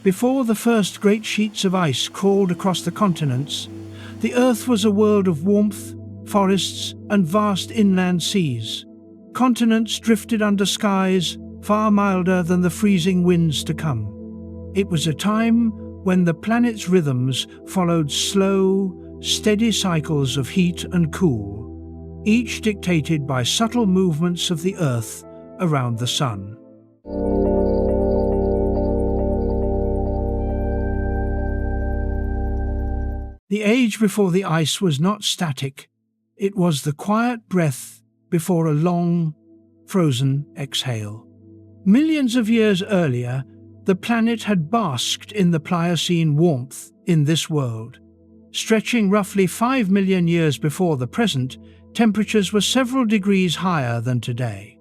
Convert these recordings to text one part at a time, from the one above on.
Before the first great sheets of ice crawled across the continents, the Earth was a world of warmth, forests, and vast inland seas. Continents drifted under skies far milder than the freezing winds to come. It was a time when the planet's rhythms followed slow, steady cycles of heat and cool, each dictated by subtle movements of the Earth around the Sun. The age before the ice was not static. It was the quiet breath before a long, frozen exhale. Millions of years earlier, the planet had basked in the Pliocene warmth in this world. Stretching roughly 5 million years before the present, temperatures were several degrees higher than today.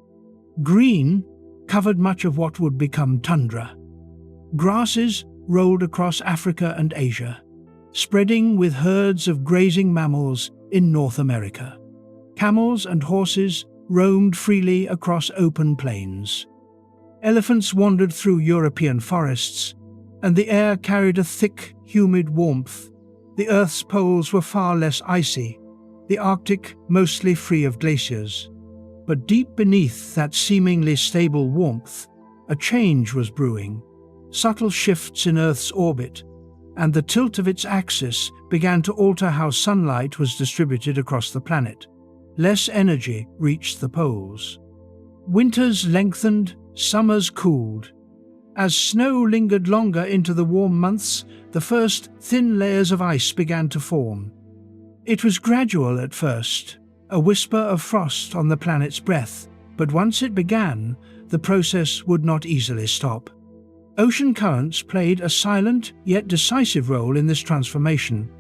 Green covered much of what would become tundra. Grasses rolled across Africa and Asia, spreading with herds of grazing mammals in North America. Camels and horses roamed freely across open plains. Elephants wandered through European forests, and the air carried a thick, humid warmth. The Earth's poles were far less icy, the Arctic mostly free of glaciers. But deep beneath that seemingly stable warmth, a change was brewing. Subtle shifts in Earth's orbit, and the tilt of its axis began to alter how sunlight was distributed across the planet. Less energy reached the poles. Winters lengthened, summers cooled. As snow lingered longer into the warm months, the first thin layers of ice began to form. It was gradual at first, a whisper of frost on the planet's breath, but once it began, the process would not easily stop. Ocean currents played a silent yet decisive role in this transformation.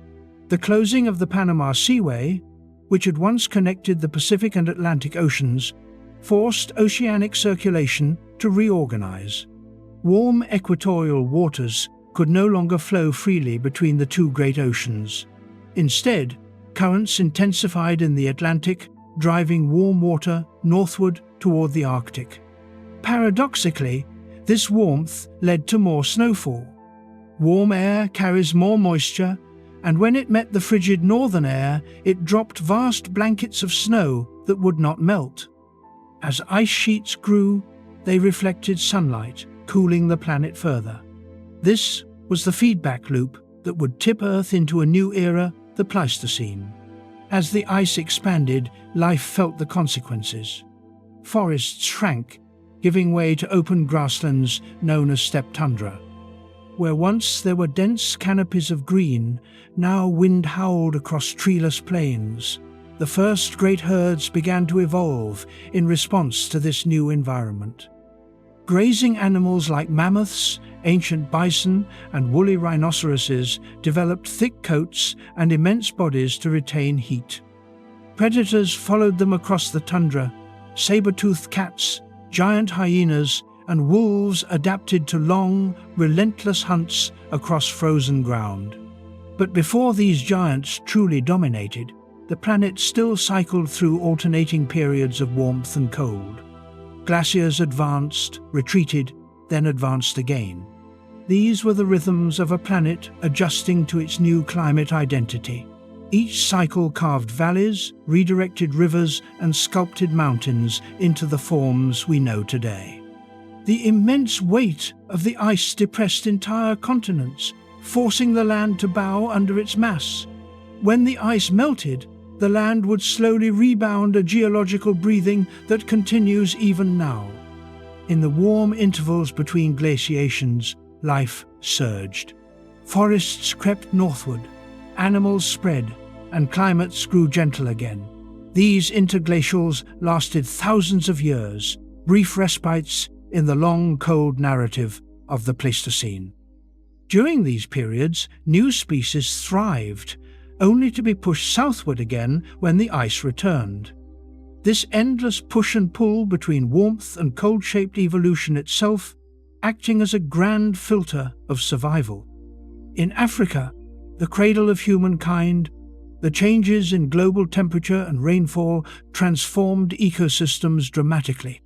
The closing of the Panama Seaway, which had once connected the Pacific and Atlantic Oceans, forced oceanic circulation to reorganize. Warm equatorial waters could no longer flow freely between the two great oceans. Instead, currents intensified in the Atlantic, driving warm water northward toward the Arctic. Paradoxically, this warmth led to more snowfall. Warm air carries more moisture, and when it met the frigid northern air, it dropped vast blankets of snow that would not melt. As ice sheets grew, they reflected sunlight, cooling the planet further. This was the feedback loop that would tip Earth into a new era, the Pleistocene. As the ice expanded, life felt the consequences. Forests shrank, giving way to open grasslands known as steppe tundra. Where once there were dense canopies of green, now wind howled across treeless plains. The first great herds began to evolve in response to this new environment. Grazing animals like mammoths, ancient bison, and woolly rhinoceroses developed thick coats and immense bodies to retain heat. Predators followed them across the tundra. Saber-toothed cats, giant hyenas, and wolves adapted to long, relentless hunts across frozen ground. But before these giants truly dominated, the planet still cycled through alternating periods of warmth and cold. Glaciers advanced, retreated, then advanced again. These were the rhythms of a planet adjusting to its new climate identity. Each cycle carved valleys, redirected rivers, and sculpted mountains into the forms we know today. The immense weight of the ice depressed entire continents, forcing the land to bow under its mass. When the ice melted, the land would slowly rebound, a geological breathing that continues even now. In the warm intervals between glaciations, life surged. Forests crept northward, animals spread, and climates grew gentle again. These interglacials lasted thousands of years, brief respites in the long, cold narrative of the Pleistocene. During these periods, new species thrived, only to be pushed southward again when the ice returned. This endless push and pull between warmth and cold-shaped evolution itself, acting as a grand filter of survival. In Africa, the cradle of humankind, the changes in global temperature and rainfall transformed ecosystems dramatically.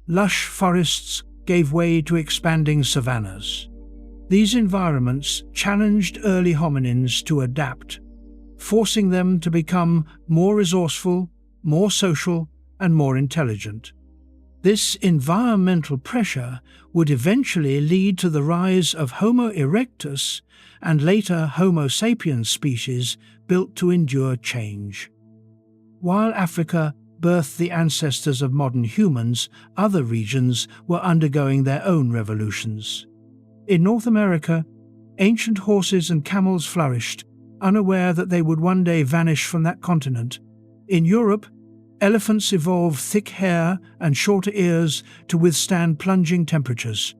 Lush forests gave way to expanding savannas. These environments challenged early hominins to adapt, forcing them to become more resourceful, more social, and more intelligent. This environmental pressure would eventually lead to the rise of Homo erectus and later Homo sapiens species built to endure change. While Africa birthed the ancestors of modern humans, other regions were undergoing their own revolutions. In North America, ancient horses and camels flourished, unaware that they would one day vanish from that continent. In Europe, elephants evolved thick hair and shorter ears to withstand plunging temperatures.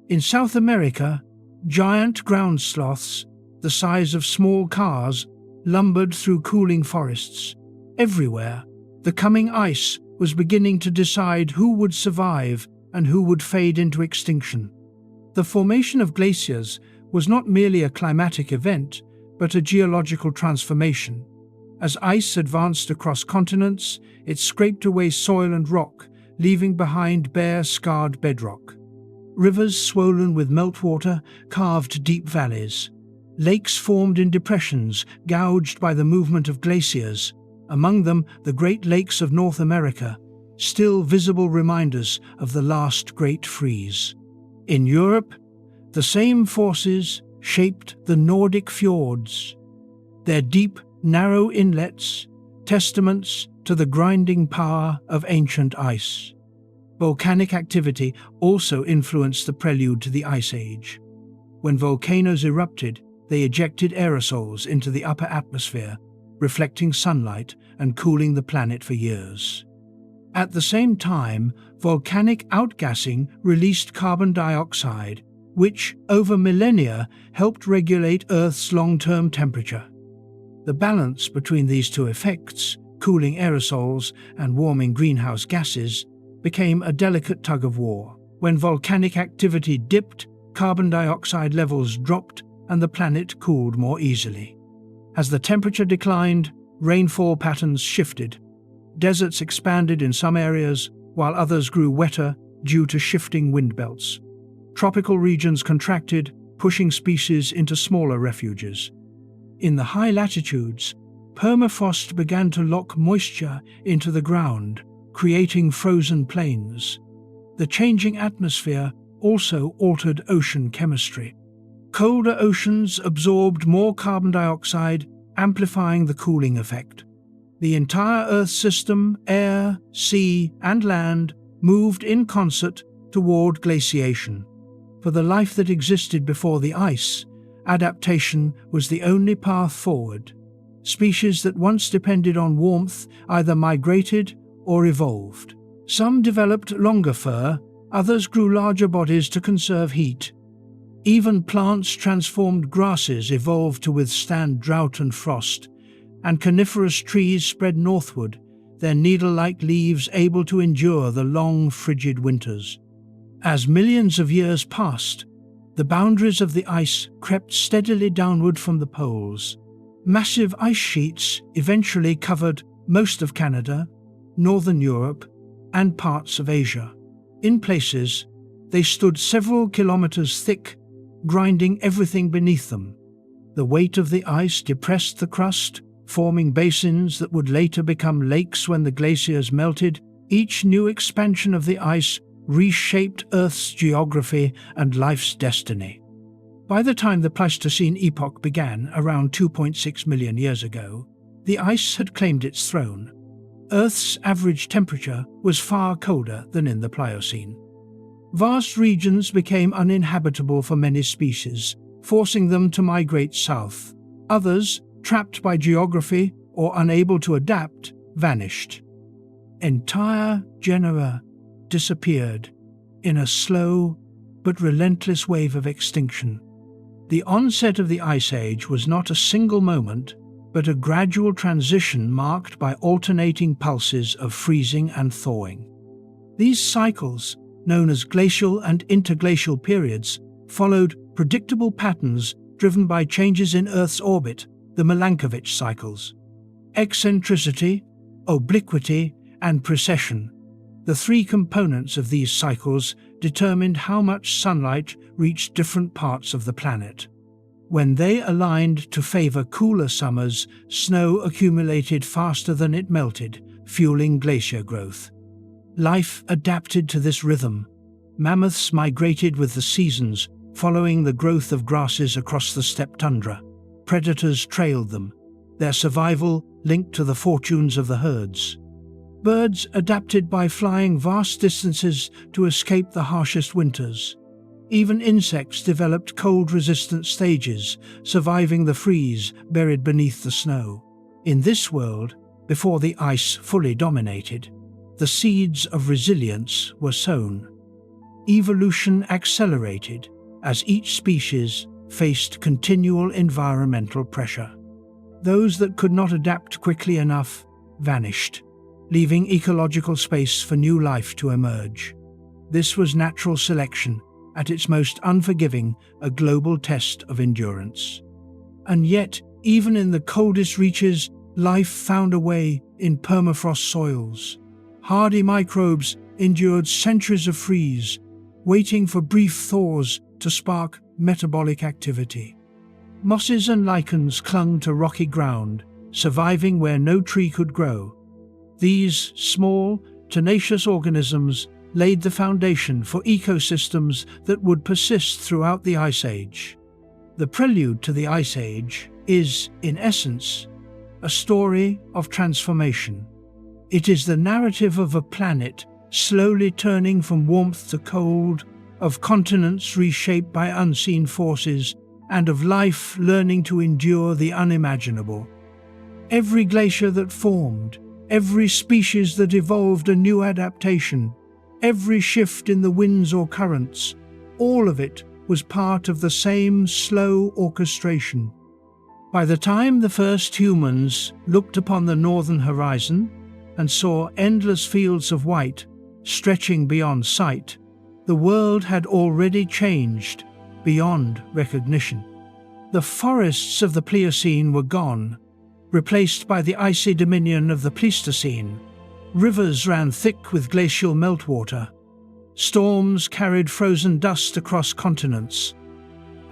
In South America, giant ground sloths, the size of small cars, lumbered through cooling forests. Everywhere, the coming ice was beginning to decide who would survive and who would fade into extinction. The formation of glaciers was not merely a climatic event, but a geological transformation. As ice advanced across continents, it scraped away soil and rock, leaving behind bare, scarred bedrock. Rivers swollen with meltwater carved deep valleys. Lakes formed in depressions, gouged by the movement of glaciers, among them the Great Lakes of North America, still visible reminders of the last great freeze. In Europe, the same forces shaped the Nordic fjords. Their deep, narrow inlets, testaments to the grinding power of ancient ice. Volcanic activity also influenced the prelude to the Ice Age. When volcanoes erupted, they ejected aerosols into the upper atmosphere, reflecting sunlight and cooling the planet for years. At the same time, volcanic outgassing released carbon dioxide, which, over millennia, helped regulate Earth's long-term temperature. The balance between these two effects, cooling aerosols and warming greenhouse gases, became a delicate tug-of-war. When volcanic activity dipped, carbon dioxide levels dropped and the planet cooled more easily. As the temperature declined, rainfall patterns shifted. Deserts expanded in some areas, while others grew wetter due to shifting wind belts. Tropical regions contracted, pushing species into smaller refuges. In the high latitudes, permafrost began to lock moisture into the ground, creating frozen plains. The changing atmosphere also altered ocean chemistry. Colder oceans absorbed more carbon dioxide, amplifying the cooling effect. The entire Earth system, air, sea, and land, moved in concert toward glaciation. For the life that existed before the ice, adaptation was the only path forward. Species that once depended on warmth either migrated or evolved. Some developed longer fur, others grew larger bodies to conserve heat. Even plants transformed grasses evolved to withstand drought and frost, and coniferous trees spread northward, their needle-like leaves able to endure the long, frigid winters. As millions of years passed, the boundaries of the ice crept steadily downward from the poles. Massive ice sheets eventually covered most of Canada, northern Europe, and parts of Asia. In places, they stood several kilometers thick, grinding everything beneath them. The weight of the ice depressed the crust, forming basins that would later become lakes when the glaciers melted. Each new expansion of the ice reshaped Earth's geography and life's destiny. By the time the Pleistocene epoch began, around 2.6 million years ago, the ice had claimed its throne. Earth's average temperature was far colder than in the Pliocene. Vast regions became uninhabitable for many species, forcing them to migrate south. Others, trapped by geography or unable to adapt, vanished. Entire genera disappeared in a slow but relentless wave of extinction. The onset of the Ice Age was not a single moment, but a gradual transition marked by alternating pulses of freezing and thawing. These cycles, known as glacial and interglacial periods, followed predictable patterns driven by changes in Earth's orbit, the Milankovitch cycles. Eccentricity, obliquity, and precession, the three components of these cycles, determined how much sunlight reached different parts of the planet. When they aligned to favor cooler summers, snow accumulated faster than it melted, fueling glacier growth. Life adapted to this rhythm. Mammoths migrated with the seasons, following the growth of grasses across the steppe tundra. Predators trailed them, their survival linked to the fortunes of the herds. Birds adapted by flying vast distances to escape the harshest winters. Even insects developed cold-resistant stages, surviving the freeze buried beneath the snow. In this world, before the ice fully dominated, the seeds of resilience were sown. Evolution accelerated as each species faced continual environmental pressure. Those that could not adapt quickly enough vanished, leaving ecological space for new life to emerge. This was natural selection, at its most unforgiving, a global test of endurance. And yet, even in the coldest reaches, life found a way in permafrost soils. Hardy microbes endured centuries of freeze, waiting for brief thaws to spark metabolic activity. Mosses and lichens clung to rocky ground, surviving where no tree could grow. These small, tenacious organisms laid the foundation for ecosystems that would persist throughout the Ice Age. The prelude to the Ice Age is, in essence, a story of transformation. It is the narrative of a planet slowly turning from warmth to cold, of continents reshaped by unseen forces, and of life learning to endure the unimaginable. Every glacier that formed, every species that evolved a new adaptation, every shift in the winds or currents, all of it was part of the same slow orchestration. By the time the first humans looked upon the northern horizon and saw endless fields of white stretching beyond sight, the world had already changed beyond recognition. The forests of the Pliocene were gone, replaced by the icy dominion of the Pleistocene. Rivers ran thick with glacial meltwater. Storms carried frozen dust across continents.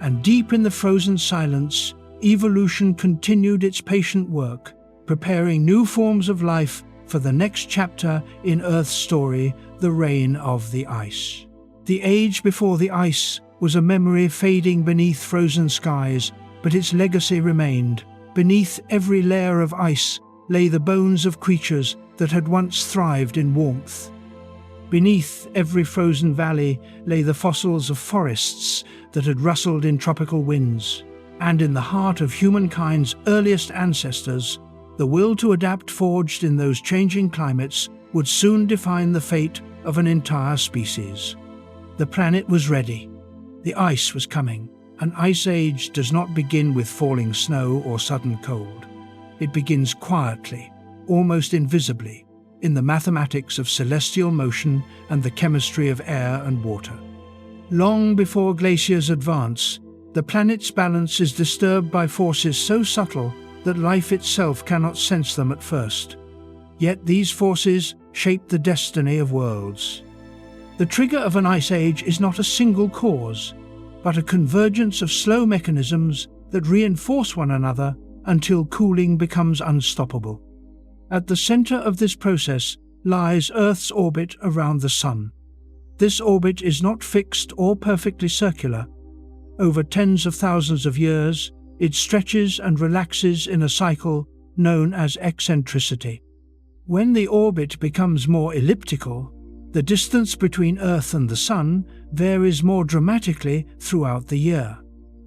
And deep in the frozen silence, evolution continued its patient work, preparing new forms of life for the next chapter in Earth's story, the reign of the ice. The age before the ice was a memory fading beneath frozen skies, but its legacy remained. Beneath every layer of ice lay the bones of creatures that had once thrived in warmth. Beneath every frozen valley lay the fossils of forests that had rustled in tropical winds. And in the heart of humankind's earliest ancestors, the will to adapt forged in those changing climates would soon define the fate of an entire species. The planet was ready. The ice was coming. An ice age does not begin with falling snow or sudden cold. It begins quietly, almost invisibly, in the mathematics of celestial motion and the chemistry of air and water. Long before glaciers advance, the planet's balance is disturbed by forces so subtle that life itself cannot sense them at first. Yet these forces shape the destiny of worlds. The trigger of an ice age is not a single cause, but a convergence of slow mechanisms that reinforce one another until cooling becomes unstoppable. At the center of this process lies Earth's orbit around the Sun. This orbit is not fixed or perfectly circular. Over tens of thousands of years, it stretches and relaxes in a cycle known as eccentricity. When the orbit becomes more elliptical, the distance between Earth and the Sun varies more dramatically throughout the year.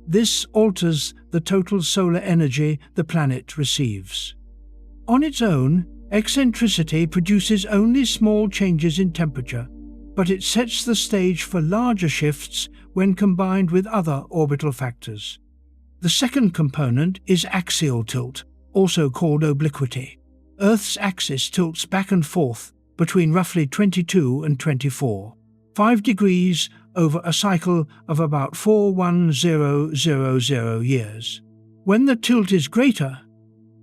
This alters the total solar energy the planet receives. On its own, eccentricity produces only small changes in temperature, but it sets the stage for larger shifts when combined with other orbital factors. The second component is axial tilt, also called obliquity. Earth's axis tilts back and forth between roughly 22 and 24, 5 degrees over a cycle of about 41000 years. When the tilt is greater,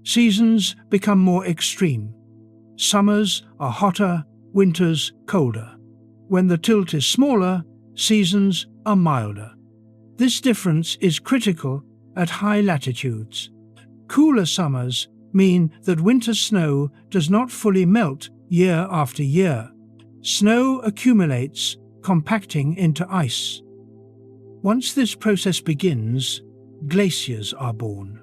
seasons become more extreme. Summers are hotter, winters colder. When the tilt is smaller, seasons are milder. This difference is critical at high latitudes. Cooler summers mean that winter snow does not fully melt year after year. Snow accumulates, compacting into ice. Once this process begins, glaciers are born.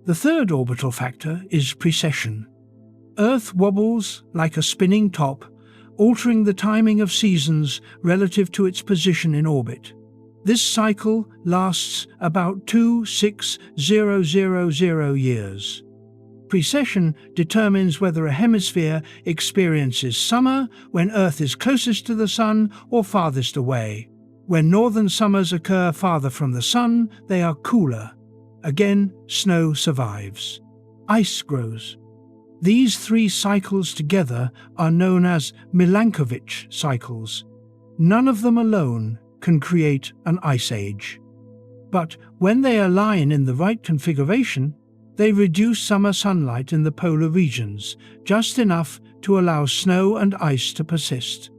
The third orbital factor is precession. Earth wobbles like a spinning top, altering the timing of seasons relative to its position in orbit. This cycle lasts about 2,600 years. Precession determines whether a hemisphere experiences summer when Earth is closest to the Sun or farthest away. When northern summers occur farther from the Sun, they are cooler. Again, snow survives. Ice grows. These three cycles together are known as Milankovitch cycles. None of them alone can create an ice age. But when they align in the right configuration, they reduce summer sunlight in the polar regions, just enough to allow snow and ice to persist.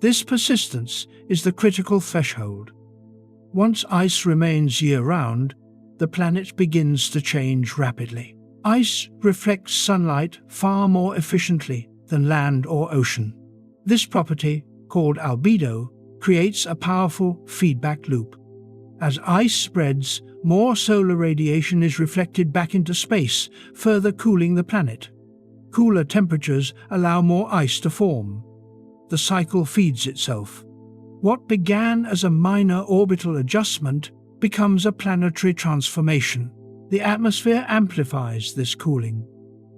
This persistence is the critical threshold. Once ice remains year-round, the planet begins to change rapidly. Ice reflects sunlight far more efficiently than land or ocean. This property, called albedo, creates a powerful feedback loop. As ice spreads, more solar radiation is reflected back into space, further cooling the planet. Cooler temperatures allow more ice to form. The cycle feeds itself. What began as a minor orbital adjustment becomes a planetary transformation. The atmosphere amplifies this cooling.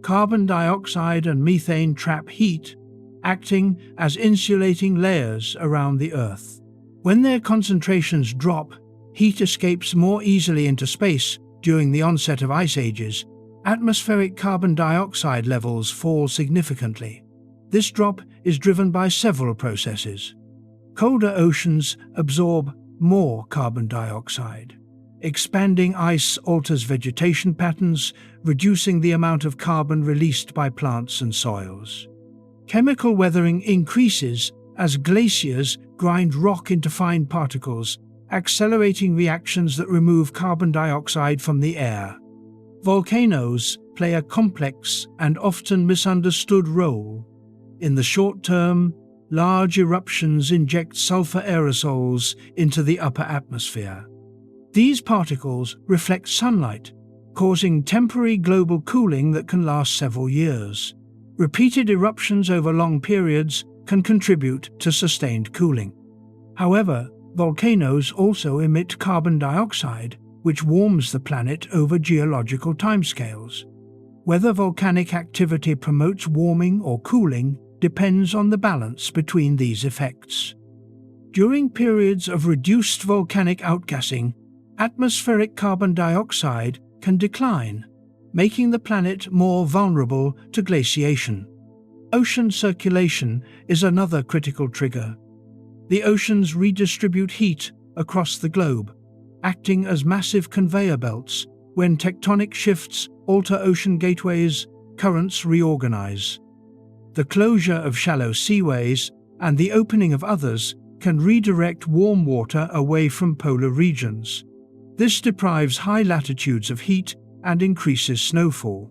Carbon dioxide and methane trap heat, acting as insulating layers around the Earth. When their concentrations drop, heat escapes more easily into space. During the onset of ice ages, atmospheric carbon dioxide levels fall significantly. This drop is driven by several processes. Colder oceans absorb more carbon dioxide. Expanding ice alters vegetation patterns, reducing the amount of carbon released by plants and soils. Chemical weathering increases as glaciers grind rock into fine particles, accelerating reactions that remove carbon dioxide from the air. Volcanoes play a complex and often misunderstood role. In the short term, large eruptions inject sulfur aerosols into the upper atmosphere. These particles reflect sunlight, causing temporary global cooling that can last several years. Repeated eruptions over long periods can contribute to sustained cooling. However, volcanoes also emit carbon dioxide, which warms the planet over geological timescales. Whether volcanic activity promotes warming or cooling depends on the balance between these effects. During periods of reduced volcanic outgassing, atmospheric carbon dioxide can decline, making the planet more vulnerable to glaciation. Ocean circulation is another critical trigger. The oceans redistribute heat across the globe, acting as massive conveyor belts. When tectonic shifts alter ocean gateways, currents reorganize. The closure of shallow seaways and the opening of others can redirect warm water away from polar regions. This deprives high latitudes of heat and increases snowfall.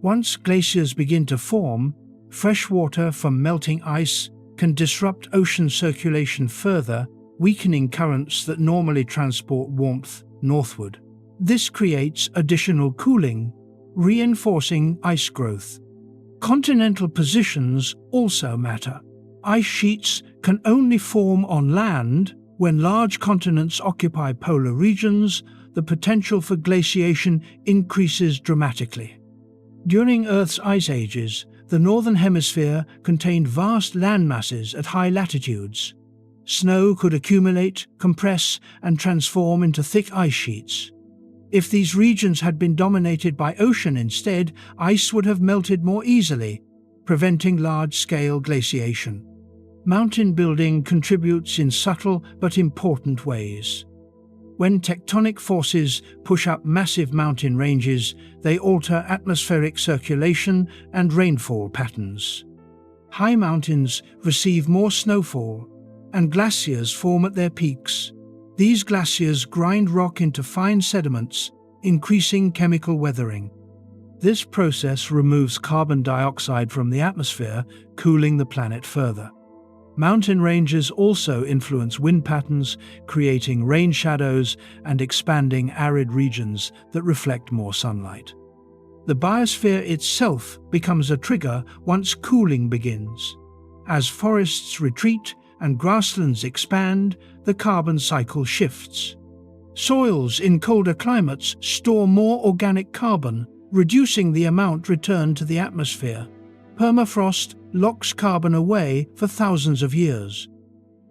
Once glaciers begin to form, fresh water from melting ice can disrupt ocean circulation further, weakening currents that normally transport warmth northward. This creates additional cooling, reinforcing ice growth. Continental positions also matter. Ice sheets can only form on land. When large continents occupy polar regions, the potential for glaciation increases dramatically. During Earth's ice ages, the northern hemisphere contained vast landmasses at high latitudes. Snow could accumulate, compress, and transform into thick ice sheets. If these regions had been dominated by ocean instead, ice would have melted more easily, preventing large-scale glaciation. Mountain building contributes in subtle but important ways. When tectonic forces push up massive mountain ranges, they alter atmospheric circulation and rainfall patterns. High mountains receive more snowfall, and glaciers form at their peaks. These glaciers grind rock into fine sediments, increasing chemical weathering. This process removes carbon dioxide from the atmosphere, cooling the planet further. Mountain ranges also influence wind patterns, creating rain shadows and expanding arid regions that reflect more sunlight. The biosphere itself becomes a trigger once cooling begins. As forests retreat and grasslands expand, the carbon cycle shifts. Soils in colder climates store more organic carbon, reducing the amount returned to the atmosphere. Permafrost locks carbon away for thousands of years.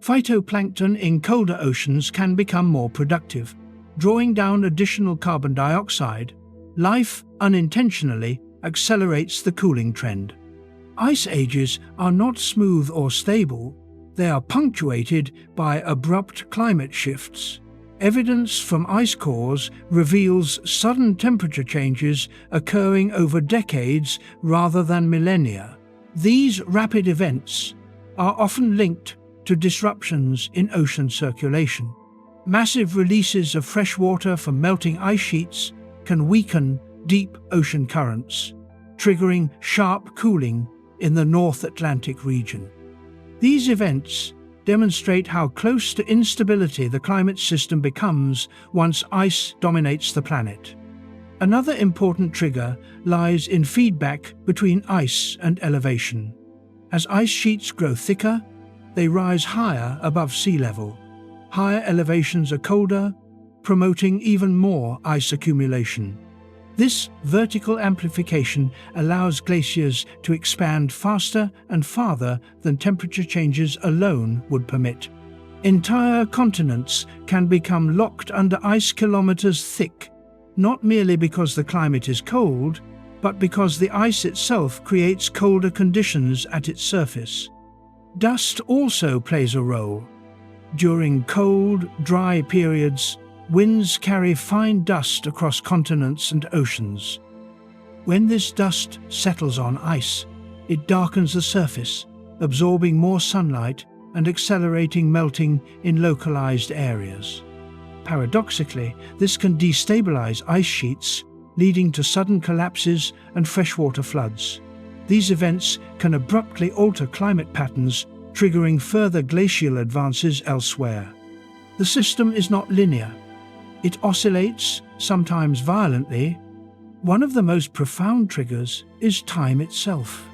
Phytoplankton in colder oceans can become more productive, drawing down additional carbon dioxide. Life, unintentionally, accelerates the cooling trend. Ice ages are not smooth or stable. They are punctuated by abrupt climate shifts. Evidence from ice cores reveals sudden temperature changes occurring over decades rather than millennia. These rapid events are often linked to disruptions in ocean circulation. Massive releases of fresh water from melting ice sheets can weaken deep ocean currents, triggering sharp cooling in the North Atlantic region. These events demonstrate how close to instability the climate system becomes once ice dominates the planet. Another important trigger lies in feedback between ice and elevation. As ice sheets grow thicker, they rise higher above sea level. Higher elevations are colder, promoting even more ice accumulation. This vertical amplification allows glaciers to expand faster and farther than temperature changes alone would permit. Entire continents can become locked under ice kilometers thick, not merely because the climate is cold, but because the ice itself creates colder conditions at its surface. Dust also plays a role. During cold, dry periods, winds carry fine dust across continents and oceans. When this dust settles on ice, it darkens the surface, absorbing more sunlight and accelerating melting in localized areas. Paradoxically, this can destabilize ice sheets, leading to sudden collapses and freshwater floods. These events can abruptly alter climate patterns, triggering further glacial advances elsewhere. The system is not linear. It oscillates, sometimes violently. One of the most profound triggers is time itself.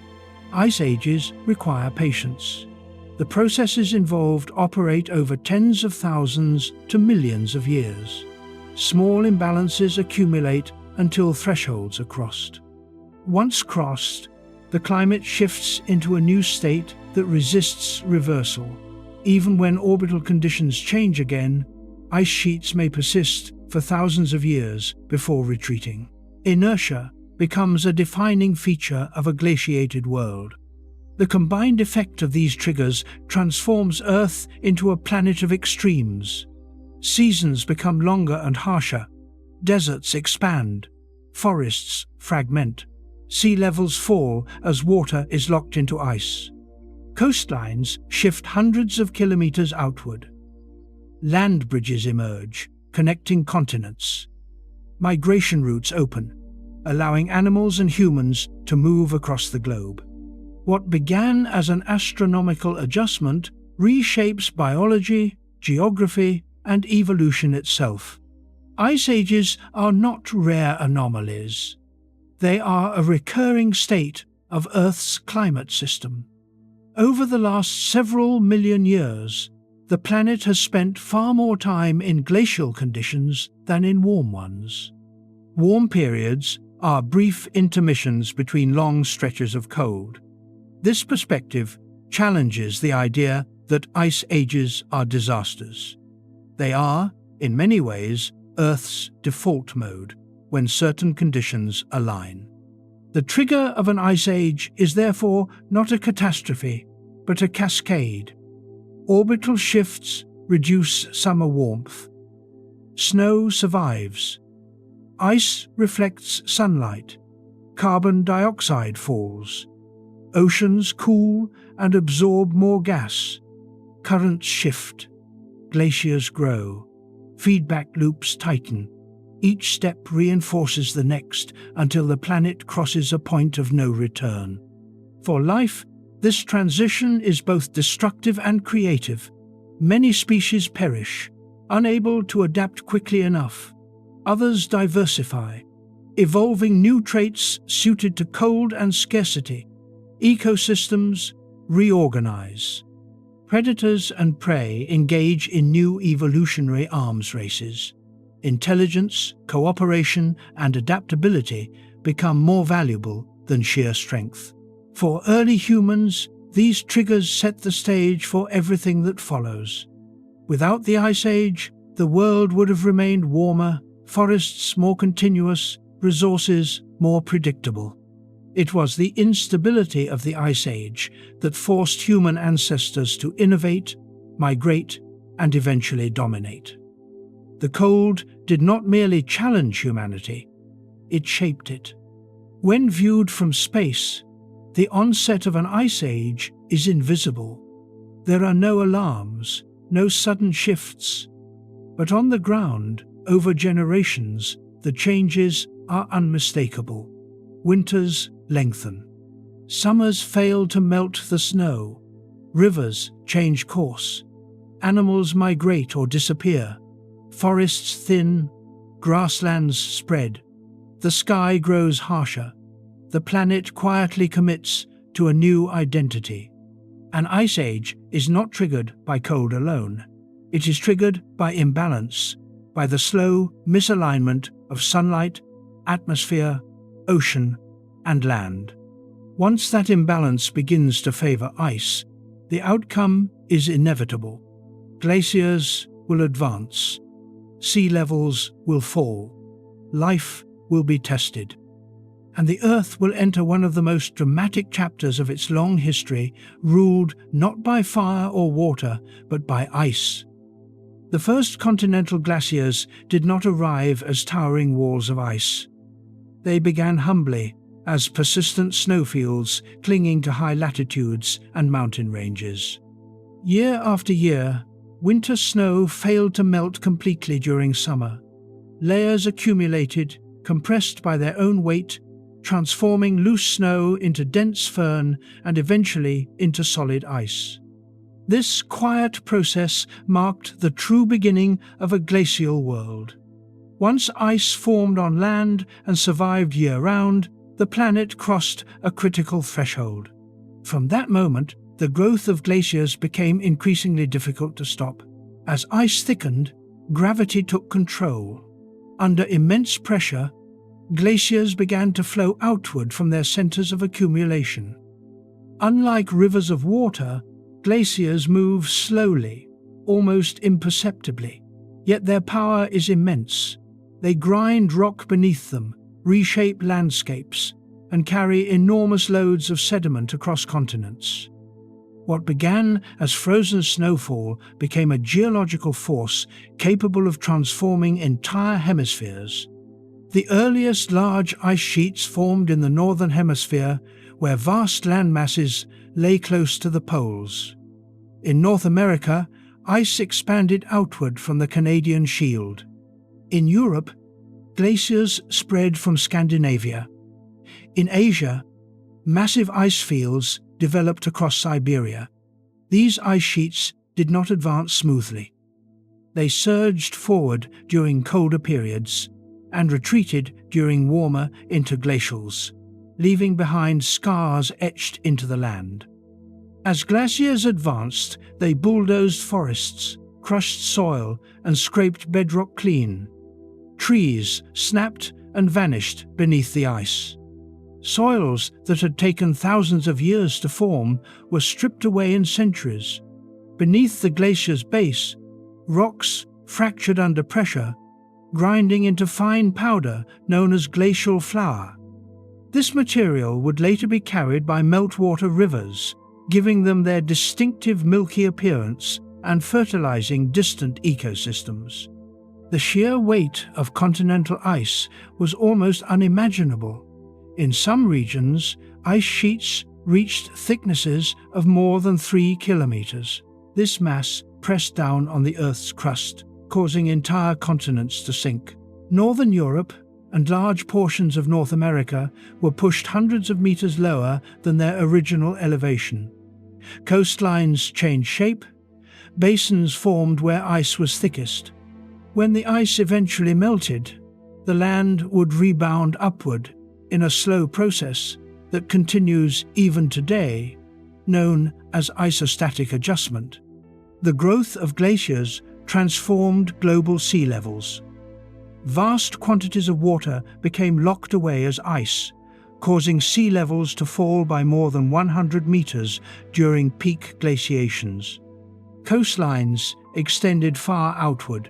Ice ages require patience. The processes involved operate over tens of thousands to millions of years. Small imbalances accumulate until thresholds are crossed. Once crossed, the climate shifts into a new state that resists reversal. Even when orbital conditions change again, ice sheets may persist for thousands of years before retreating. Inertia becomes a defining feature of a glaciated world. The combined effect of these triggers transforms Earth into a planet of extremes. Seasons become longer and harsher. Deserts expand. Forests fragment. Sea levels fall as water is locked into ice. Coastlines shift hundreds of kilometers outward. Land bridges emerge, connecting continents. Migration routes open, allowing animals and humans to move across the globe. What began as an astronomical adjustment reshapes biology, geography, and evolution itself. Ice ages are not rare anomalies. They are a recurring state of Earth's climate system. Over the last several million years, the planet has spent far more time in glacial conditions than in warm ones. Warm periods are brief intermissions between long stretches of cold. This perspective challenges the idea that ice ages are disasters. They are, in many ways, Earth's default mode when certain conditions align. The trigger of an ice age is therefore not a catastrophe, but a cascade. Orbital shifts reduce summer warmth. Snow survives. Ice reflects sunlight. Carbon dioxide falls. Oceans cool and absorb more gas. Currents shift. Glaciers grow. feedback loops tighten. Each step reinforces the next until the planet crosses a point of no return. For life, this transition is both destructive and creative. Many species perish, unable to adapt quickly enough. Others diversify, evolving new traits suited to cold and scarcity. Ecosystems reorganize. Predators and prey engage in new evolutionary arms races. Intelligence, cooperation, and adaptability become more valuable than sheer strength. For early humans, these triggers set the stage for everything that follows. Without the Ice Age, the world would have remained warmer, forests more continuous, resources more predictable. It was the instability of the Ice Age that forced human ancestors to innovate, migrate, and eventually dominate. The cold did not merely challenge humanity, it shaped it. When viewed from space, the onset of an Ice Age is invisible. There are no alarms, no sudden shifts. But on the ground, over generations, the changes are unmistakable. Winters lengthen. Summers fail to melt the snow. Rivers change course. Animals migrate or disappear. Forests thin. Grasslands spread. The sky grows harsher. The planet quietly commits to a new identity. An Ice Age is not triggered by cold alone. It is triggered by imbalance, by the slow misalignment of sunlight, atmosphere, ocean, and land. Once that imbalance begins to favor ice, the outcome is inevitable. Glaciers will advance. Sea levels will fall. Life will be tested. And the Earth will enter one of the most dramatic chapters of its long history, ruled not by fire or water, but by ice. The first continental glaciers did not arrive as towering walls of ice. They began humbly, as persistent snowfields clinging to high latitudes and mountain ranges. Year after year, winter snow failed to melt completely during summer. Layers accumulated, compressed by their own weight, transforming loose snow into dense fern and eventually into solid ice. This quiet process marked the true beginning of a glacial world. Once ice formed on land and survived year-round, the planet crossed a critical threshold. From that moment, the growth of glaciers became increasingly difficult to stop. As ice thickened, gravity took control. Under immense pressure, glaciers began to flow outward from their centers of accumulation. Unlike rivers of water, glaciers move slowly, almost imperceptibly. Yet their power is immense. They grind rock beneath them, reshape landscapes, and carry enormous loads of sediment across continents. What began as frozen snowfall became a geological force capable of transforming entire hemispheres. The earliest large ice sheets formed in the northern hemisphere, where vast landmasses lay close to the poles. In North America, ice expanded outward from the Canadian Shield. In Europe, glaciers spread from Scandinavia. In Asia, massive ice fields developed across Siberia. These ice sheets did not advance smoothly. They surged forward during colder periods and retreated during warmer interglacials, leaving behind scars etched into the land. As glaciers advanced, they bulldozed forests, crushed soil, and scraped bedrock clean. Trees snapped and vanished beneath the ice. Soils that had taken thousands of years to form were stripped away in centuries. Beneath the glacier's base, rocks fractured under pressure, grinding into fine powder known as glacial flour. This material would later be carried by meltwater rivers, giving them their distinctive milky appearance and fertilizing distant ecosystems. The sheer weight of continental ice was almost unimaginable. In some regions, ice sheets reached thicknesses of more than 3 kilometers. This mass pressed down on the Earth's crust, causing entire continents to sink. Northern Europe and large portions of North America were pushed hundreds of meters lower than their original elevation. Coastlines changed shape, basins formed where ice was thickest. When the ice eventually melted, the land would rebound upward in a slow process that continues even today, known as isostatic adjustment. The growth of glaciers transformed global sea levels. Vast quantities of water became locked away as ice, causing sea levels to fall by more than 100 meters during peak glaciations. Coastlines extended far outward,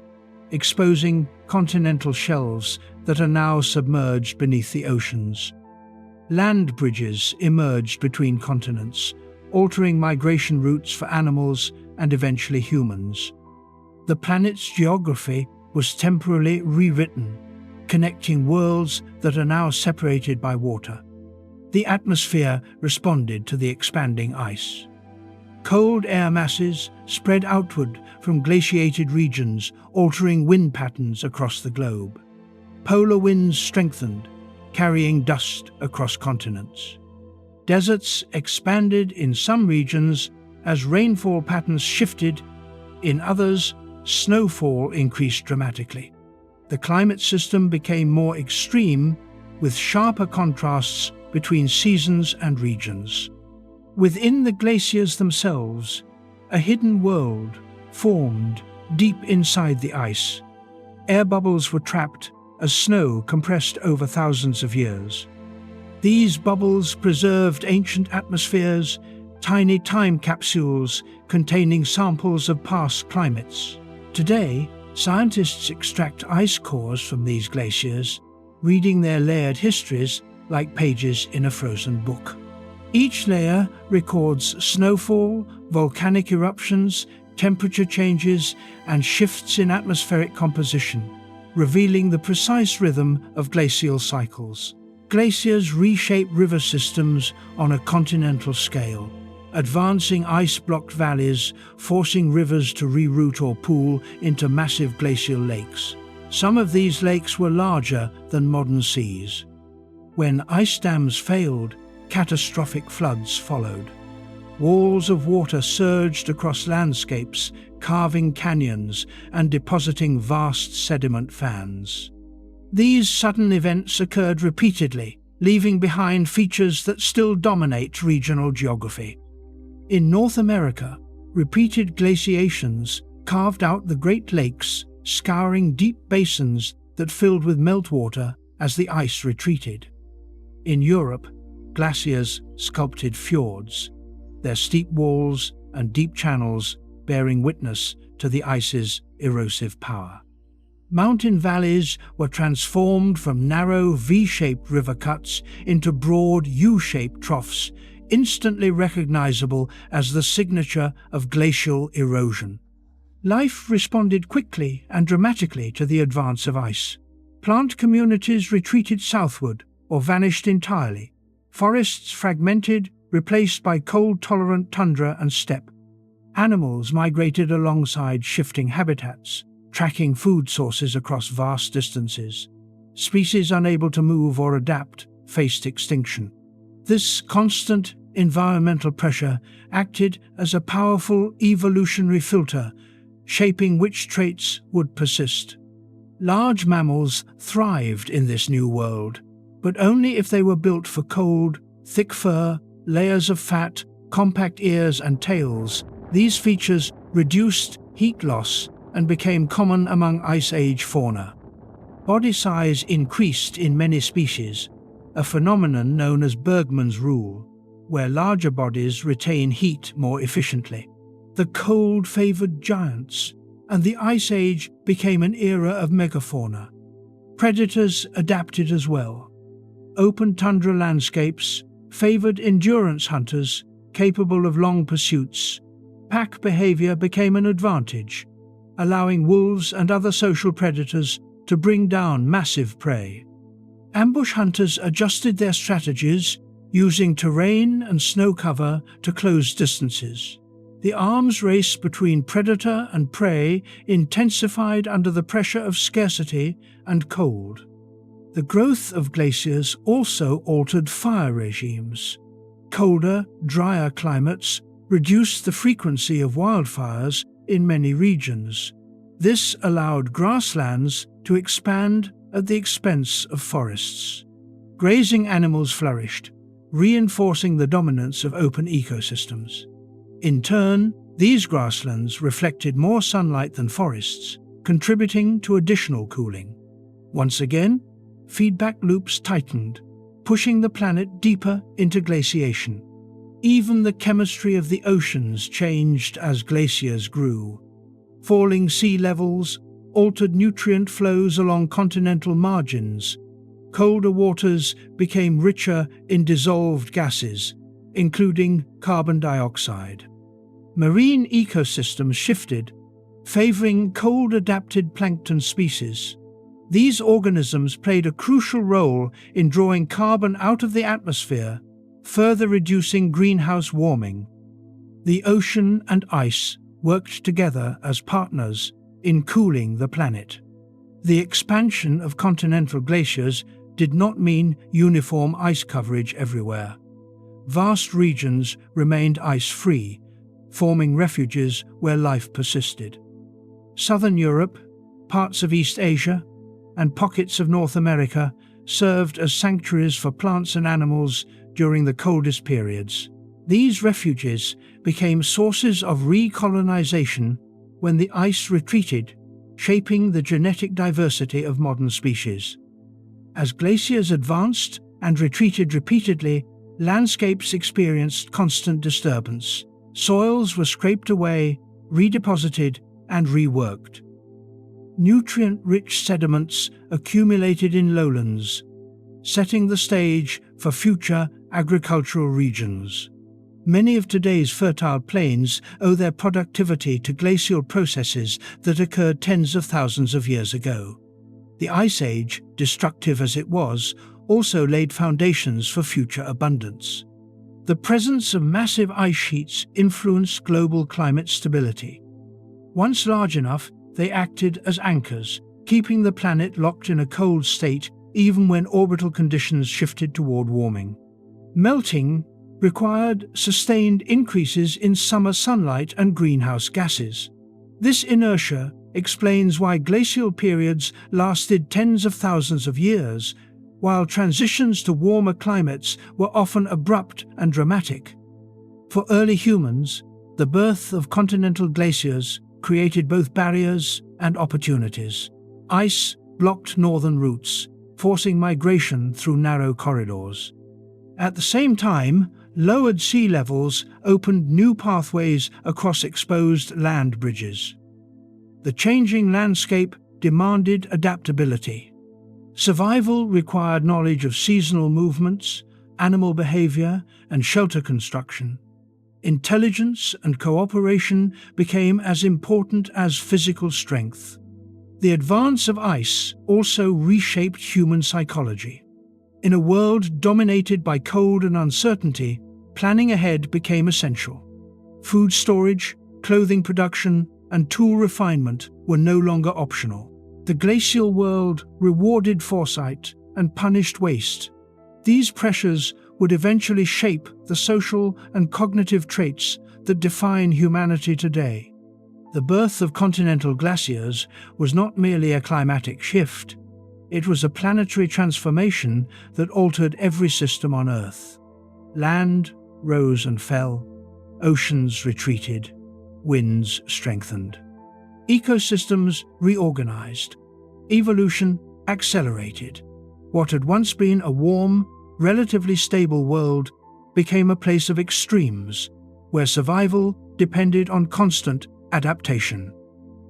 exposing continental shelves that are now submerged beneath the oceans. Land bridges emerged between continents, altering migration routes for animals and eventually humans. The planet's geography was temporarily rewritten, connecting worlds that are now separated by water. The atmosphere responded to the expanding ice. Cold air masses spread outward from glaciated regions, altering wind patterns across the globe. Polar winds strengthened, carrying dust across continents. Deserts expanded in some regions as rainfall patterns shifted. In others, snowfall increased dramatically. The climate system became more extreme, with sharper contrasts between seasons and regions. Within the glaciers themselves, a hidden world formed deep inside the ice. Air bubbles were trapped as snow compressed over thousands of years. These bubbles preserved ancient atmospheres, tiny time capsules containing samples of past climates. Today, scientists extract ice cores from these glaciers, reading their layered histories like pages in a frozen book. Each layer records snowfall, volcanic eruptions, temperature changes, and shifts in atmospheric composition, revealing the precise rhythm of glacial cycles. Glaciers reshape river systems on a continental scale, advancing ice-blocked valleys, forcing rivers to reroute or pool into massive glacial lakes. Some of these lakes were larger than modern seas. When ice dams failed, catastrophic floods followed. Walls of water surged across landscapes, carving canyons and depositing vast sediment fans. These sudden events occurred repeatedly, leaving behind features that still dominate regional geography. In North America, repeated glaciations carved out the Great Lakes, scouring deep basins that filled with meltwater as the ice retreated. In Europe, glaciers sculpted fjords, their steep walls and deep channels bearing witness to the ice's erosive power. Mountain valleys were transformed from narrow V-shaped river cuts into broad U-shaped troughs, instantly recognizable as the signature of glacial erosion. Life responded quickly and dramatically to the advance of ice. Plant communities retreated southward or vanished entirely. Forests fragmented, replaced by cold-tolerant tundra and steppe. Animals migrated alongside shifting habitats, tracking food sources across vast distances. Species unable to move or adapt faced extinction. This constant environmental pressure acted as a powerful evolutionary filter, shaping which traits would persist. Large mammals thrived in this new world, but only if they were built for cold, thick fur, layers of fat, compact ears and tails. These features reduced heat loss and became common among Ice Age fauna. Body size increased in many species, a phenomenon known as Bergmann's rule, where larger bodies retain heat more efficiently. The cold favored giants, and the Ice Age became an era of megafauna. Predators adapted as well. Open tundra landscapes favored endurance hunters capable of long pursuits. Pack behavior became an advantage, allowing wolves and other social predators to bring down massive prey. Ambush hunters adjusted their strategies, using terrain and snow cover to close distances. The arms race between predator and prey intensified under the pressure of scarcity and cold. The growth of glaciers also altered fire regimes. Colder, drier climates reduced the frequency of wildfires in many regions. This allowed grasslands to expand at the expense of forests. Grazing animals flourished, reinforcing the dominance of open ecosystems. In turn, these grasslands reflected more sunlight than forests, contributing to additional cooling. Once again, feedback loops tightened, pushing the planet deeper into glaciation. Even the chemistry of the oceans changed as glaciers grew. Falling sea levels altered nutrient flows along continental margins. Colder waters became richer in dissolved gases, including carbon dioxide. Marine ecosystems shifted, favoring cold-adapted plankton species. These organisms played a crucial role in drawing carbon out of the atmosphere, further reducing greenhouse warming. The ocean and ice worked together as partners in cooling the planet. The expansion of continental glaciers did not mean uniform ice coverage everywhere. Vast regions remained ice-free, forming refuges where life persisted. Southern Europe, parts of East Asia, and pockets of North America served as sanctuaries for plants and animals during the coldest periods. These refuges became sources of recolonization when the ice retreated, shaping the genetic diversity of modern species. As glaciers advanced and retreated repeatedly, landscapes experienced constant disturbance. Soils were scraped away, redeposited, and reworked. Nutrient-rich sediments accumulated in lowlands, setting the stage for future agricultural regions. Many of today's fertile plains owe their productivity to glacial processes that occurred tens of thousands of years ago. The Ice Age, destructive as it was, also laid foundations for future abundance. The presence of massive ice sheets influenced global climate stability. Once large enough, they acted as anchors, keeping the planet locked in a cold state even when orbital conditions shifted toward warming. Melting required sustained increases in summer sunlight and greenhouse gases. This inertia explains why glacial periods lasted tens of thousands of years, while transitions to warmer climates were often abrupt and dramatic. For early humans, the birth of continental glaciers created both barriers and opportunities. Ice blocked northern routes, forcing migration through narrow corridors. At the same time, lowered sea levels opened new pathways across exposed land bridges. The changing landscape demanded adaptability. Survival required knowledge of seasonal movements, animal behavior, and shelter construction. Intelligence and cooperation became as important as physical strength. The advance of ice also reshaped human psychology. In a world dominated by cold and uncertainty, planning ahead became essential. Food storage, clothing production, and tool refinement were no longer optional. The glacial world rewarded foresight and punished waste. These pressures would eventually shape the social and cognitive traits that define humanity today. The birth of continental glaciers was not merely a climatic shift. It was a planetary transformation that altered every system on Earth. Land rose and fell, oceans retreated, winds strengthened. Ecosystems reorganized. Evolution accelerated. What had once been a warm, relatively stable world became a place of extremes, where survival depended on constant adaptation.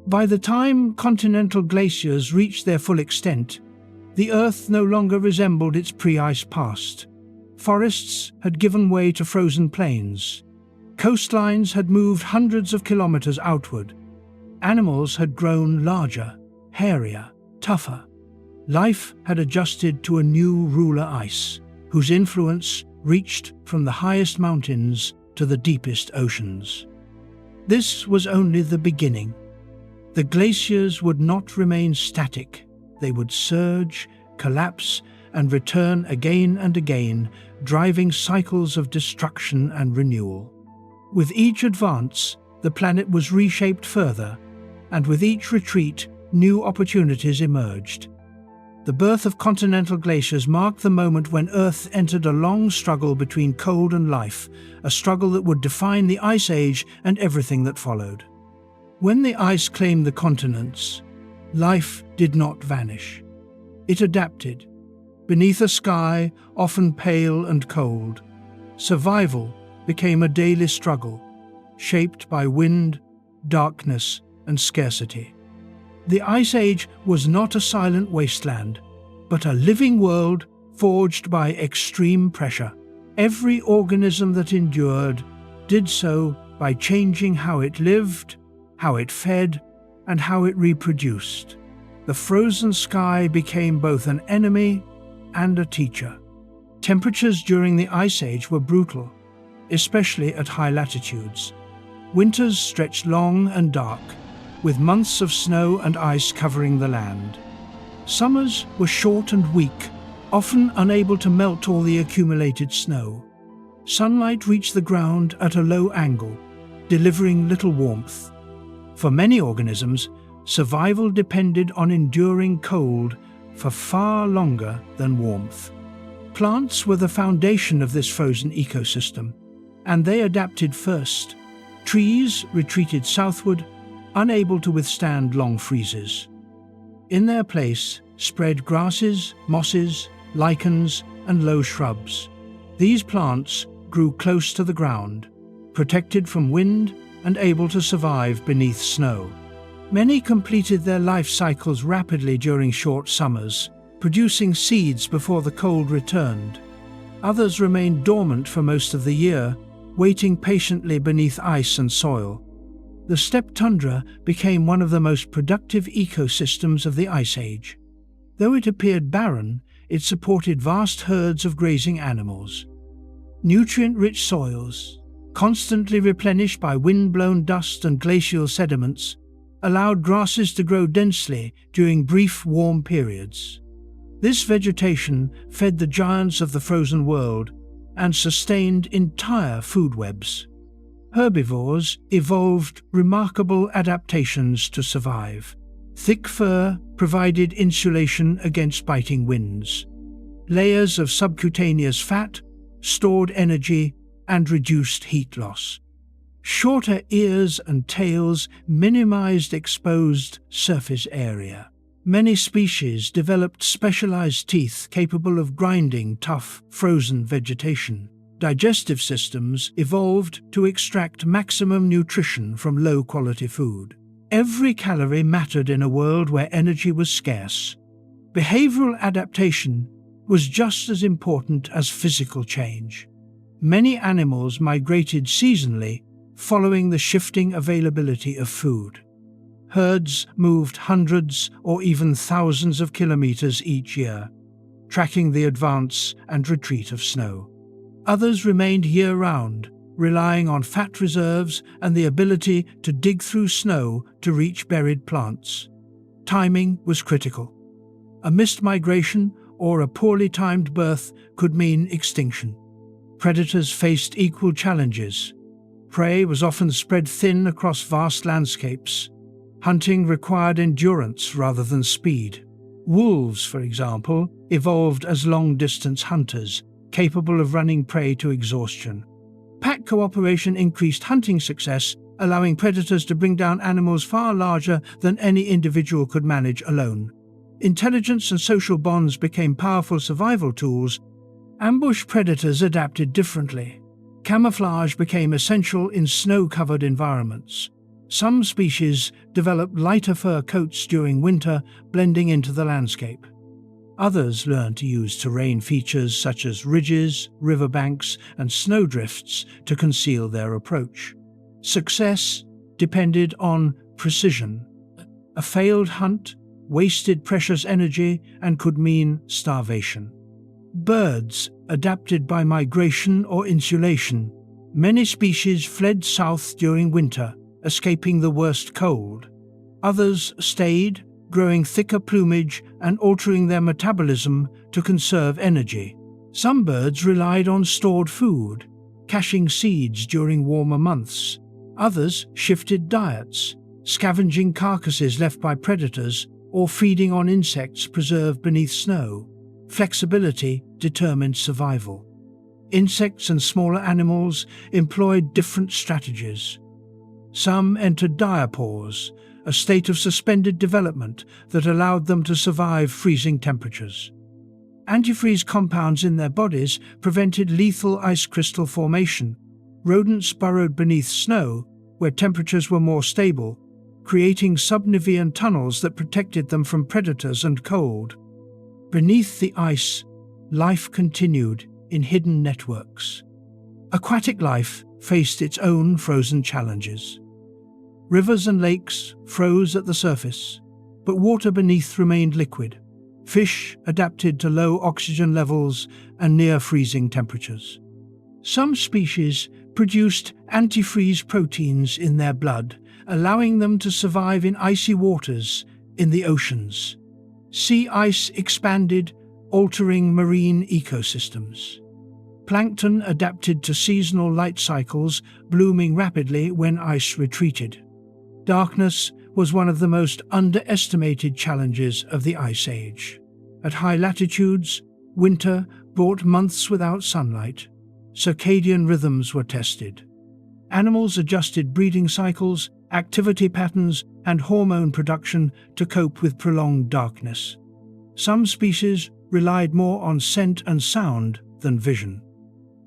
By the time continental glaciers reached their full extent, the Earth no longer resembled its pre-ice past. Forests had given way to frozen plains. Coastlines had moved hundreds of kilometers outward. Animals had grown larger, hairier, tougher. Life had adjusted to a new ruler ice, whose influence reached from the highest mountains to the deepest oceans. This was only the beginning. The glaciers would not remain static. They would surge, collapse, and return again and again, driving cycles of destruction and renewal. With each advance, the planet was reshaped further, and with each retreat, new opportunities emerged. The birth of continental glaciers marked the moment when Earth entered a long struggle between cold and life, a struggle that would define the Ice Age and everything that followed. When the ice claimed the continents, life did not vanish. It adapted. Beneath a sky often pale and cold, survival became a daily struggle, shaped by wind, darkness, and scarcity. The Ice Age was not a silent wasteland, but a living world forged by extreme pressure. Every organism that endured did so by changing how it lived, how it fed, and how it reproduced. The frozen sky became both an enemy and a teacher. Temperatures during the Ice Age were brutal, especially at high latitudes. Winters stretched long and dark, with months of snow and ice covering the land. Summers were short and weak, often unable to melt all the accumulated snow. Sunlight reached the ground at a low angle, delivering little warmth. For many organisms, survival depended on enduring cold for far longer than warmth. Plants were the foundation of this frozen ecosystem, and they adapted first. Trees retreated southward, unable to withstand long freezes. In their place spread grasses, mosses, lichens, and low shrubs. These plants grew close to the ground, protected from wind and able to survive beneath snow. Many completed their life cycles rapidly during short summers, producing seeds before the cold returned. Others remained dormant for most of the year, waiting patiently beneath ice and soil. The steppe tundra became one of the most productive ecosystems of the Ice Age. Though it appeared barren, it supported vast herds of grazing animals. Nutrient-rich soils, constantly replenished by wind-blown dust and glacial sediments, allowed grasses to grow densely during brief warm periods. This vegetation fed the giants of the frozen world and sustained entire food webs. Herbivores evolved remarkable adaptations to survive. Thick fur provided insulation against biting winds. Layers of subcutaneous fat stored energy and reduced heat loss. Shorter ears and tails minimized exposed surface area. Many species developed specialized teeth capable of grinding tough, frozen vegetation. Digestive systems evolved to extract maximum nutrition from low-quality food. Every calorie mattered in a world where energy was scarce. Behavioral adaptation was just as important as physical change. Many animals migrated seasonally, following the shifting availability of food. Herds moved hundreds or even thousands of kilometers each year, tracking the advance and retreat of snow. Others remained year-round, relying on fat reserves and the ability to dig through snow to reach buried plants. Timing was critical. A missed migration or a poorly timed birth could mean extinction. Predators faced equal challenges. Prey was often spread thin across vast landscapes. Hunting required endurance rather than speed. Wolves, for example, evolved as long-distance hunters, capable of running prey to exhaustion. Pack cooperation increased hunting success, allowing predators to bring down animals far larger than any individual could manage alone. Intelligence and social bonds became powerful survival tools. Ambush predators adapted differently. Camouflage became essential in snow-covered environments. Some species developed lighter fur coats during winter, blending into the landscape. Others learned to use terrain features such as ridges, riverbanks, and snowdrifts to conceal their approach. Success depended on precision. A failed hunt wasted precious energy and could mean starvation. Birds adapted by migration or insulation. Many species fled south during winter, escaping the worst cold. Others stayed, growing thicker plumage and altering their metabolism to conserve energy. Some birds relied on stored food, caching seeds during warmer months. Others shifted diets, scavenging carcasses left by predators or feeding on insects preserved beneath snow. Flexibility determined survival. Insects and smaller animals employed different strategies. Some entered diapause, a state of suspended development that allowed them to survive freezing temperatures. Antifreeze compounds in their bodies prevented lethal ice crystal formation. Rodents burrowed beneath snow, where temperatures were more stable, creating subnivean tunnels that protected them from predators and cold. Beneath the ice, life continued in hidden networks. Aquatic life faced its own frozen challenges. Rivers and lakes froze at the surface, but water beneath remained liquid. Fish adapted to low oxygen levels and near-freezing temperatures. Some species produced antifreeze proteins in their blood, allowing them to survive in icy waters in the oceans. Sea ice expanded, altering marine ecosystems. Plankton adapted to seasonal light cycles, blooming rapidly when ice retreated. Darkness was one of the most underestimated challenges of the Ice Age. At high latitudes, winter brought months without sunlight. Circadian rhythms were tested. Animals adjusted breeding cycles, activity patterns, and hormone production to cope with prolonged darkness. Some species relied more on scent and sound than vision.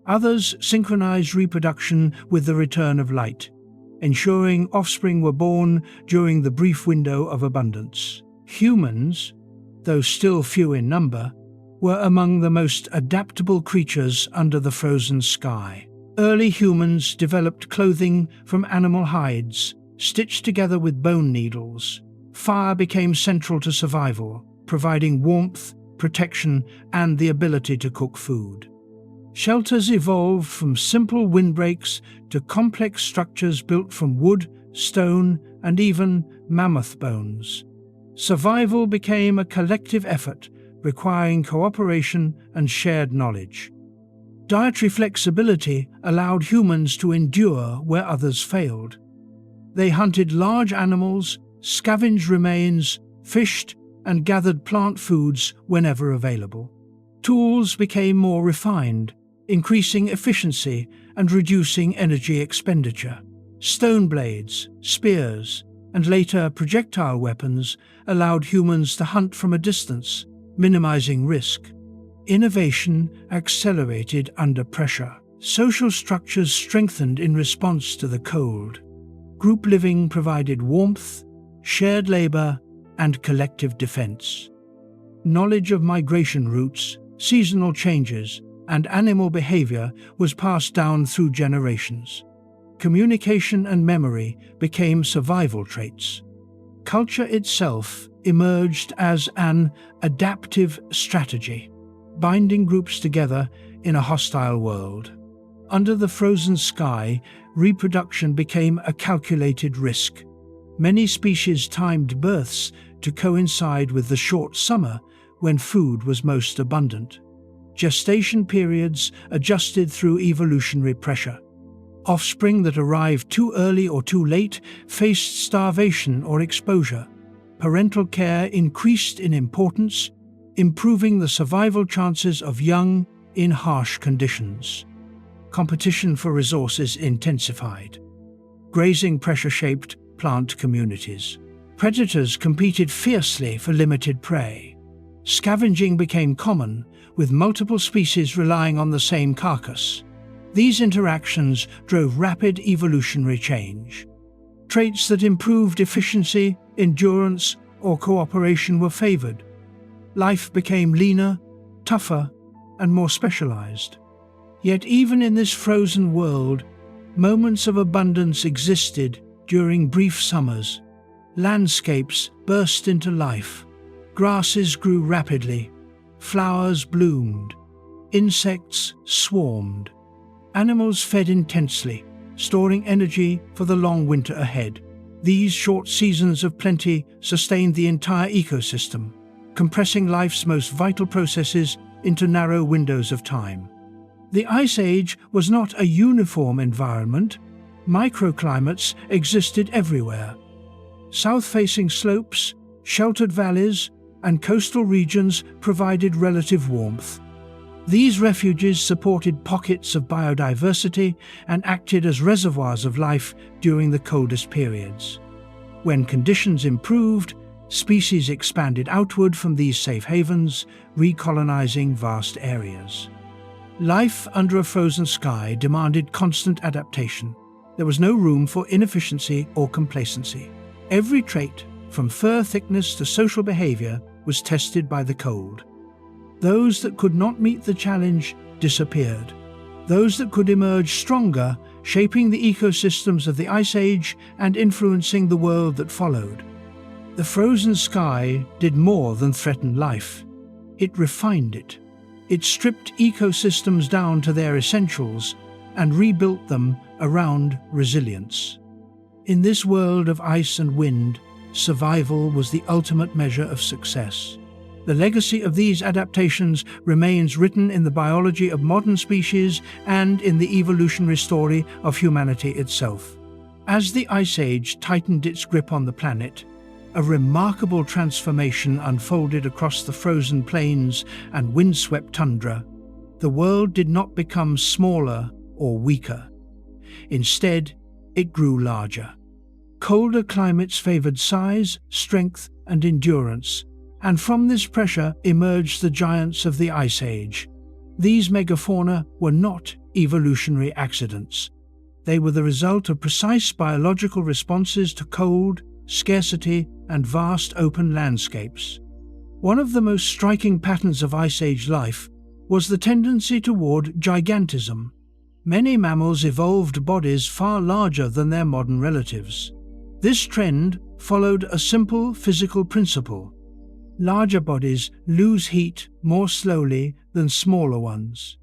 Others synchronized reproduction with the return of light, ensuring offspring were born during the brief window of abundance. Humans, though still few in number, were among the most adaptable creatures under the frozen sky. Early humans developed clothing from animal hides, stitched together with bone needles. Fire became central to survival, providing warmth, protection, and the ability to cook food. Shelters evolved from simple windbreaks to complex structures built from wood, stone, and even mammoth bones. Survival became a collective effort, requiring cooperation and shared knowledge. Dietary flexibility allowed humans to endure where others failed. They hunted large animals, scavenged remains, fished, and gathered plant foods whenever available. Tools became more refined, increasing efficiency and reducing energy expenditure. Stone blades, spears, and later projectile weapons allowed humans to hunt from a distance, minimizing risk. Innovation accelerated under pressure. Social structures strengthened in response to the cold. Group living provided warmth, shared labor, and collective defense. Knowledge of migration routes, seasonal changes, and animal behavior was passed down through generations. Communication and memory became survival traits. Culture itself emerged as an adaptive strategy, binding groups together in a hostile world. Under the frozen sky, reproduction became a calculated risk. Many species timed births to coincide with the short summer when food was most abundant. Gestation periods adjusted through evolutionary pressure. Offspring that arrived too early or too late faced starvation or exposure. Parental care increased in importance, improving the survival chances of young in harsh conditions. Competition for resources intensified. Grazing pressure-shaped plant communities. Predators competed fiercely for limited prey. Scavenging became common, with multiple species relying on the same carcass. These interactions drove rapid evolutionary change. Traits that improved efficiency, endurance, or cooperation were favored. Life became leaner, tougher, and more specialized. Yet even in this frozen world, moments of abundance existed during brief summers. Landscapes burst into life. Grasses grew rapidly. Flowers bloomed. Insects swarmed. Animals fed intensely, storing energy for the long winter ahead. These short seasons of plenty sustained the entire ecosystem, compressing life's most vital processes into narrow windows of time. The Ice Age was not a uniform environment. Microclimates existed everywhere. South-facing slopes, sheltered valleys, and coastal regions provided relative warmth. These refuges supported pockets of biodiversity and acted as reservoirs of life during the coldest periods. When conditions improved, species expanded outward from these safe havens, recolonizing vast areas. Life under a frozen sky demanded constant adaptation. There was no room for inefficiency or complacency. Every trait, from fur thickness to social behavior, was tested by the cold. Those that could not meet the challenge disappeared. Those that could emerge stronger, shaping the ecosystems of the Ice Age and influencing the world that followed. The frozen sky did more than threaten life. It refined it. It stripped ecosystems down to their essentials and rebuilt them around resilience. In this world of ice and wind, survival was the ultimate measure of success. The legacy of these adaptations remains written in the biology of modern species and in the evolutionary story of humanity itself. As the Ice Age tightened its grip on the planet, a remarkable transformation unfolded across the frozen plains and windswept tundra. The world did not become smaller or weaker. Instead, it grew larger. Colder climates favored size, strength, and endurance, and from this pressure emerged the giants of the Ice Age. These megafauna were not evolutionary accidents. They were the result of precise biological responses to cold, scarcity, and vast open landscapes. One of the most striking patterns of Ice Age life was the tendency toward gigantism. Many mammals evolved bodies far larger than their modern relatives. This trend followed a simple physical principle. Larger bodies lose heat more slowly than smaller ones.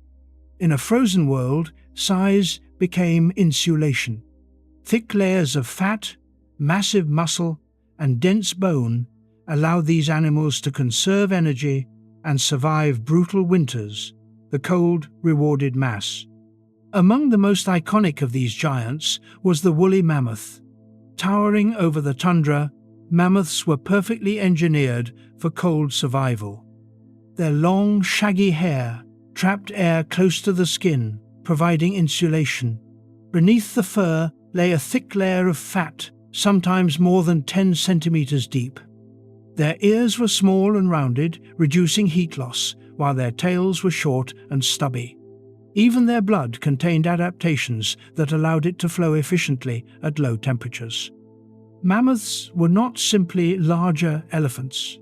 In a frozen world, size became insulation. Thick layers of fat, massive muscle, and dense bone allowed these animals to conserve energy and survive brutal winters. The cold rewarded mass. Among the most iconic of these giants was the woolly mammoth. Towering over the tundra, mammoths were perfectly engineered for cold survival. Their long, shaggy hair trapped air close to the skin, providing insulation. Beneath the fur lay a thick layer of fat, sometimes more than 10 centimeters deep. Their ears were small and rounded, reducing heat loss, while their tails were short and stubby. Even their blood contained adaptations that allowed it to flow efficiently at low temperatures. Mammoths were not simply larger elephants.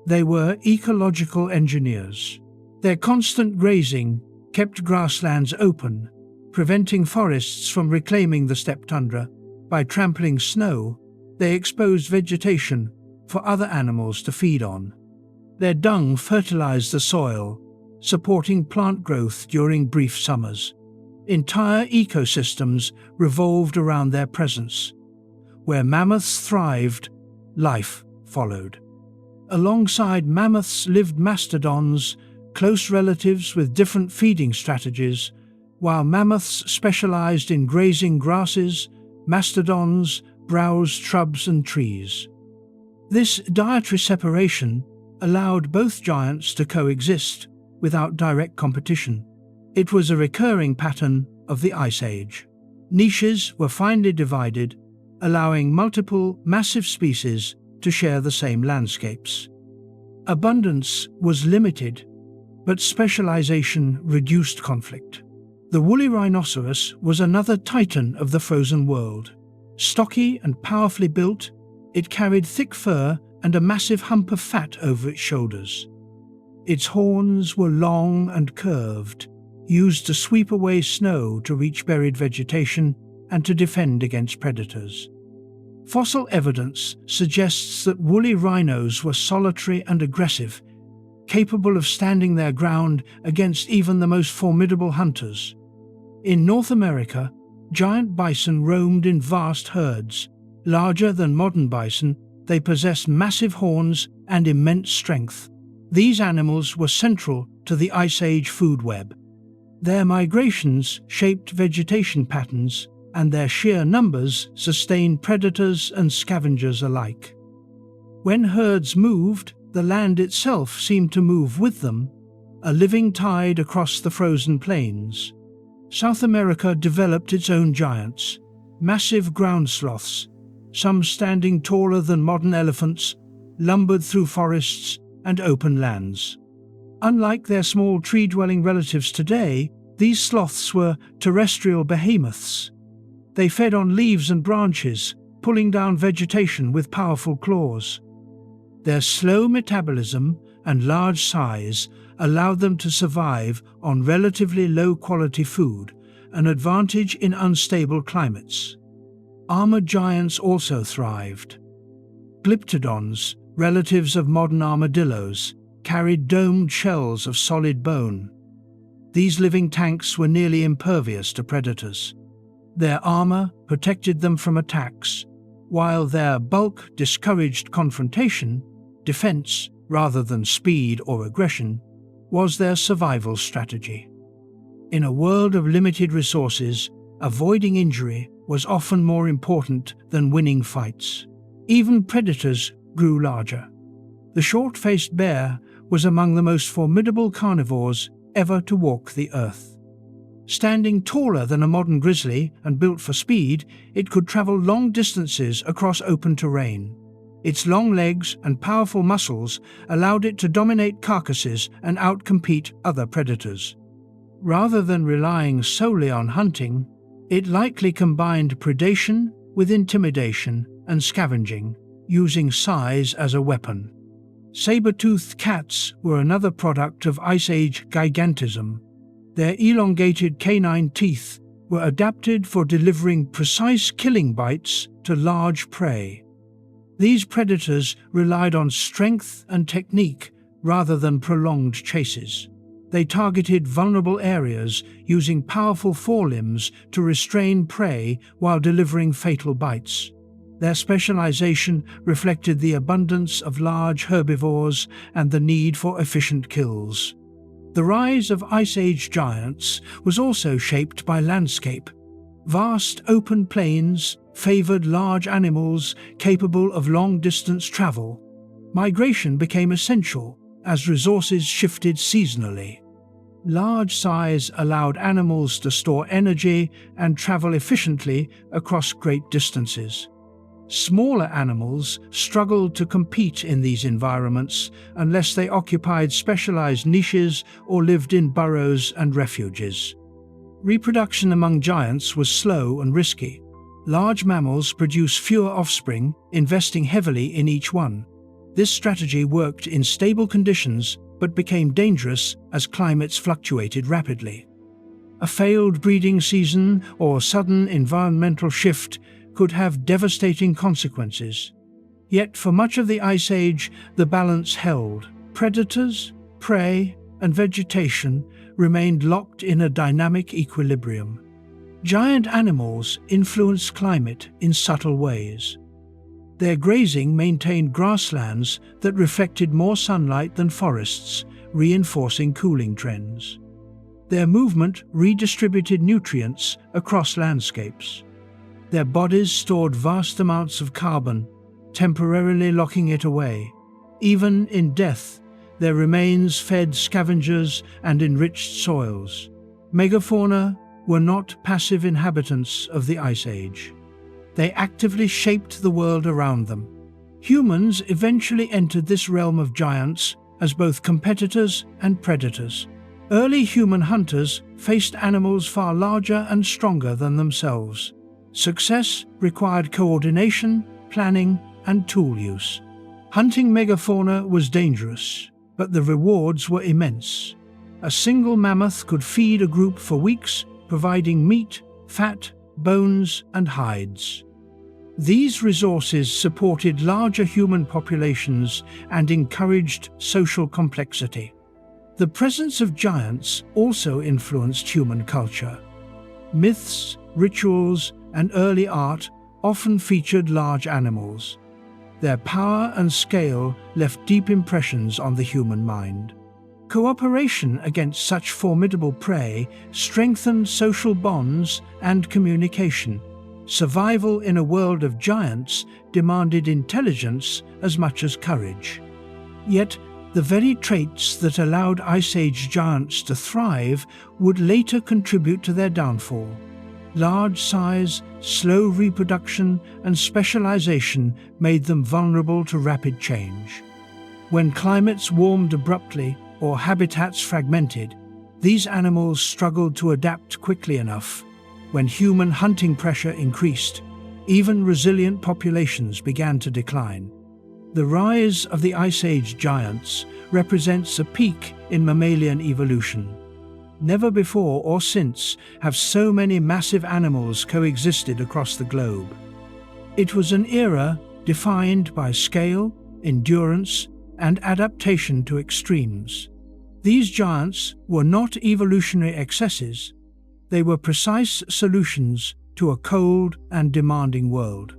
They were ecological engineers. Their constant grazing kept grasslands open, preventing forests from reclaiming the steppe tundra. By trampling snow, they exposed vegetation for other animals to feed on. Their dung fertilized the soil, supporting plant growth during brief summers. Entire ecosystems revolved around their presence. Where mammoths thrived, life followed. Alongside mammoths lived mastodons, close relatives with different feeding strategies. While mammoths specialized in grazing grasses, mastodons browsed shrubs and trees. This dietary separation allowed both giants to coexist without direct competition. It was a recurring pattern of the Ice Age. Niches were finely divided, allowing multiple massive species to share the same landscapes. Abundance was limited, but specialization reduced conflict. The woolly rhinoceros was another titan of the frozen world. Stocky and powerfully built, it carried thick fur and a massive hump of fat over its shoulders. Its horns were long and curved, used to sweep away snow to reach buried vegetation and to defend against predators. Fossil evidence suggests that woolly rhinos were solitary and aggressive, capable of standing their ground against even the most formidable hunters. In North America, Giant bison roamed in vast herds. Larger than modern bison, they possessed massive horns and immense strength. These animals were central to the Ice Age food web. Their migrations shaped vegetation patterns, and their sheer numbers sustained predators and scavengers alike. When herds moved, the land itself seemed to move with them, a living tide across the frozen plains. South America developed its own giants, massive ground sloths, some standing taller than modern elephants, lumbered through forests and open lands. Unlike their small tree-dwelling relatives today, these sloths were terrestrial behemoths. They fed on leaves and branches, pulling down vegetation with powerful claws. Their slow metabolism and large size allowed them to survive on relatively low-quality food, an advantage in unstable climates. Armored giants also thrived. Glyptodons, relatives of modern armadillos, carried domed shells of solid bone. These living tanks were nearly impervious to predators. Their armor protected them from attacks, while their bulk discouraged confrontation. Defense, rather than speed or aggression, was their survival strategy. In a world of limited resources, avoiding injury was often more important than winning fights. Even predators grew larger. The short-faced bear was among the most formidable carnivores ever to walk the earth. Standing taller than a modern grizzly and built for speed, it could travel long distances across open terrain. Its long legs and powerful muscles allowed it to dominate carcasses and outcompete other predators. Rather than relying solely on hunting, it likely combined predation with intimidation and scavenging, using size as a weapon. Saber-toothed cats were another product of Ice Age gigantism. Their elongated canine teeth were adapted for delivering precise killing bites to large prey. These predators relied on strength and technique rather than prolonged chases. They targeted vulnerable areas using powerful forelimbs to restrain prey while delivering fatal bites. Their specialization reflected the abundance of large herbivores and the need for efficient kills. The rise of Ice Age giants was also shaped by landscape. Vast open plains favored large animals capable of long-distance travel. Migration became essential as resources shifted seasonally. Large size allowed animals to store energy and travel efficiently across great distances. Smaller animals struggled to compete in these environments unless they occupied specialized niches or lived in burrows and refuges. Reproduction among giants was slow and risky. Large mammals produce fewer offspring, investing heavily in each one. This strategy worked in stable conditions but became dangerous as climates fluctuated rapidly. A failed breeding season or sudden environmental shift could have devastating consequences. Yet for much of the Ice Age, the balance held. Predators, prey, and vegetation remained locked in a dynamic equilibrium. Giant animals influenced climate in subtle ways. Their grazing maintained grasslands that reflected more sunlight than forests, reinforcing cooling trends. Their movement redistributed nutrients across landscapes. Their bodies stored vast amounts of carbon, temporarily locking it away. Even in death, their remains fed scavengers and enriched soils. Megafauna were not passive inhabitants of the Ice Age. They actively shaped the world around them. Humans eventually entered this realm of giants as both competitors and predators. Early human hunters faced animals far larger and stronger than themselves. Success required coordination, planning, and tool use. Hunting megafauna was dangerous, but the rewards were immense. A single mammoth could feed a group for weeks, providing meat, fat, bones, and hides. These resources supported larger human populations and encouraged social complexity. The presence of giants also influenced human culture. Myths, rituals, and early art often featured large animals. Their power and scale left deep impressions on the human mind. Cooperation against such formidable prey strengthened social bonds and communication. Survival in a world of giants demanded intelligence as much as courage. Yet, the very traits that allowed Ice Age giants to thrive would later contribute to their downfall. Large size, slow reproduction, and specialization made them vulnerable to rapid change. When climates warmed abruptly or habitats fragmented, these animals struggled to adapt quickly enough. When human hunting pressure increased, even resilient populations began to decline. The rise of the Ice Age giants represents a peak in mammalian evolution. Never before or since have so many massive animals coexisted across the globe. It was an era defined by scale, endurance, and adaptation to extremes. These giants were not evolutionary excesses, they were precise solutions to a cold and demanding world.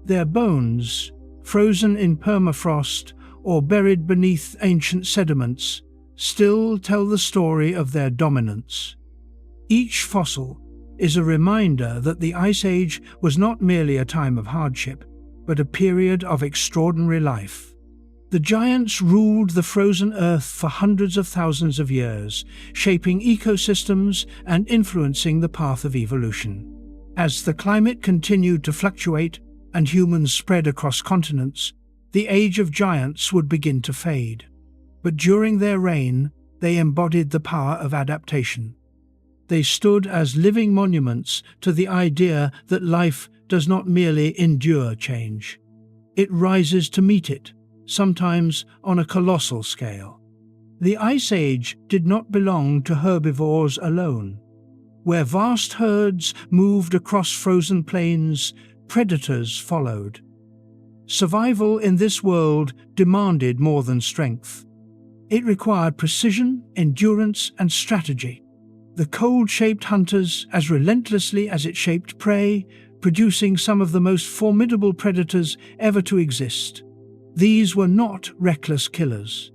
Their bones, frozen in permafrost or buried beneath ancient sediments, still tell the story of their dominance. Each fossil is a reminder that the Ice Age was not merely a time of hardship, but a period of extraordinary life. The giants ruled the frozen earth for hundreds of thousands of years, shaping ecosystems and influencing the path of evolution. As the climate continued to fluctuate and humans spread across continents, the age of giants would begin to fade. But during their reign, they embodied the power of adaptation. They stood as living monuments to the idea that life does not merely endure change. It rises to meet it, sometimes on a colossal scale. The Ice Age did not belong to herbivores alone. Where vast herds moved across frozen plains, predators followed. Survival in this world demanded more than strength. It required precision, endurance, and strategy. The cold shaped hunters as relentlessly as it shaped prey, producing some of the most formidable predators ever to exist. These were not reckless killers.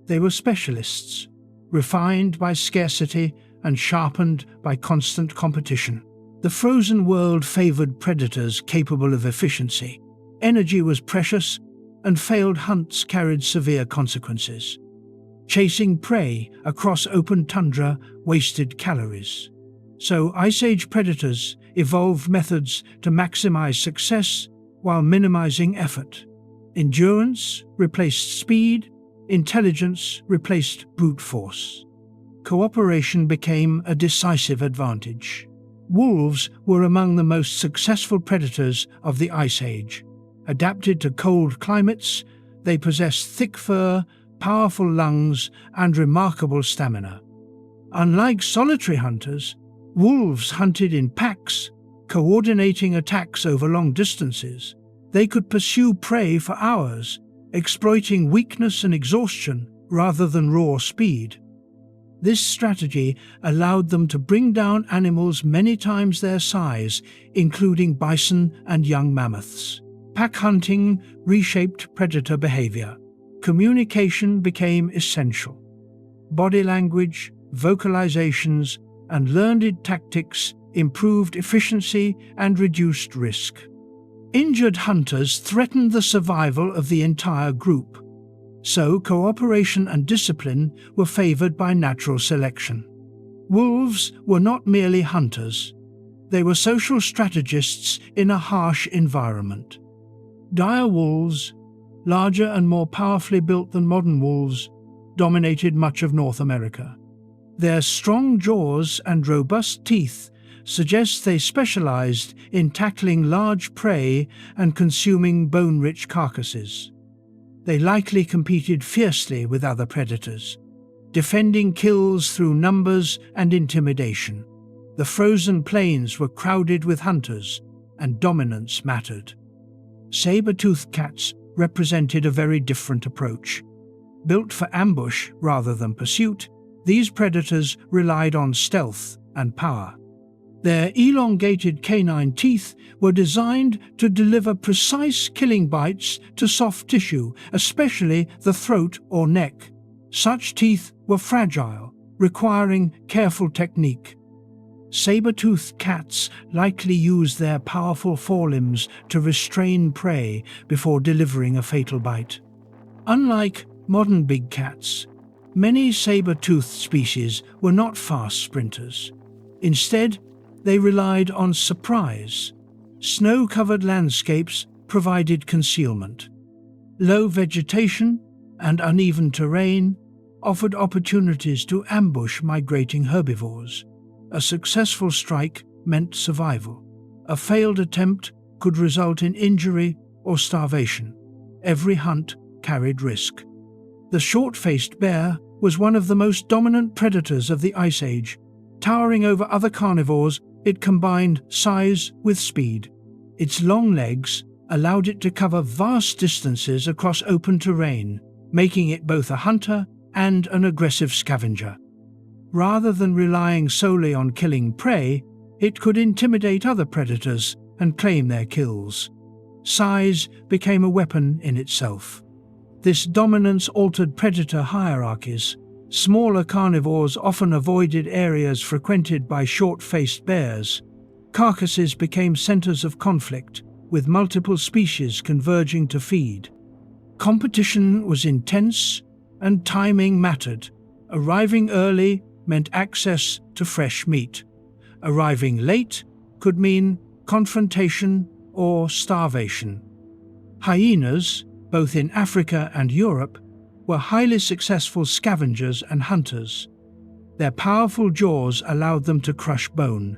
They were specialists, refined by scarcity and sharpened by constant competition. The frozen world favored predators capable of efficiency. Energy was precious, and failed hunts carried severe consequences. Chasing prey across open tundra wasted calories. So Ice Age predators evolved methods to maximize success while minimizing effort. Endurance replaced speed, intelligence replaced brute force. Cooperation became a decisive advantage. Wolves were among the most successful predators of the Ice Age. Adapted to cold climates, they possessed thick fur, powerful lungs, and remarkable stamina. Unlike solitary hunters, wolves hunted in packs, coordinating attacks over long distances. They could pursue prey for hours, exploiting weakness and exhaustion rather than raw speed. This strategy allowed them to bring down animals many times their size, including bison and young mammoths. Pack hunting reshaped predator behavior. Communication became essential. Body language, vocalizations, and learned tactics improved efficiency and reduced risk. Injured hunters threatened the survival of the entire group, so cooperation and discipline were favored by natural selection. Wolves were not merely hunters, they were social strategists in a harsh environment. Dire wolves, larger and more powerfully built than modern wolves, dominated much of North America. Their strong jaws and robust teeth suggest they specialized in tackling large prey and consuming bone-rich carcasses. They likely competed fiercely with other predators, defending kills through numbers and intimidation. The frozen plains were crowded with hunters, and dominance mattered. Saber-toothed cats represented a very different approach. Built for ambush rather than pursuit, these predators relied on stealth and power. Their elongated canine teeth were designed to deliver precise killing bites to soft tissue, especially the throat or neck. Such teeth were fragile, requiring careful technique. Saber-toothed cats likely used their powerful forelimbs to restrain prey before delivering a fatal bite. Unlike modern big cats, many saber-toothed species were not fast sprinters. Instead, they relied on surprise. Snow-covered landscapes provided concealment. Low vegetation and uneven terrain offered opportunities to ambush migrating herbivores. A successful strike meant survival. A failed attempt could result in injury or starvation. Every hunt carried risk. The short-faced bear was one of the most dominant predators of the Ice Age. Towering over other carnivores, it combined size with speed. Its long legs allowed it to cover vast distances across open terrain, making it both a hunter and an aggressive scavenger. Rather than relying solely on killing prey, it could intimidate other predators and claim their kills. Size became a weapon in itself. This dominance altered predator hierarchies. Smaller carnivores often avoided areas frequented by short-faced bears. Carcasses became centers of conflict, with multiple species converging to feed. Competition was intense, and timing mattered. Arriving early meant access to fresh meat. Arriving late could mean confrontation or starvation. Hyenas, both in Africa and Europe, were highly successful scavengers and hunters. Their powerful jaws allowed them to crush bone,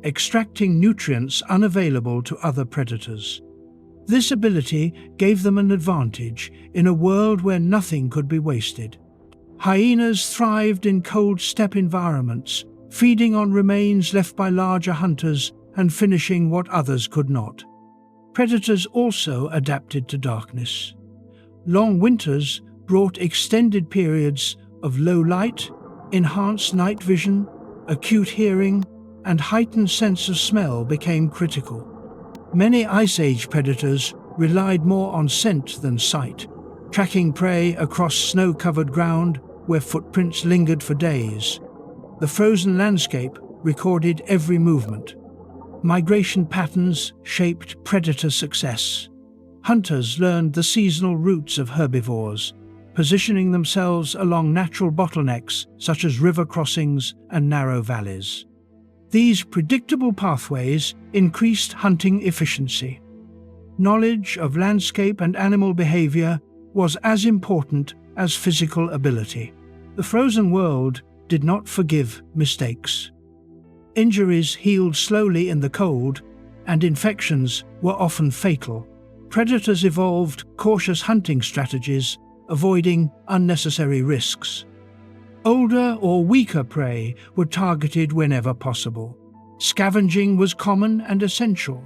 extracting nutrients unavailable to other predators. This ability gave them an advantage in a world where nothing could be wasted. Hyenas thrived in cold steppe environments, feeding on remains left by larger hunters and finishing what others could not. Predators also adapted to darkness. Long winters brought extended periods of low light, enhanced night vision, acute hearing, and heightened sense of smell became critical. Many Ice Age predators relied more on scent than sight, tracking prey across snow-covered ground where footprints lingered for days. The frozen landscape recorded every movement. Migration patterns shaped predator success. Hunters learned the seasonal routes of herbivores, positioning themselves along natural bottlenecks such as river crossings and narrow valleys. These predictable pathways increased hunting efficiency. Knowledge of landscape and animal behavior was as important as physical ability. The frozen world did not forgive mistakes. Injuries healed slowly in the cold, and infections were often fatal. Predators evolved cautious hunting strategies, avoiding unnecessary risks. Older or weaker prey were targeted whenever possible. Scavenging was common and essential.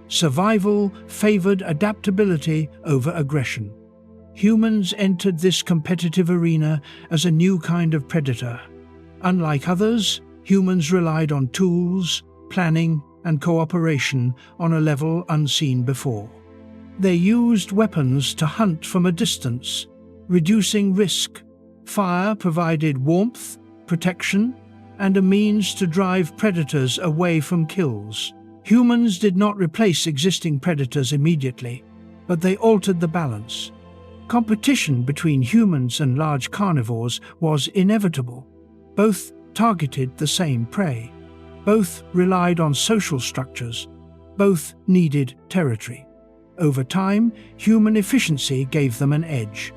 Survival favored adaptability over aggression. Humans entered this competitive arena as a new kind of predator. Unlike others, humans relied on tools, planning, and cooperation on a level unseen before. They used weapons to hunt from a distance, reducing risk. Fire provided warmth, protection, and a means to drive predators away from kills. Humans did not replace existing predators immediately, but they altered the balance. Competition between humans and large carnivores was inevitable. Both targeted the same prey. Both relied on social structures. Both needed territory. Over time, human efficiency gave them an edge.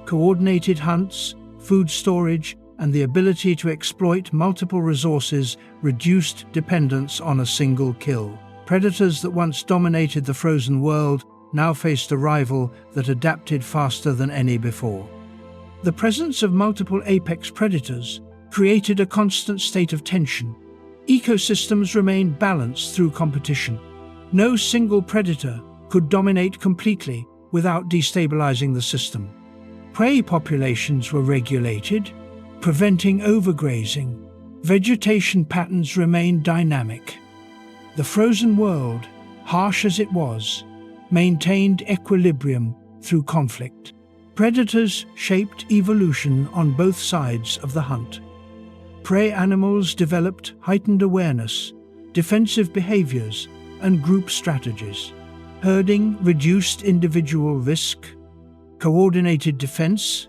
Coordinated hunts, food storage, and the ability to exploit multiple resources reduced dependence on a single kill. Predators that once dominated the frozen world now faced a rival that adapted faster than any before. The presence of multiple apex predators created a constant state of tension. Ecosystems remained balanced through competition. No single predator could dominate completely without destabilizing the system. Prey populations were regulated, preventing overgrazing. Vegetation patterns remained dynamic. The frozen world, harsh as it was, maintained equilibrium through conflict. Predators shaped evolution on both sides of the hunt. Prey animals developed heightened awareness, defensive behaviors, and group strategies. Herding reduced individual risk. Coordinated defense,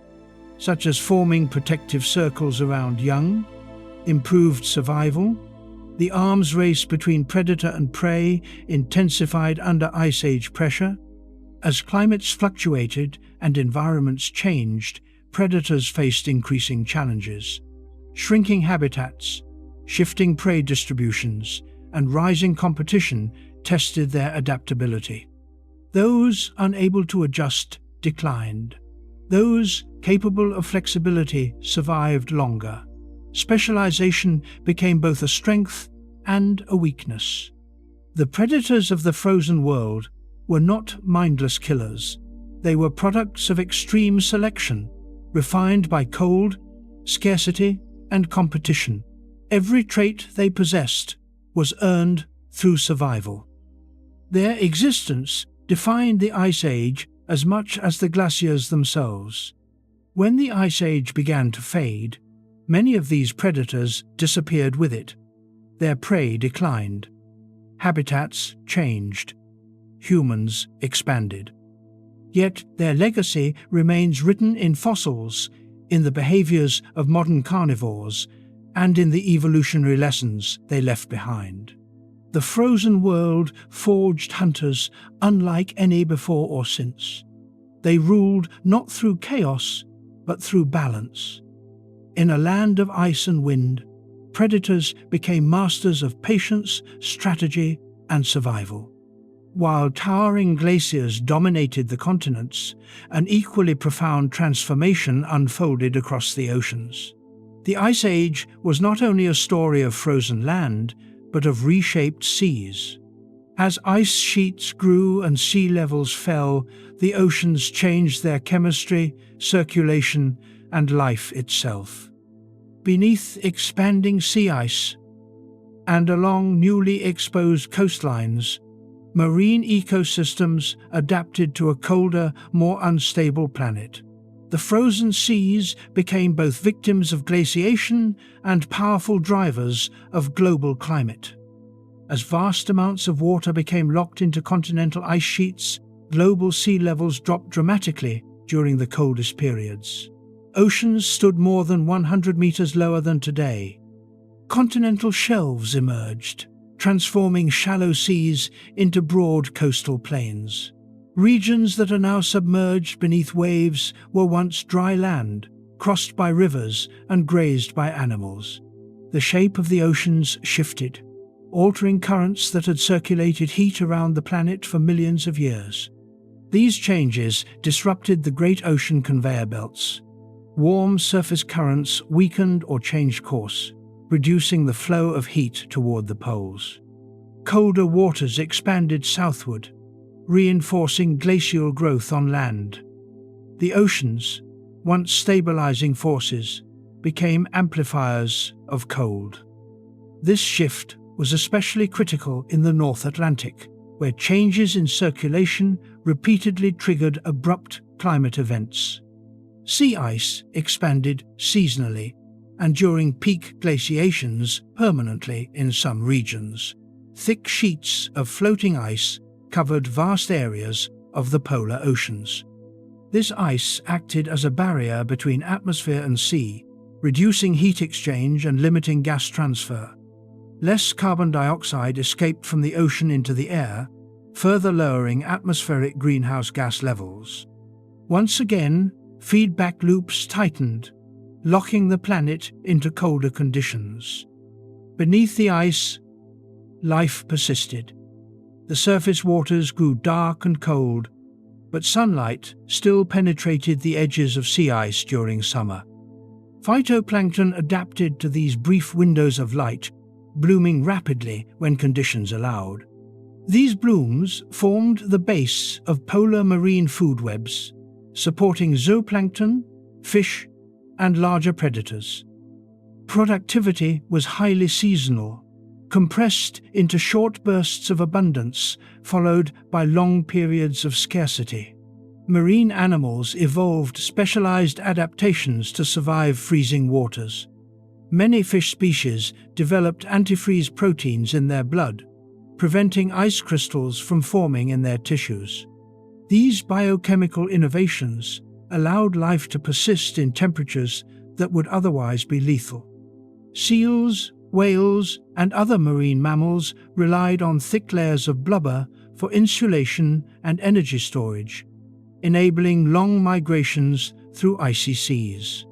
such as forming protective circles around young, improved survival. The arms race between predator and prey intensified under Ice Age pressure. As climates fluctuated and environments changed, predators faced increasing challenges. Shrinking habitats, shifting prey distributions, and rising competition tested their adaptability. Those unable to adjust declined. Those capable of flexibility survived longer. Specialization became both a strength and a weakness. The predators of the frozen world were not mindless killers. They were products of extreme selection, refined by cold, scarcity, and competition. Every trait they possessed was earned through survival. Their existence defined the Ice Age as much as the glaciers themselves. When the Ice Age began to fade, many of these predators disappeared with it. Their prey declined. Habitats changed. Humans expanded. Yet their legacy remains written in fossils, in the behaviors of modern carnivores, and in the evolutionary lessons they left behind. The frozen world forged hunters unlike any before or since. They ruled not through chaos, but through balance. In a land of ice and wind, predators became masters of patience, strategy, and survival. While towering glaciers dominated the continents, an equally profound transformation unfolded across the oceans. The Ice Age was not only a story of frozen land, but of reshaped seas. As ice sheets grew and sea levels fell, the oceans changed their chemistry, circulation, and life itself. Beneath expanding sea ice and along newly exposed coastlines, marine ecosystems adapted to a colder, more unstable planet. The frozen seas became both victims of glaciation and powerful drivers of global climate. As vast amounts of water became locked into continental ice sheets, global sea levels dropped dramatically during the coldest periods. Oceans stood more than 100 meters lower than today. Continental shelves emerged, transforming shallow seas into broad coastal plains. Regions that are now submerged beneath waves were once dry land, crossed by rivers and grazed by animals. The shape of the oceans shifted, altering currents that had circulated heat around the planet for millions of years. These changes disrupted the great ocean conveyor belts. Warm surface currents weakened or changed course, reducing the flow of heat toward the poles. Colder waters expanded southward, reinforcing glacial growth on land. The oceans, once stabilizing forces, became amplifiers of cold. This shift was especially critical in the North Atlantic, where changes in circulation repeatedly triggered abrupt climate events. Sea ice expanded seasonally, and during peak glaciations permanently in some regions. Thick sheets of floating ice covered vast areas of the polar oceans. This ice acted as a barrier between atmosphere and sea, reducing heat exchange and limiting gas transfer. Less carbon dioxide escaped from the ocean into the air, further lowering atmospheric greenhouse gas levels. Once again, feedback loops tightened, locking the planet into colder conditions. Beneath the ice, life persisted. The surface waters grew dark and cold, but sunlight still penetrated the edges of sea ice during summer. Phytoplankton adapted to these brief windows of light, blooming rapidly when conditions allowed. These blooms formed the base of polar marine food webs, supporting zooplankton, fish, and larger predators. Productivity was highly seasonal. compressed into short bursts of abundance, followed by long periods of scarcity. Marine animals evolved specialized adaptations to survive freezing waters. Many fish species developed antifreeze proteins in their blood, preventing ice crystals from forming in their tissues. These biochemical innovations allowed life to persist in temperatures that would otherwise be lethal. Seals, whales, and other marine mammals relied on thick layers of blubber for insulation and energy storage, enabling long migrations through icy seas.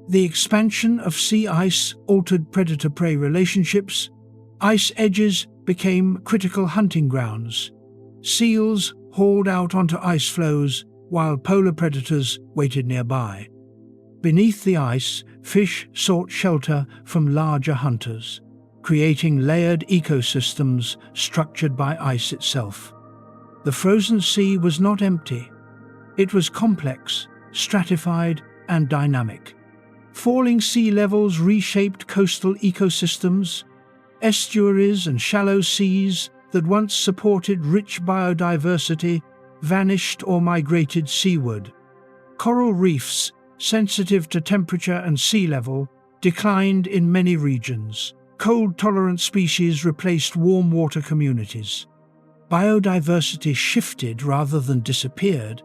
The expansion of sea ice altered predator-prey relationships. Ice edges became critical hunting grounds. Seals hauled out onto ice floes while polar predators waited nearby. Beneath the ice, fish sought shelter from larger hunters, creating layered ecosystems structured by ice itself. The frozen sea was not empty. It was complex, stratified, and dynamic. Falling sea levels reshaped coastal ecosystems. Estuaries and shallow seas that once supported rich biodiversity vanished or migrated seaward. Coral reefs, sensitive to temperature and sea level, declined in many regions. Cold-tolerant species replaced warm water communities. Biodiversity shifted rather than disappeared,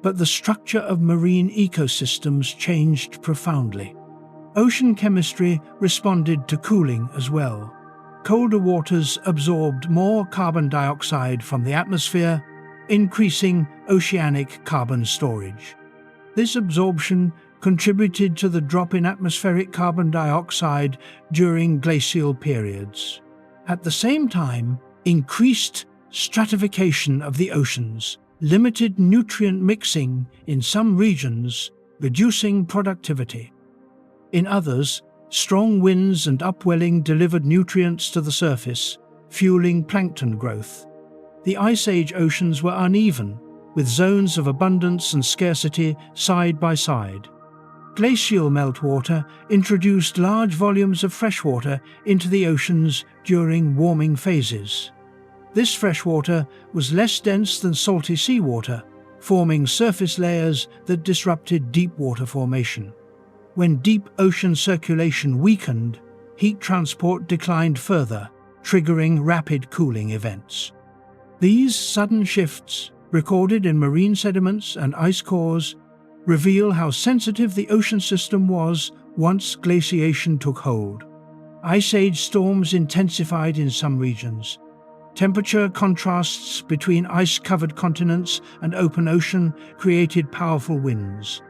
but the structure of marine ecosystems changed profoundly. Ocean chemistry responded to cooling as well. Colder waters absorbed more carbon dioxide from the atmosphere, increasing oceanic carbon storage. This absorption contributed to the drop in atmospheric carbon dioxide during glacial periods. At the same time, increased stratification of the oceans limited nutrient mixing in some regions, reducing productivity. In others, strong winds and upwelling delivered nutrients to the surface, fueling plankton growth. The Ice Age oceans were uneven, with zones of abundance and scarcity side by side. Glacial meltwater introduced large volumes of freshwater into the oceans during warming phases. This freshwater was less dense than salty seawater, forming surface layers that disrupted deep water formation. When deep ocean circulation weakened, heat transport declined further, triggering rapid cooling events. These sudden shifts, recorded in marine sediments and ice cores, reveal how sensitive the ocean system was once glaciation took hold. Ice Age storms intensified in some regions. Temperature contrasts between ice-covered continents and open ocean created powerful winds.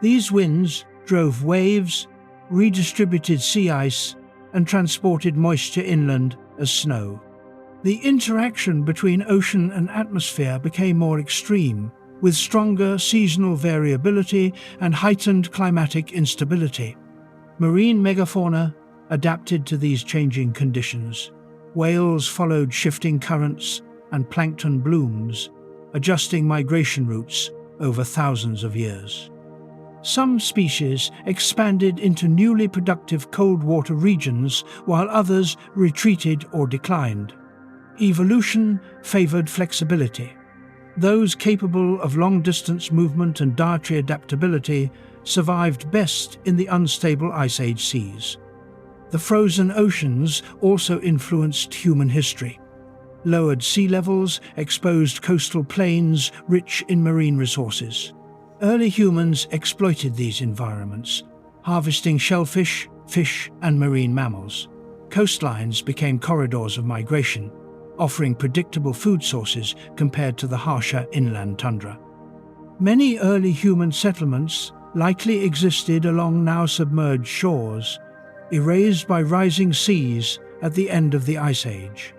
These winds drove waves, redistributed sea ice, and transported moisture inland as snow. The interaction between ocean and atmosphere became more extreme, with stronger seasonal variability and heightened climatic instability. Marine megafauna adapted to these changing conditions. Whales followed shifting currents and plankton blooms, adjusting migration routes over thousands of years. Some species expanded into newly productive cold water regions, while others retreated or declined. Evolution favored flexibility. Those capable of long-distance movement and dietary adaptability survived best in the unstable Ice Age seas. The frozen oceans also influenced human history. Lowered sea levels exposed coastal plains rich in marine resources. Early humans exploited these environments, harvesting shellfish, fish, and marine mammals. Coastlines became corridors of migration, offering predictable food sources compared to the harsher inland tundra. Many early human settlements likely existed along now submerged shores, erased by rising seas at the end of the Ice Age.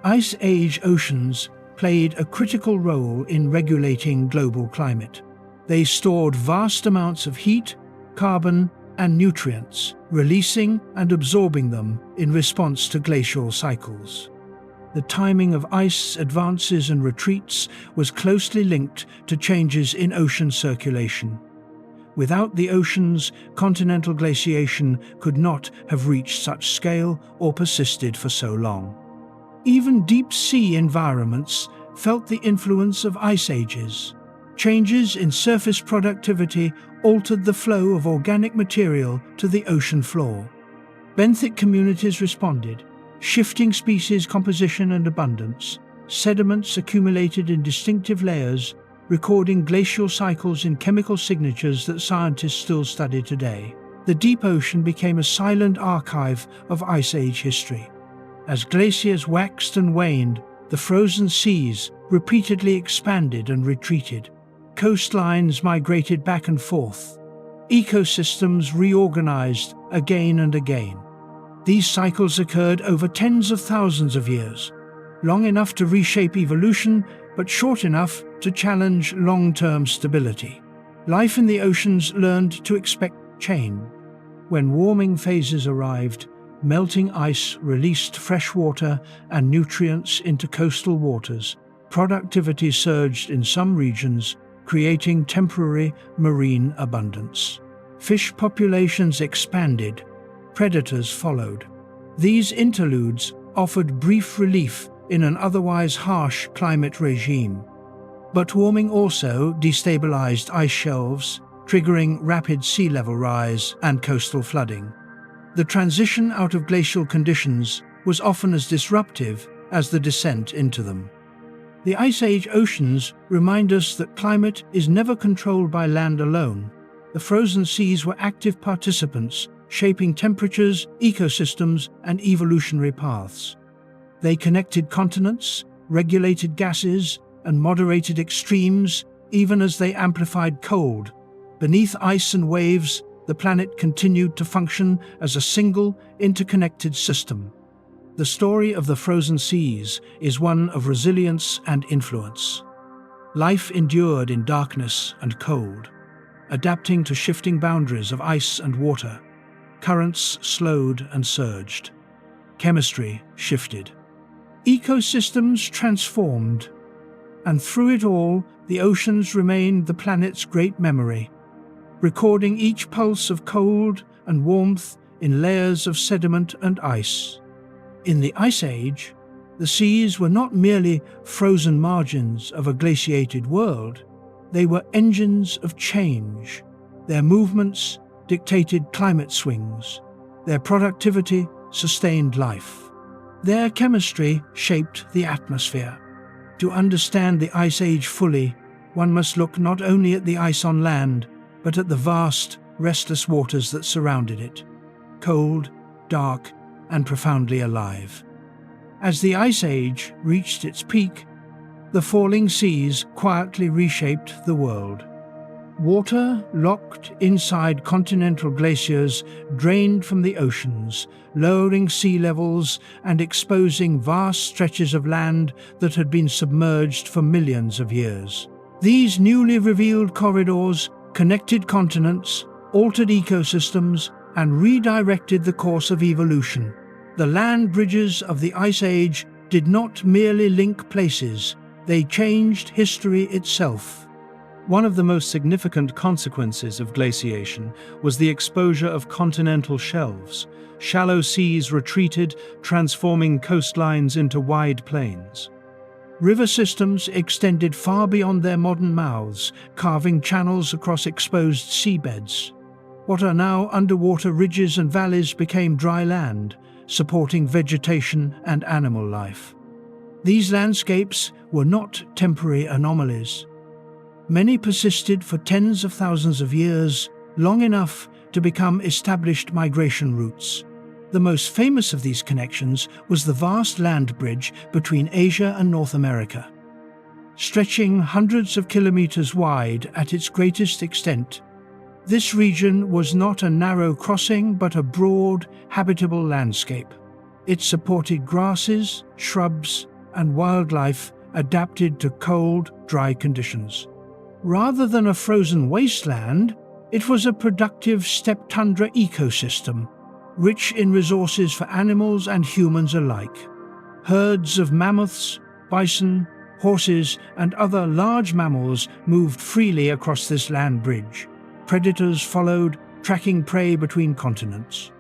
Ice Age oceans played a critical role in regulating global climate. They stored vast amounts of heat, carbon, and nutrients, releasing and absorbing them in response to glacial cycles. The timing of ice advances and retreats was closely linked to changes in ocean circulation. Without the oceans, continental glaciation could not have reached such scale or persisted for so long. Even deep-sea environments felt the influence of ice ages. Changes in surface productivity altered the flow of organic material to the ocean floor. Benthic communities responded, shifting species composition and abundance. Sediments accumulated in distinctive layers, recording glacial cycles in chemical signatures that scientists still study today. The deep ocean became a silent archive of Ice Age history. As glaciers waxed and waned, the frozen seas repeatedly expanded and retreated. Coastlines migrated back and forth. Ecosystems reorganized again and again. These cycles occurred over tens of thousands of years, long enough to reshape evolution, but short enough to challenge long-term stability. Life in the oceans learned to expect change. When warming phases arrived, melting ice released fresh water and nutrients into coastal waters. Productivity surged in some regions, creating temporary marine abundance. Fish populations expanded. Predators followed. These interludes offered brief relief in an otherwise harsh climate regime. But warming also destabilized ice shelves, triggering rapid sea level rise and coastal flooding. The transition out of glacial conditions was often as disruptive as the descent into them. The Ice Age oceans remind us that climate is never controlled by land alone. The frozen seas were active participants, shaping temperatures, ecosystems, and evolutionary paths. They connected continents, regulated gases, and moderated extremes, even as they amplified cold. Beneath ice and waves, the planet continued to function as a single, interconnected system. The story of the frozen seas is one of resilience and influence. Life endured in darkness and cold, adapting to shifting boundaries of ice and water. Currents slowed and surged. Chemistry shifted. Ecosystems transformed. And through it all, the oceans remained the planet's great memory, recording each pulse of cold and warmth in layers of sediment and ice. In the Ice Age, the seas were not merely frozen margins of a glaciated world, they were engines of change. Their movements dictated climate swings. Their productivity sustained life. Their chemistry shaped the atmosphere. To understand the Ice Age fully, one must look not only at the ice on land, but at the vast, restless waters that surrounded it. Cold, dark, and profoundly alive. As the Ice Age reached its peak, the falling seas quietly reshaped the world. Water locked inside continental glaciers drained from the oceans, lowering sea levels and exposing vast stretches of land that had been submerged for millions of years. These newly revealed corridors connected continents, altered ecosystems, and redirected the course of evolution. The land bridges of the Ice Age did not merely link places, they changed history itself. One of the most significant consequences of glaciation was the exposure of continental shelves. Shallow seas retreated, transforming coastlines into wide plains. River systems extended far beyond their modern mouths, carving channels across exposed seabeds. What are now underwater ridges and valleys became dry land, supporting vegetation and animal life. These landscapes were not temporary anomalies. Many persisted for tens of thousands of years, long enough to become established migration routes. The most famous of these connections was the vast land bridge between Asia and North America. Stretching hundreds of kilometers wide at its greatest extent, this region was not a narrow crossing but a broad, habitable landscape. It supported grasses, shrubs, and wildlife adapted to cold, dry conditions. Rather than a frozen wasteland, it was a productive steppe tundra ecosystem, rich in resources for animals and humans alike. Herds of mammoths, bison, horses, and other large mammals moved freely across this land bridge. predators followed, tracking prey between continents.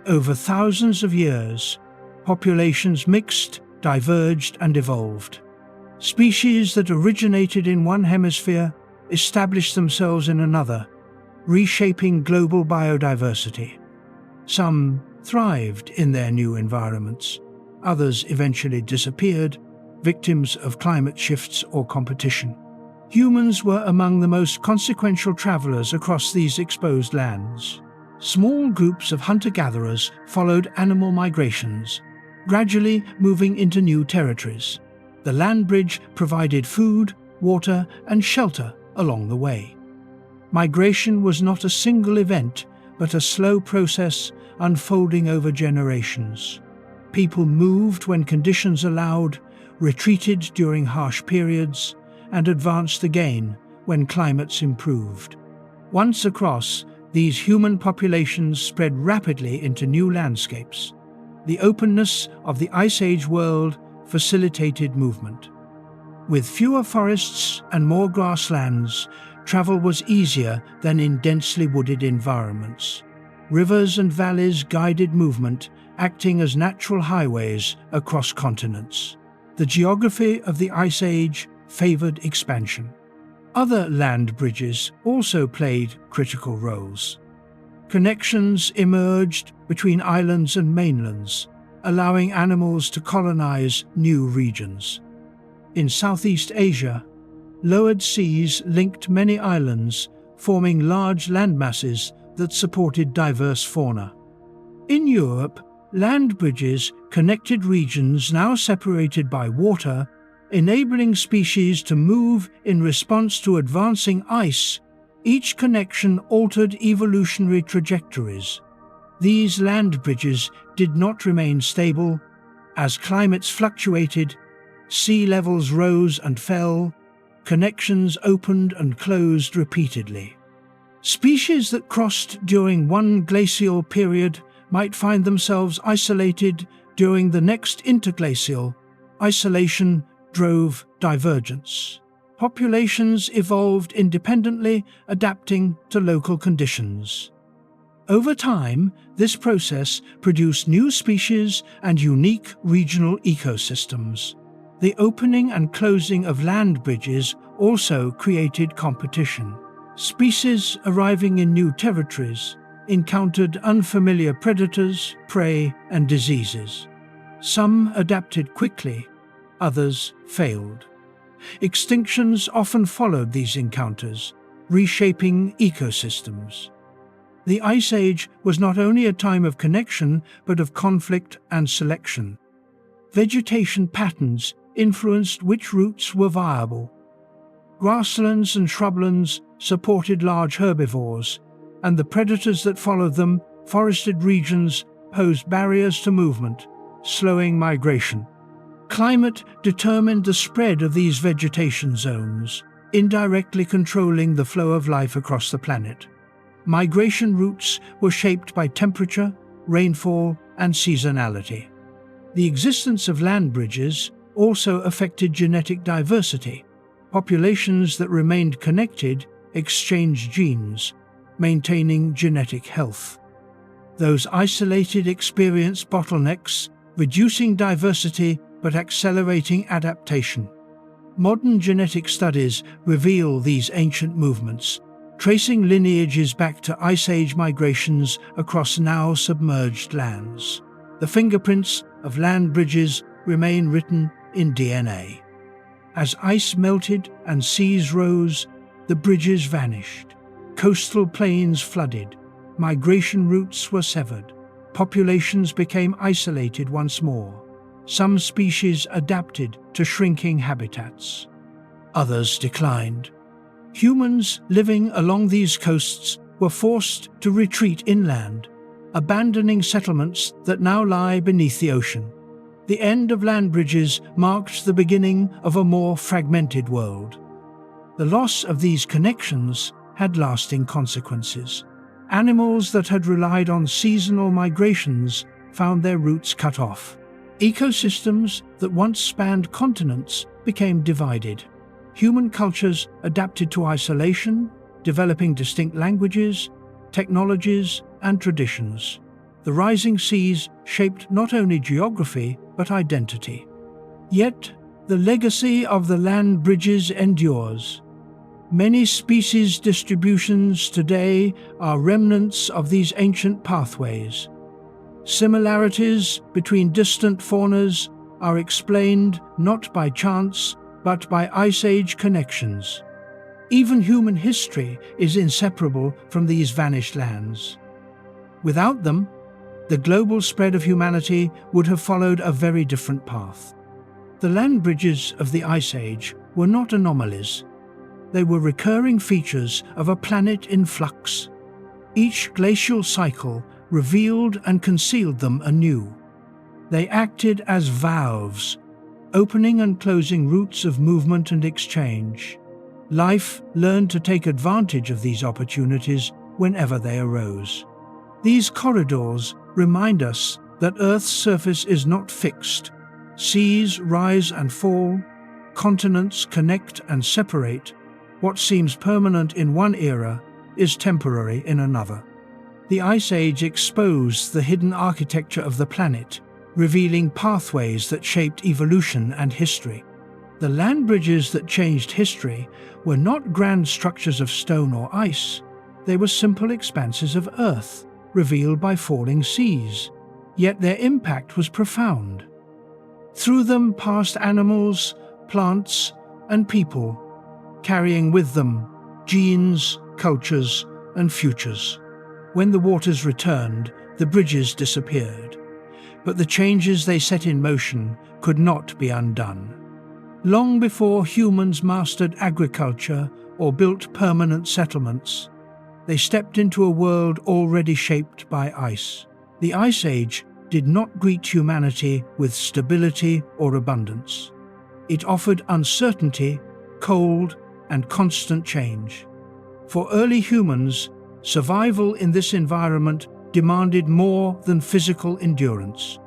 Over thousands of years, populations mixed, diverged, and evolved. Species that originated in one hemisphere established themselves in another, reshaping global biodiversity. Some thrived in their new environments. Others eventually disappeared, victims of climate shifts or competition. Humans were among the most consequential travelers across these exposed lands. Small groups of hunter-gatherers followed animal migrations, gradually moving into new territories. The land bridge provided food, water, and shelter along the way. Migration was not a single event, but a slow process unfolding over generations. People moved when conditions allowed, retreated during harsh periods, and advanced again when climates improved. Once across, these human populations spread rapidly into new landscapes. The openness of the Ice Age world facilitated movement. With fewer forests and more grasslands, travel was easier than in densely wooded environments. Rivers and valleys guided movement, acting as natural highways across continents. The geography of the Ice Age favored expansion. Other land bridges also played critical roles. Connections emerged between islands and mainlands, allowing animals to colonize new regions. In Southeast Asia, lowered seas linked many islands, forming large landmasses that supported diverse fauna. In Europe, land bridges connected regions now separated by water, enabling species to move in response to advancing ice. Each connection altered evolutionary trajectories. These land bridges did not remain stable. As climates fluctuated, sea levels rose and fell, connections opened and closed repeatedly. Species that crossed during one glacial period might find themselves isolated during the next interglacial. Isolation drove divergence. Populations evolved independently, adapting to local conditions. Over time, this process produced new species and unique regional ecosystems. The opening and closing of land bridges also created competition. Species arriving in new territories encountered unfamiliar predators, prey, and diseases. Some adapted quickly, others failed. Extinctions often followed these encounters, reshaping ecosystems. The Ice Age was not only a time of connection, but of conflict and selection. Vegetation patterns influenced which routes were viable. Grasslands and shrublands supported large herbivores, and the predators that followed them, forested regions, posed barriers to movement, slowing migration. Climate determined the spread of these vegetation zones, indirectly controlling the flow of life across the planet. Migration routes were shaped by temperature, rainfall, and seasonality. The existence of land bridges also affected genetic diversity. Populations that remained connected exchanged genes, maintaining genetic health. Those isolated experienced bottlenecks, reducing diversity but accelerating adaptation. Modern genetic studies reveal these ancient movements, tracing lineages back to Ice Age migrations across now submerged lands. The fingerprints of land bridges remain written in DNA. As ice melted and seas rose, the bridges vanished. Coastal plains flooded. Migration routes were severed. Populations became isolated once more. Some species adapted to shrinking habitats. Others declined. Humans living along these coasts were forced to retreat inland, abandoning settlements that now lie beneath the ocean. The end of land bridges marked the beginning of a more fragmented world. The loss of these connections had lasting consequences. Animals that had relied on seasonal migrations found their routes cut off. Ecosystems that once spanned continents became divided. Human cultures adapted to isolation, developing distinct languages, technologies, and traditions. The rising seas shaped not only geography but identity. Yet, the legacy of the land bridges endures. Many species distributions today are remnants of these ancient pathways. Similarities between distant faunas are explained not by chance but by Ice Age connections. Even human history is inseparable from these vanished lands. Without them, the global spread of humanity would have followed a very different path. The land bridges of the Ice Age were not anomalies. They were recurring features of a planet in flux. Each glacial cycle revealed and concealed them anew. They acted as valves, opening and closing routes of movement and exchange. Life learned to take advantage of these opportunities whenever they arose. These corridors remind us that Earth's surface is not fixed. Seas rise and fall, continents connect and separate. What seems permanent in one era is temporary in another. The Ice Age exposed the hidden architecture of the planet, revealing pathways that shaped evolution and history. The land bridges that changed history were not grand structures of stone or ice. They were simple expanses of Earth, revealed by falling seas. Yet their impact was profound. Through them passed animals, plants, and people, carrying with them genes, cultures, and futures. When the waters returned, the bridges disappeared, but the changes they set in motion could not be undone. Long before humans mastered agriculture or built permanent settlements, they stepped into a world already shaped by ice. The Ice Age did not greet humanity with stability or abundance. It offered uncertainty, cold, and constant change. For early humans, survival in this environment demanded more than physical endurance.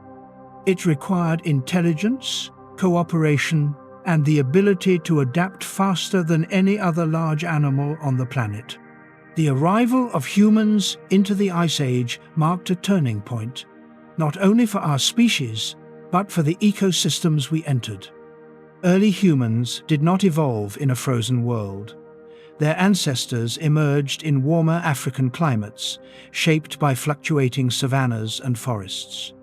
It required intelligence, cooperation, and the ability to adapt faster than any other large animal on the planet. The arrival of humans into the Ice Age marked a turning point, not only for our species, but for the ecosystems we entered. Early humans did not evolve in a frozen world. Their ancestors emerged in warmer African climates, shaped by fluctuating savannas and forests.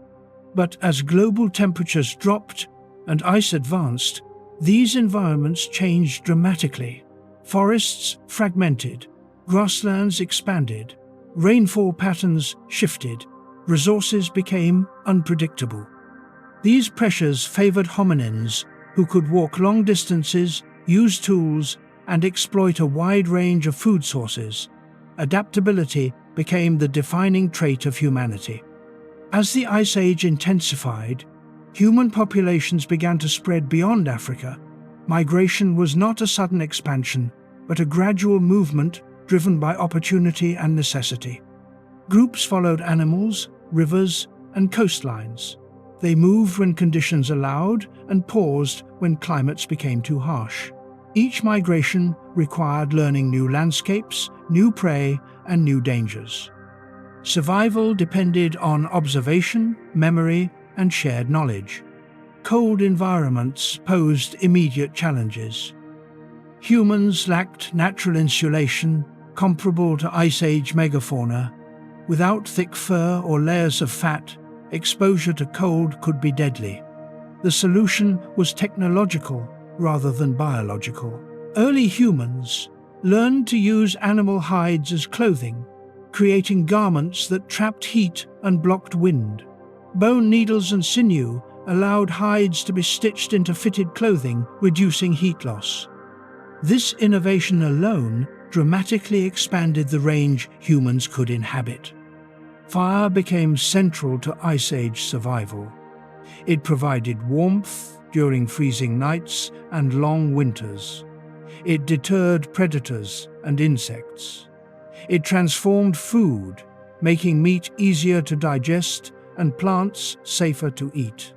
But as global temperatures dropped and ice advanced, these environments changed dramatically. Forests fragmented, grasslands expanded, rainfall patterns shifted, resources became unpredictable. These pressures favored hominins who could walk long distances, use tools, and exploit a wide range of food sources. Adaptability became the defining trait of humanity. As the Ice Age intensified, human populations began to spread beyond Africa. Migration was not a sudden expansion, but a gradual movement driven by opportunity and necessity. Groups followed animals, rivers, and coastlines. They moved when conditions allowed and paused when climates became too harsh. Each migration required learning new landscapes, new prey, and new dangers. Survival depended on observation, memory, and shared knowledge. Cold environments posed immediate challenges. Humans lacked natural insulation comparable to Ice Age megafauna. Without thick fur or layers of fat, exposure to cold could be deadly. The solution was technological rather than biological. Early humans learned to use animal hides as clothing, creating garments that trapped heat and blocked wind. Bone needles and sinew allowed hides to be stitched into fitted clothing, reducing heat loss. This innovation alone dramatically expanded the range humans could inhabit. Fire became central to Ice Age survival. It provided warmth during freezing nights and long winters. It deterred predators and insects. It transformed food, making meat easier to digest and plants safer to eat.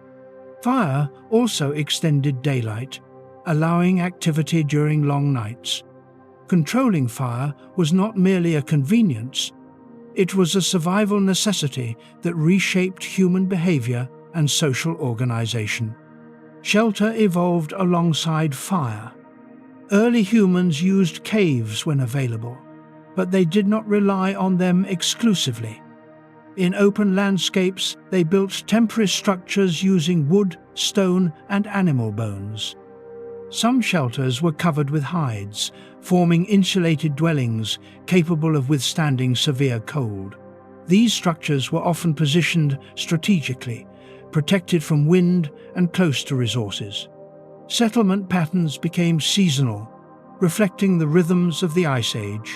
Fire also extended daylight, allowing activity during long nights. Controlling fire was not merely a convenience, it was a survival necessity that reshaped human behavior and social organization. Shelter evolved alongside fire. Early humans used caves when available, but they did not rely on them exclusively. In open landscapes, they built temporary structures using wood, stone, and animal bones. Some shelters were covered with hides, forming insulated dwellings capable of withstanding severe cold. These structures were often positioned strategically, protected from wind and close to resources. Settlement patterns became seasonal, reflecting the rhythms of the Ice Age.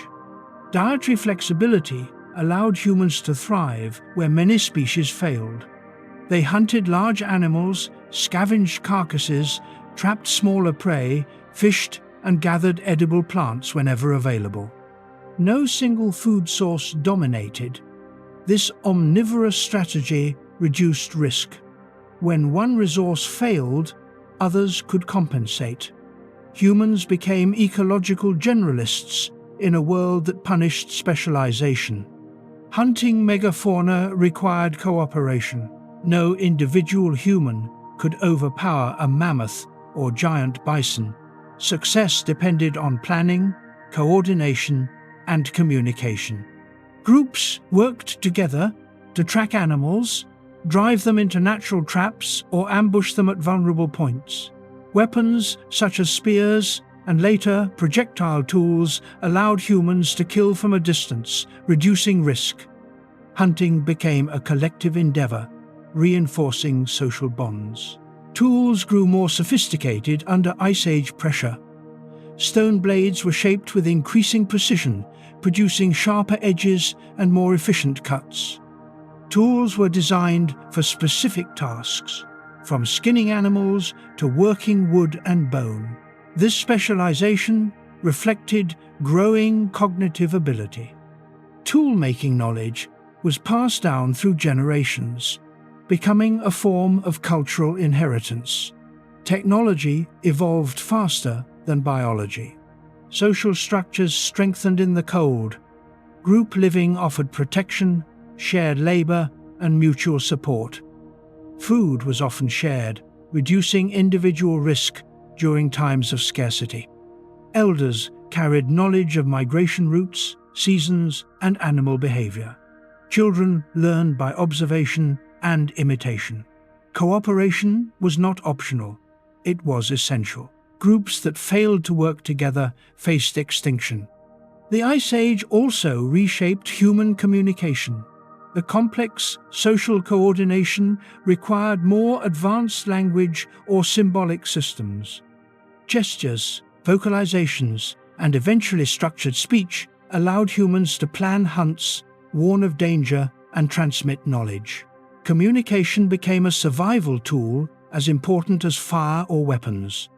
Dietary flexibility allowed humans to thrive where many species failed. They hunted large animals, scavenged carcasses, trapped smaller prey, fished, and gathered edible plants whenever available. No single food source dominated. This omnivorous strategy reduced risk. When one resource failed, others could compensate. Humans became ecological generalists in a world that punished specialization. Hunting megafauna required cooperation. No individual human could overpower a mammoth or giant bison. Success depended on planning, coordination, and communication. Groups worked together to track animals, drive them into natural traps, or ambush them at vulnerable points. Weapons such as spears and later projectile tools allowed humans to kill from a distance, reducing risk. Hunting became a collective endeavor, reinforcing social bonds. Tools grew more sophisticated under Ice Age pressure. Stone blades were shaped with increasing precision, producing sharper edges and more efficient cuts. Tools were designed for specific tasks, from skinning animals to working wood and bone. This specialization reflected growing cognitive ability. Tool-making knowledge was passed down through generations, becoming a form of cultural inheritance. Technology evolved faster than biology. Social structures strengthened in the cold. Group living offered protection, shared labor, and mutual support. Food was often shared, reducing individual risk during times of scarcity. Elders carried knowledge of migration routes, seasons, and animal behavior. Children learned by observation and imitation. Cooperation was not optional, it was essential. Groups that failed to work together faced extinction. The Ice Age also reshaped human communication. The complex social coordination required more advanced language or symbolic systems. Gestures, vocalizations, and eventually structured speech allowed humans to plan hunts, warn of danger, and transmit knowledge. Communication became a survival tool as important as fire or weapons.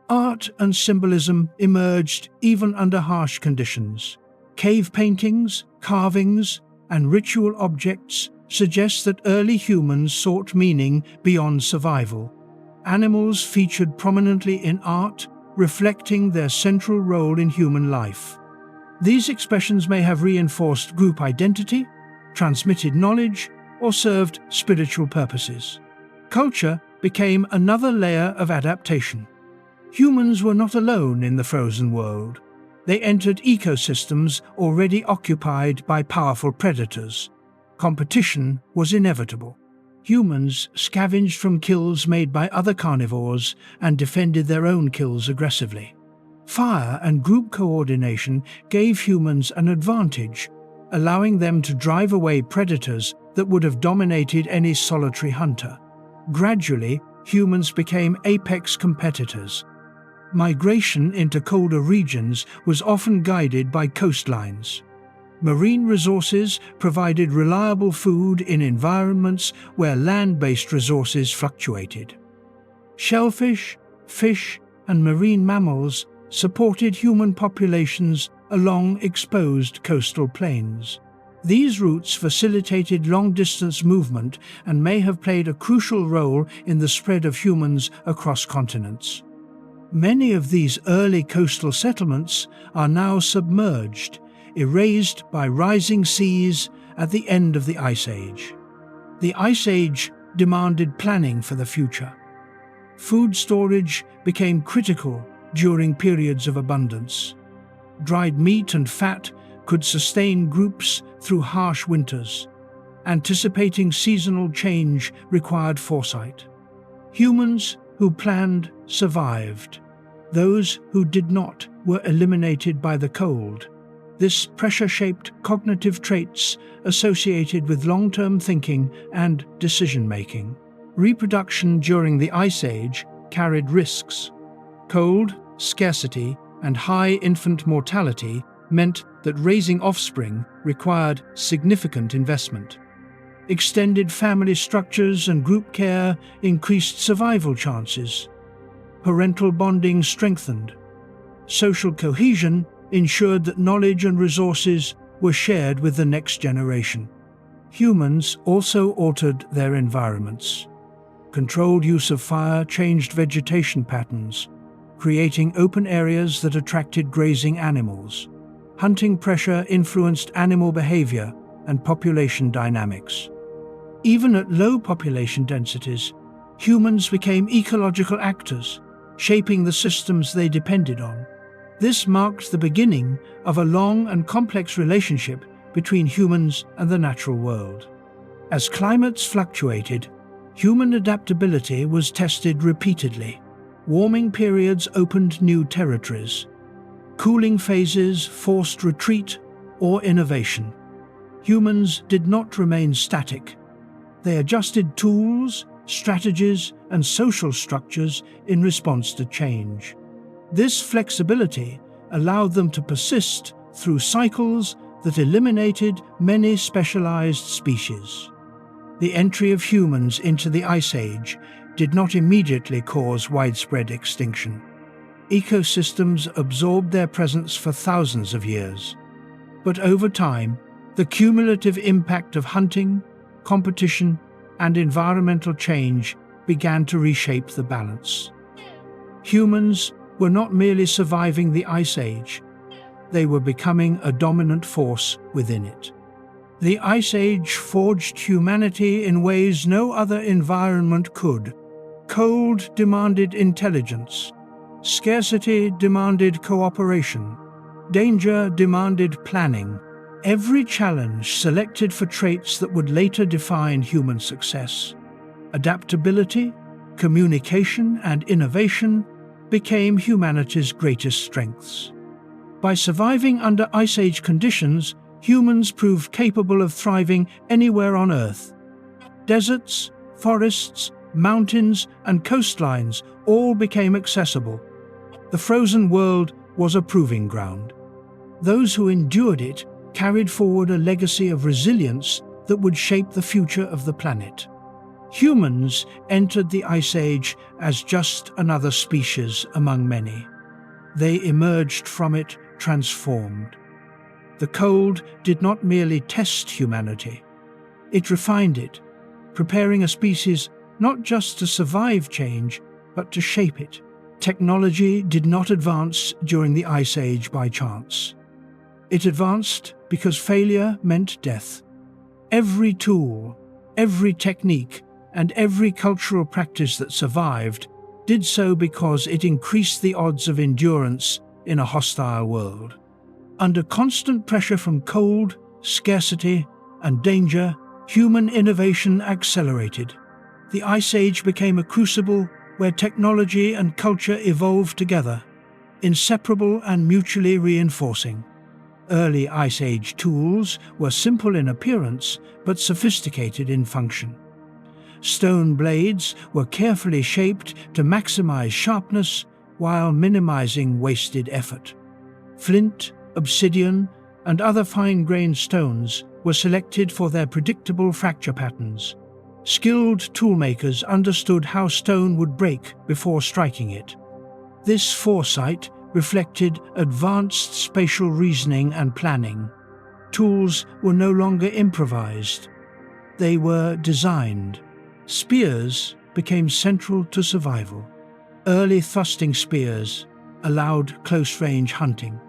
Art and symbolism emerged even under harsh conditions. Cave paintings, carvings, and ritual objects suggest that early humans sought meaning beyond survival. Animals featured prominently in art, reflecting their central role in human life. These expressions may have reinforced group identity, transmitted knowledge, or served spiritual purposes. Culture became another layer of adaptation. Humans were not alone in the frozen world. They entered ecosystems already occupied by powerful predators. Competition was inevitable. Humans scavenged from kills made by other carnivores and defended their own kills aggressively. Fire and group coordination gave humans an advantage, allowing them to drive away predators that would have dominated any solitary hunter. Gradually, humans became apex competitors. Migration into colder regions was often guided by coastlines. Marine resources provided reliable food in environments where land-based resources fluctuated. Shellfish, fish, and marine mammals supported human populations along exposed coastal plains. These routes facilitated long-distance movement and may have played a crucial role in the spread of humans across continents. Many of these early coastal settlements are now submerged, erased by rising seas at the end of the Ice Age. The Ice Age demanded planning for the future. Food storage became critical during periods of abundance. Dried meat and fat could sustain groups through harsh winters. Anticipating seasonal change required foresight. Humans who planned survived. Those who did not were eliminated by the cold. This pressure-shaped cognitive traits associated with long-term thinking and decision-making. Reproduction during the Ice Age carried risks. Cold, scarcity, and high infant mortality meant that raising offspring required significant investment. Extended family structures and group care increased survival chances. Parental bonding strengthened. Social cohesion ensured that knowledge and resources were shared with the next generation. Humans also altered their environments. Controlled use of fire changed vegetation patterns, creating open areas that attracted grazing animals. Hunting pressure influenced animal behavior and population dynamics. Even at low population densities, humans became ecological actors, shaping the systems they depended on. This marked the beginning of a long and complex relationship between humans and the natural world. As climates fluctuated, human adaptability was tested repeatedly. Warming periods opened new territories. Cooling phases forced retreat or innovation. Humans did not remain static. They adjusted tools, strategies, and social structures in response to change. This flexibility allowed them to persist through cycles that eliminated many specialized species. The entry of humans into the Ice Age did not immediately cause widespread extinction. Ecosystems absorbed their presence for thousands of years. But over time, the cumulative impact of hunting, competition, and environmental change began to reshape the balance. Humans were not merely surviving the Ice Age, they were becoming a dominant force within it. The Ice Age forged humanity in ways no other environment could. Cold demanded intelligence. Scarcity demanded cooperation. Danger demanded planning. Every challenge selected for traits that would later define human success. Adaptability, communication, and innovation became humanity's greatest strengths. By surviving under Ice Age conditions, humans proved capable of thriving anywhere on Earth. Deserts, forests, mountains, and coastlines all became accessible. The frozen world was a proving ground. Those who endured it carried forward a legacy of resilience that would shape the future of the planet. Humans entered the Ice Age as just another species among many. They emerged from it transformed. The cold did not merely test humanity, it refined it, preparing a species not just to survive change, but to shape it. Technology did not advance during the Ice Age by chance. It advanced because failure meant death. Every tool, every technique, and every cultural practice that survived did so because it increased the odds of endurance in a hostile world. Under constant pressure from cold, scarcity, and danger, human innovation accelerated. The Ice Age became a crucible where technology and culture evolved together, inseparable and mutually reinforcing. Early Ice Age tools were simple in appearance but sophisticated in function. Stone blades were carefully shaped to maximize sharpness while minimizing wasted effort. Flint, obsidian, and other fine-grained stones were selected for their predictable fracture patterns. Skilled toolmakers understood how stone would break before striking it. This foresight reflected advanced spatial reasoning and planning. Tools were no longer improvised. They were designed. Spears became central to survival. Early thrusting spears allowed close-range hunting,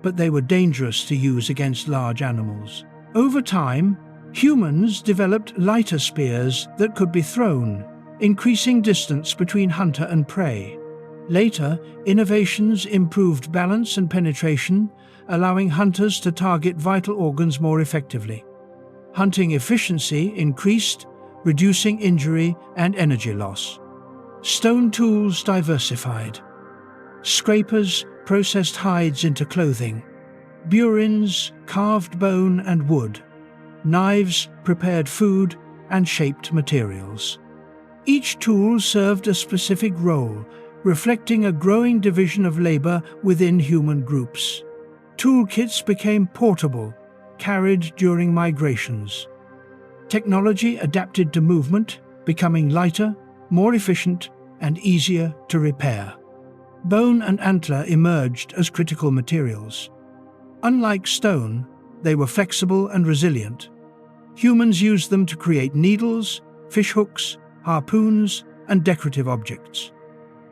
but they were dangerous to use against large animals. Over time, humans developed lighter spears that could be thrown, increasing distance between hunter and prey. Later, innovations improved balance and penetration, allowing hunters to target vital organs more effectively. Hunting efficiency increased, reducing injury and energy loss. Stone tools diversified. Scrapers processed hides into clothing. Burins carved bone and wood. Knives prepared food and shaped materials. Each tool served a specific role, reflecting a growing division of labor within human groups. Toolkits became portable, carried during migrations. Technology adapted to movement, becoming lighter, more efficient, and easier to repair. Bone and antler emerged as critical materials. Unlike stone, they were flexible and resilient. Humans used them to create needles, fishhooks, harpoons, and decorative objects.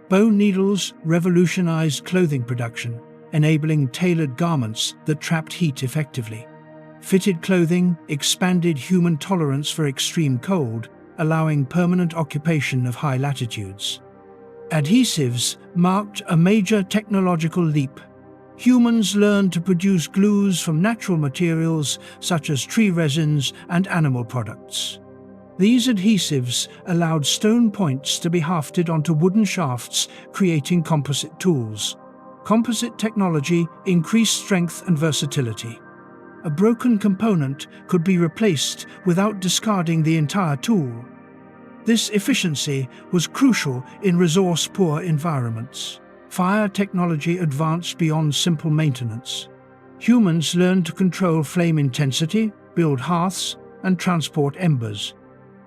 Bone needles revolutionized clothing production, enabling tailored garments that trapped heat effectively. Fitted clothing expanded human tolerance for extreme cold, allowing permanent occupation of high latitudes. Adhesives marked a major technological leap. Humans learned to produce glues from natural materials such as tree resins and animal products. These adhesives allowed stone points to be hafted onto wooden shafts, creating composite tools. Composite technology increased strength and versatility. A broken component could be replaced without discarding the entire tool. This efficiency was crucial in resource-poor environments. Fire technology advanced beyond simple maintenance. Humans learned to control flame intensity, build hearths, and transport embers.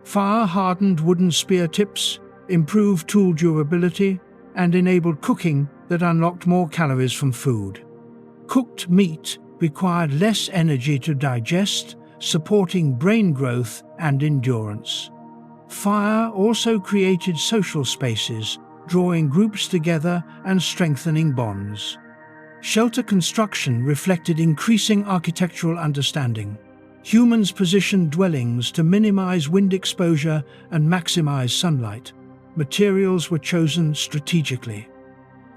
Fire-hardened wooden spear tips improved tool durability and enabled cooking that unlocked more calories from food. Cooked meat required less energy to digest, supporting brain growth and endurance. Fire also created social spaces, drawing groups together and strengthening bonds. Shelter construction reflected increasing architectural understanding. Humans positioned dwellings to minimize wind exposure and maximize sunlight. Materials were chosen strategically.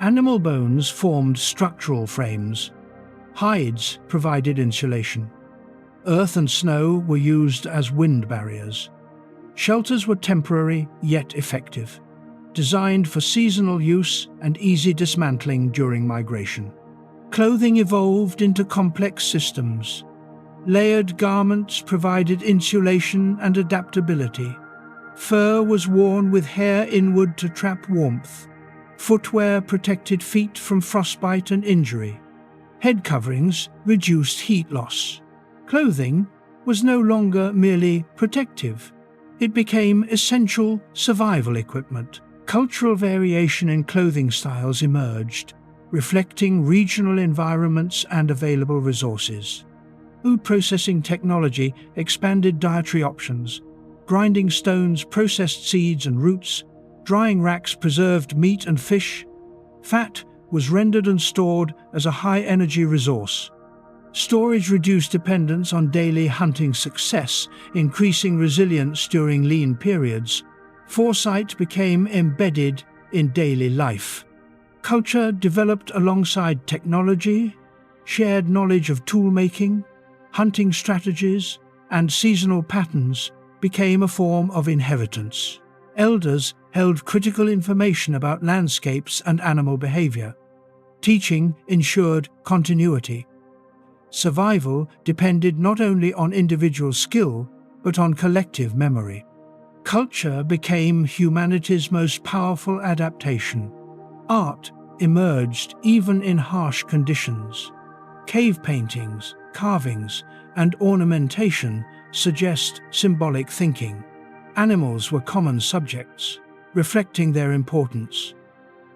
Animal bones formed structural frames. Hides provided insulation. Earth and snow were used as wind barriers. Shelters were temporary yet effective, designed for seasonal use and easy dismantling during migration. Clothing evolved into complex systems. Layered garments provided insulation and adaptability. Fur was worn with hair inward to trap warmth. Footwear protected feet from frostbite and injury. Head coverings reduced heat loss. Clothing was no longer merely protective. It became essential survival equipment. Cultural variation in clothing styles emerged, reflecting regional environments and available resources. Food processing technology expanded dietary options. Grinding stones processed seeds and roots. Drying racks preserved meat and fish. Fat was rendered and stored as a high-energy resource. Storage reduced dependence on daily hunting success, increasing resilience during lean periods. Foresight became embedded in daily life. Culture developed alongside technology. Shared knowledge of tool-making, hunting strategies, and seasonal patterns became a form of inheritance. Elders held critical information about landscapes and animal behavior. Teaching ensured continuity. Survival depended not only on individual skill, but on collective memory. Culture became humanity's most powerful adaptation. Art emerged even in harsh conditions. Cave paintings, carvings, and ornamentation suggest symbolic thinking. Animals were common subjects, reflecting their importance.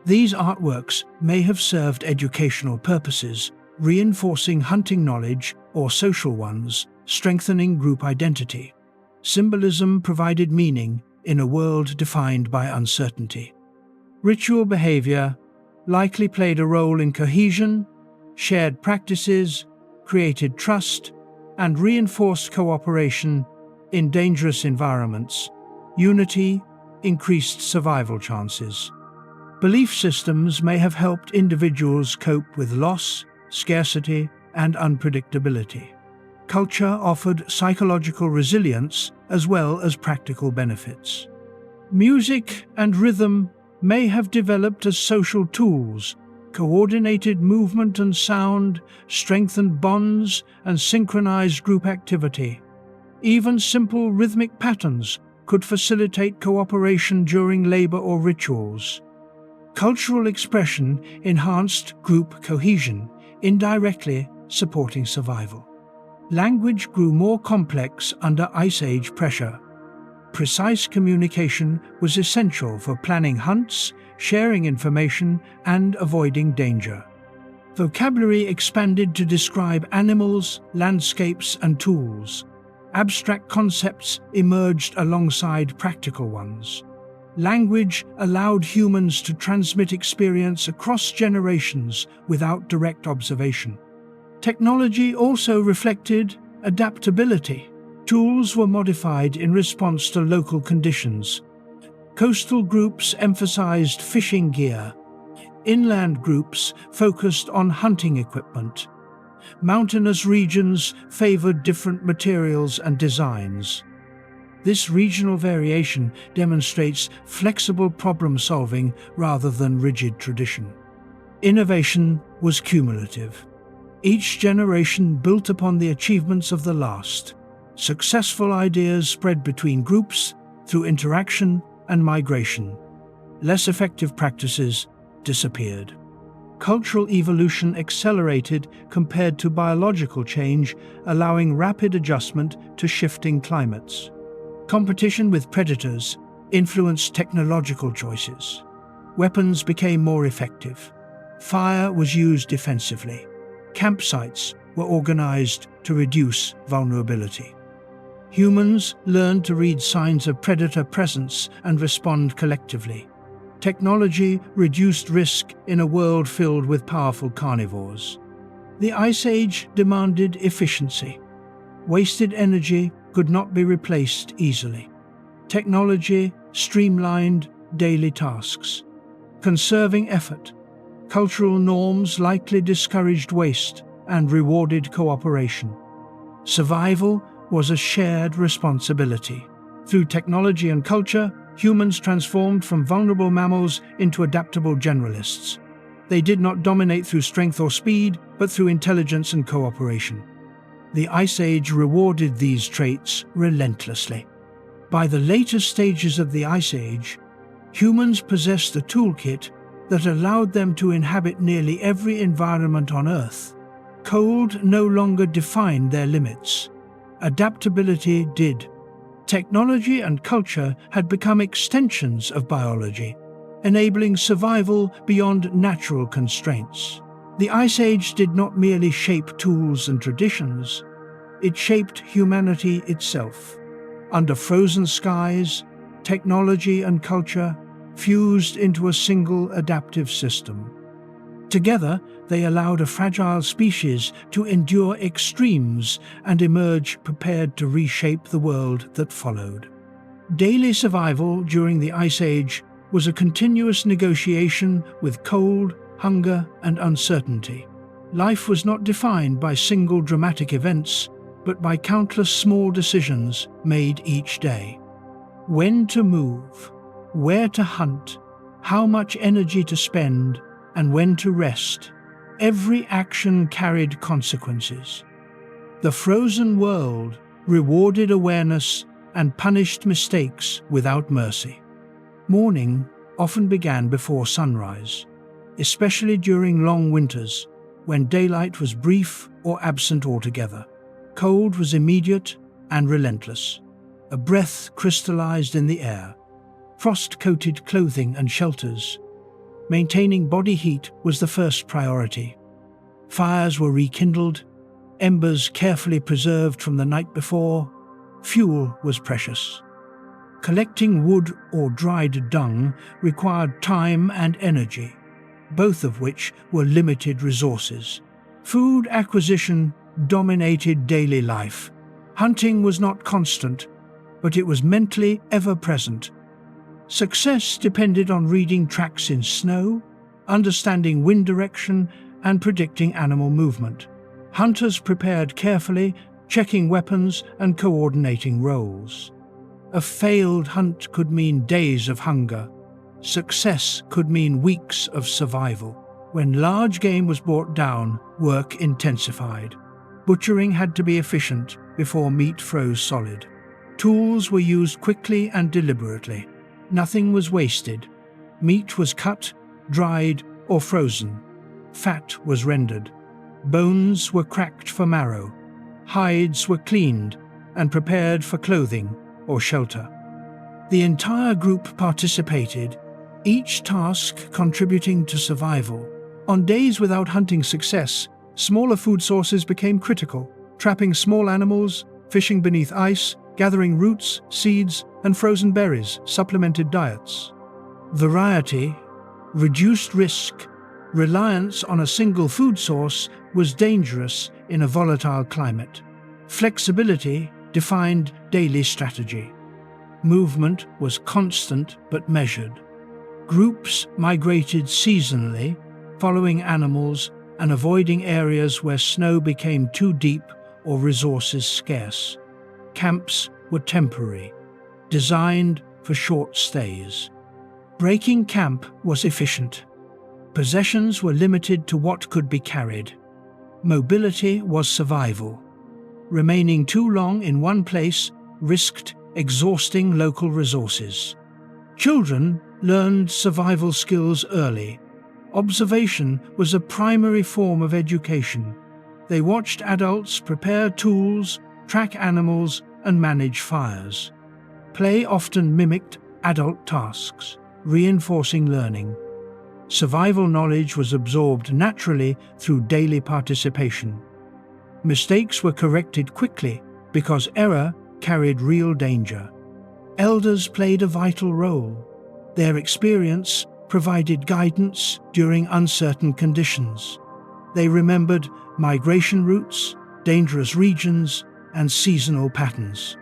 These artworks may have served educational purposes, reinforcing hunting knowledge or social ones, strengthening group identity. Symbolism provided meaning in a world defined by uncertainty. Ritual behavior likely played a role in cohesion, shared practices, created trust, and reinforced cooperation in dangerous environments. Unity increased survival chances. Belief systems may have helped individuals cope with loss, scarcity, and unpredictability. Culture offered psychological resilience as well as practical benefits. Music and rhythm may have developed as social tools. Coordinated movement and sound strengthened bonds and synchronized group activity. Even simple rhythmic patterns could facilitate cooperation during labor or rituals. Cultural expression enhanced group cohesion, indirectly supporting survival. Language grew more complex under Ice Age pressure. Precise communication was essential for planning hunts, sharing information, and avoiding danger. Vocabulary expanded to describe animals, landscapes, and tools. Abstract concepts emerged alongside practical ones. Language allowed humans to transmit experience across generations without direct observation. Technology also reflected adaptability. Tools were modified in response to local conditions. Coastal groups emphasized fishing gear. Inland groups focused on hunting equipment. Mountainous regions favored different materials and designs. This regional variation demonstrates flexible problem-solving rather than rigid tradition. Innovation was cumulative. Each generation built upon the achievements of the last. Successful ideas spread between groups through interaction and migration. Less effective practices disappeared. Cultural evolution accelerated compared to biological change, allowing rapid adjustment to shifting climates. Competition with predators influenced technological choices. Weapons became more effective. Fire was used defensively. Campsites were organized to reduce vulnerability. Humans learned to read signs of predator presence and respond collectively. Technology reduced risk in a world filled with powerful carnivores. The Ice Age demanded efficiency. Wasted energy could not be replaced easily. Technology streamlined daily tasks. Conserving effort. Cultural norms likely discouraged waste and rewarded cooperation. Survival was a shared responsibility. Through technology and culture, humans transformed from vulnerable mammals into adaptable generalists. They did not dominate through strength or speed, but through intelligence and cooperation. The Ice Age rewarded these traits relentlessly. By the later stages of the Ice Age, humans possessed a toolkit that allowed them to inhabit nearly every environment on Earth. Cold no longer defined their limits. Adaptability did. Technology and culture had become extensions of biology, enabling survival beyond natural constraints. The Ice Age did not merely shape tools and traditions, it shaped humanity itself. Under frozen skies, technology and culture fused into a single adaptive system. Together, they allowed a fragile species to endure extremes and emerge prepared to reshape the world that followed. Daily survival during the Ice Age was a continuous negotiation with cold, hunger, and uncertainty. Life was not defined by single dramatic events, but by countless small decisions made each day. When to move, where to hunt, how much energy to spend, and when to rest. Every action carried consequences. The frozen world rewarded awareness and punished mistakes without mercy. Morning often began before sunrise, especially during long winters when daylight was brief or absent altogether. Cold was immediate and relentless. A breath crystallized in the air. Frost-coated clothing and shelters. Maintaining body heat was the first priority. Fires were rekindled, embers carefully preserved from the night before. Fuel was precious. Collecting wood or dried dung required time and energy, both of which were limited resources. Food acquisition dominated daily life. Hunting was not constant, but it was mentally ever present. Success depended on reading tracks in snow, understanding wind direction, and predicting animal movement. Hunters prepared carefully, checking weapons and coordinating roles. A failed hunt could mean days of hunger. Success could mean weeks of survival. When large game was brought down, work intensified. Butchering had to be efficient before meat froze solid. Tools were used quickly and deliberately. Nothing was wasted. Meat was cut, dried, or frozen. Fat was rendered. Bones were cracked for marrow. Hides were cleaned and prepared for clothing or shelter. The entire group participated, each task contributing to survival. On days without hunting success, smaller food sources became critical. Trapping small animals, fishing beneath ice, gathering roots, seeds, and frozen berries supplemented diets. Variety, reduced risk, reliance on a single food source was dangerous in a volatile climate. Flexibility defined daily strategy. Movement was constant but measured. Groups migrated seasonally, following animals and avoiding areas where snow became too deep or resources scarce. Camps were temporary, designed for short stays. Breaking camp was efficient. Possessions were limited to what could be carried. Mobility was survival. Remaining too long in one place risked exhausting local resources. Children learned survival skills early. Observation was a primary form of education. They watched adults prepare tools, track animals, and manage fires. Play often mimicked adult tasks, reinforcing learning. Survival knowledge was absorbed naturally through daily participation. Mistakes were corrected quickly because error carried real danger. Elders played a vital role. Their experience provided guidance during uncertain conditions. They remembered migration routes, dangerous regions, and seasonal patterns.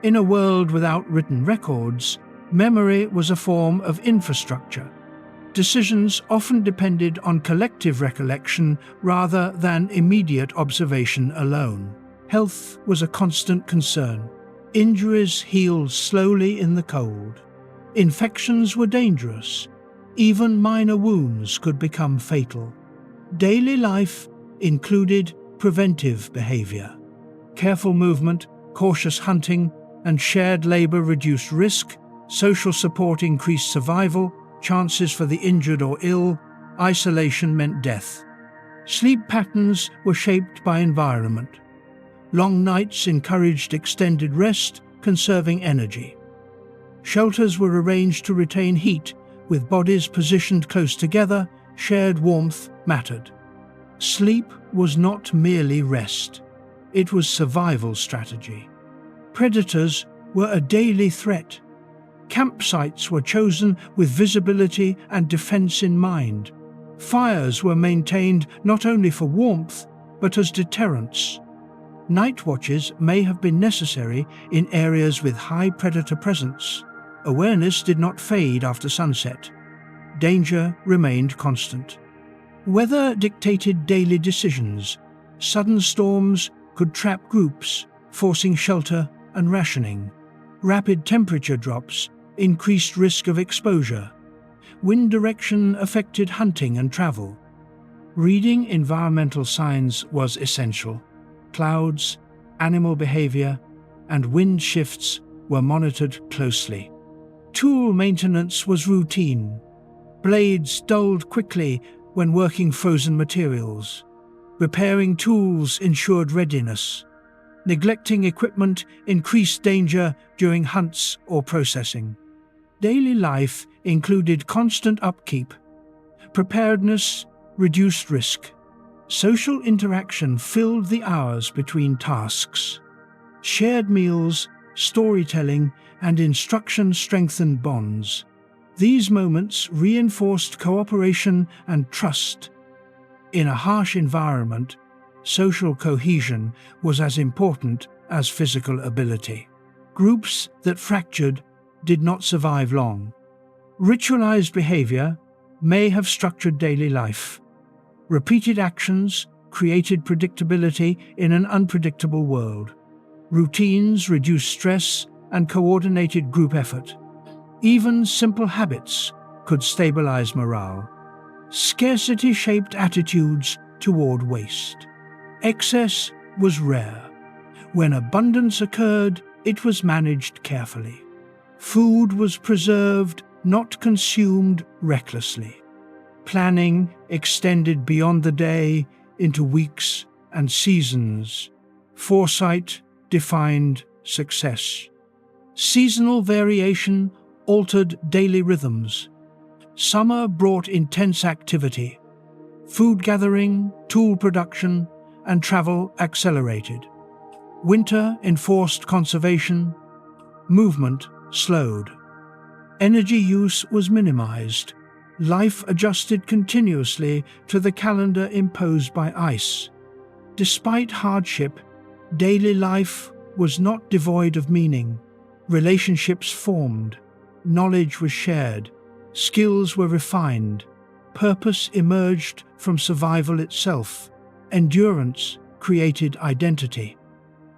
In a world without written records, memory was a form of infrastructure. Decisions often depended on collective recollection rather than immediate observation alone. Health was a constant concern. Injuries healed slowly in the cold. Infections were dangerous. Even minor wounds could become fatal. Daily life included preventive behavior. Careful movement, cautious hunting, and shared labor reduced risk. Social support increased survival. Chances for the injured or ill. Isolation meant death. Sleep patterns were shaped by environment. Long nights encouraged extended rest, conserving energy. Shelters were arranged to retain heat, with bodies positioned close together. Shared warmth mattered. Sleep was not merely rest. It was survival strategy. Predators were a daily threat. Campsites were chosen with visibility and defense in mind. Fires were maintained not only for warmth, but as deterrents. Night watches may have been necessary in areas with high predator presence. Awareness did not fade after sunset. Danger remained constant. Weather dictated daily decisions. Sudden storms could trap groups, forcing shelter and rationing. Rapid temperature drops increased risk of exposure. Wind direction affected hunting and travel. Reading environmental signs was essential. Clouds, animal behavior, and wind shifts were monitored closely. Tool maintenance was routine. Blades dulled quickly when working frozen materials. Repairing tools ensured readiness. Neglecting equipment increased danger during hunts or processing. Daily life included constant upkeep. Preparedness reduced risk. Social interaction filled the hours between tasks. Shared meals, storytelling, and instruction strengthened bonds. These moments reinforced cooperation and trust. In a harsh environment, social cohesion was as important as physical ability. Groups that fractured did not survive long. Ritualized behavior may have structured daily life. Repeated actions created predictability in an unpredictable world. Routines reduced stress and coordinated group effort. Even simple habits could stabilize morale. Scarcity shaped attitudes toward waste. Excess was rare. When abundance occurred, it was managed carefully. Food was preserved, not consumed recklessly. Planning extended beyond the day into weeks and seasons. Foresight defined success. Seasonal variation altered daily rhythms. Summer brought intense activity. Food gathering, tool production, and travel accelerated. Winter enforced conservation. Movement slowed. Energy use was minimized. Life adjusted continuously to the calendar imposed by ice. Despite hardship, daily life was not devoid of meaning. Relationships formed. Knowledge was shared. Skills were refined. Purpose emerged from survival itself. Endurance created identity.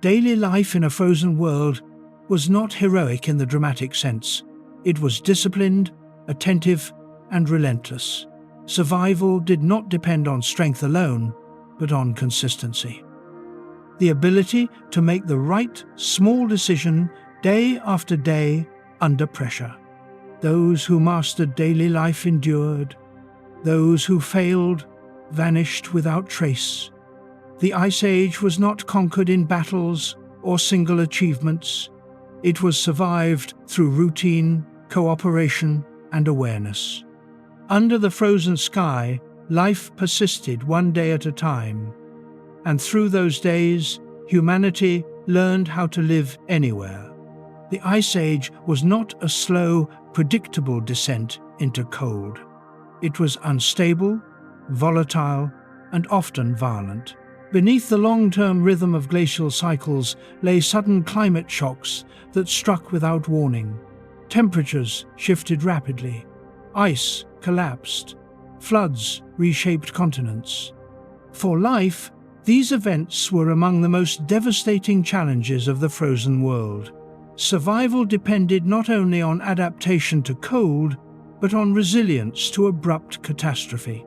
Daily life in a frozen world was not heroic in the dramatic sense. It was disciplined, attentive, and relentless. Survival did not depend on strength alone, but on consistency. The ability to make the right small decision day after day under pressure. Those who mastered daily life endured. Those who failed vanished without trace. The Ice Age was not conquered in battles or single achievements. It was survived through routine, cooperation, and awareness. Under the frozen sky, life persisted one day at a time. And through those days, humanity learned how to live anywhere. The Ice Age was not a slow, predictable descent into cold. It was unstable, volatile, and often violent. Beneath the long-term rhythm of glacial cycles lay sudden climate shocks that struck without warning. Temperatures shifted rapidly. Ice collapsed. Floods reshaped continents. For life, these events were among the most devastating challenges of the frozen world. Survival depended not only on adaptation to cold, but on resilience to abrupt catastrophe.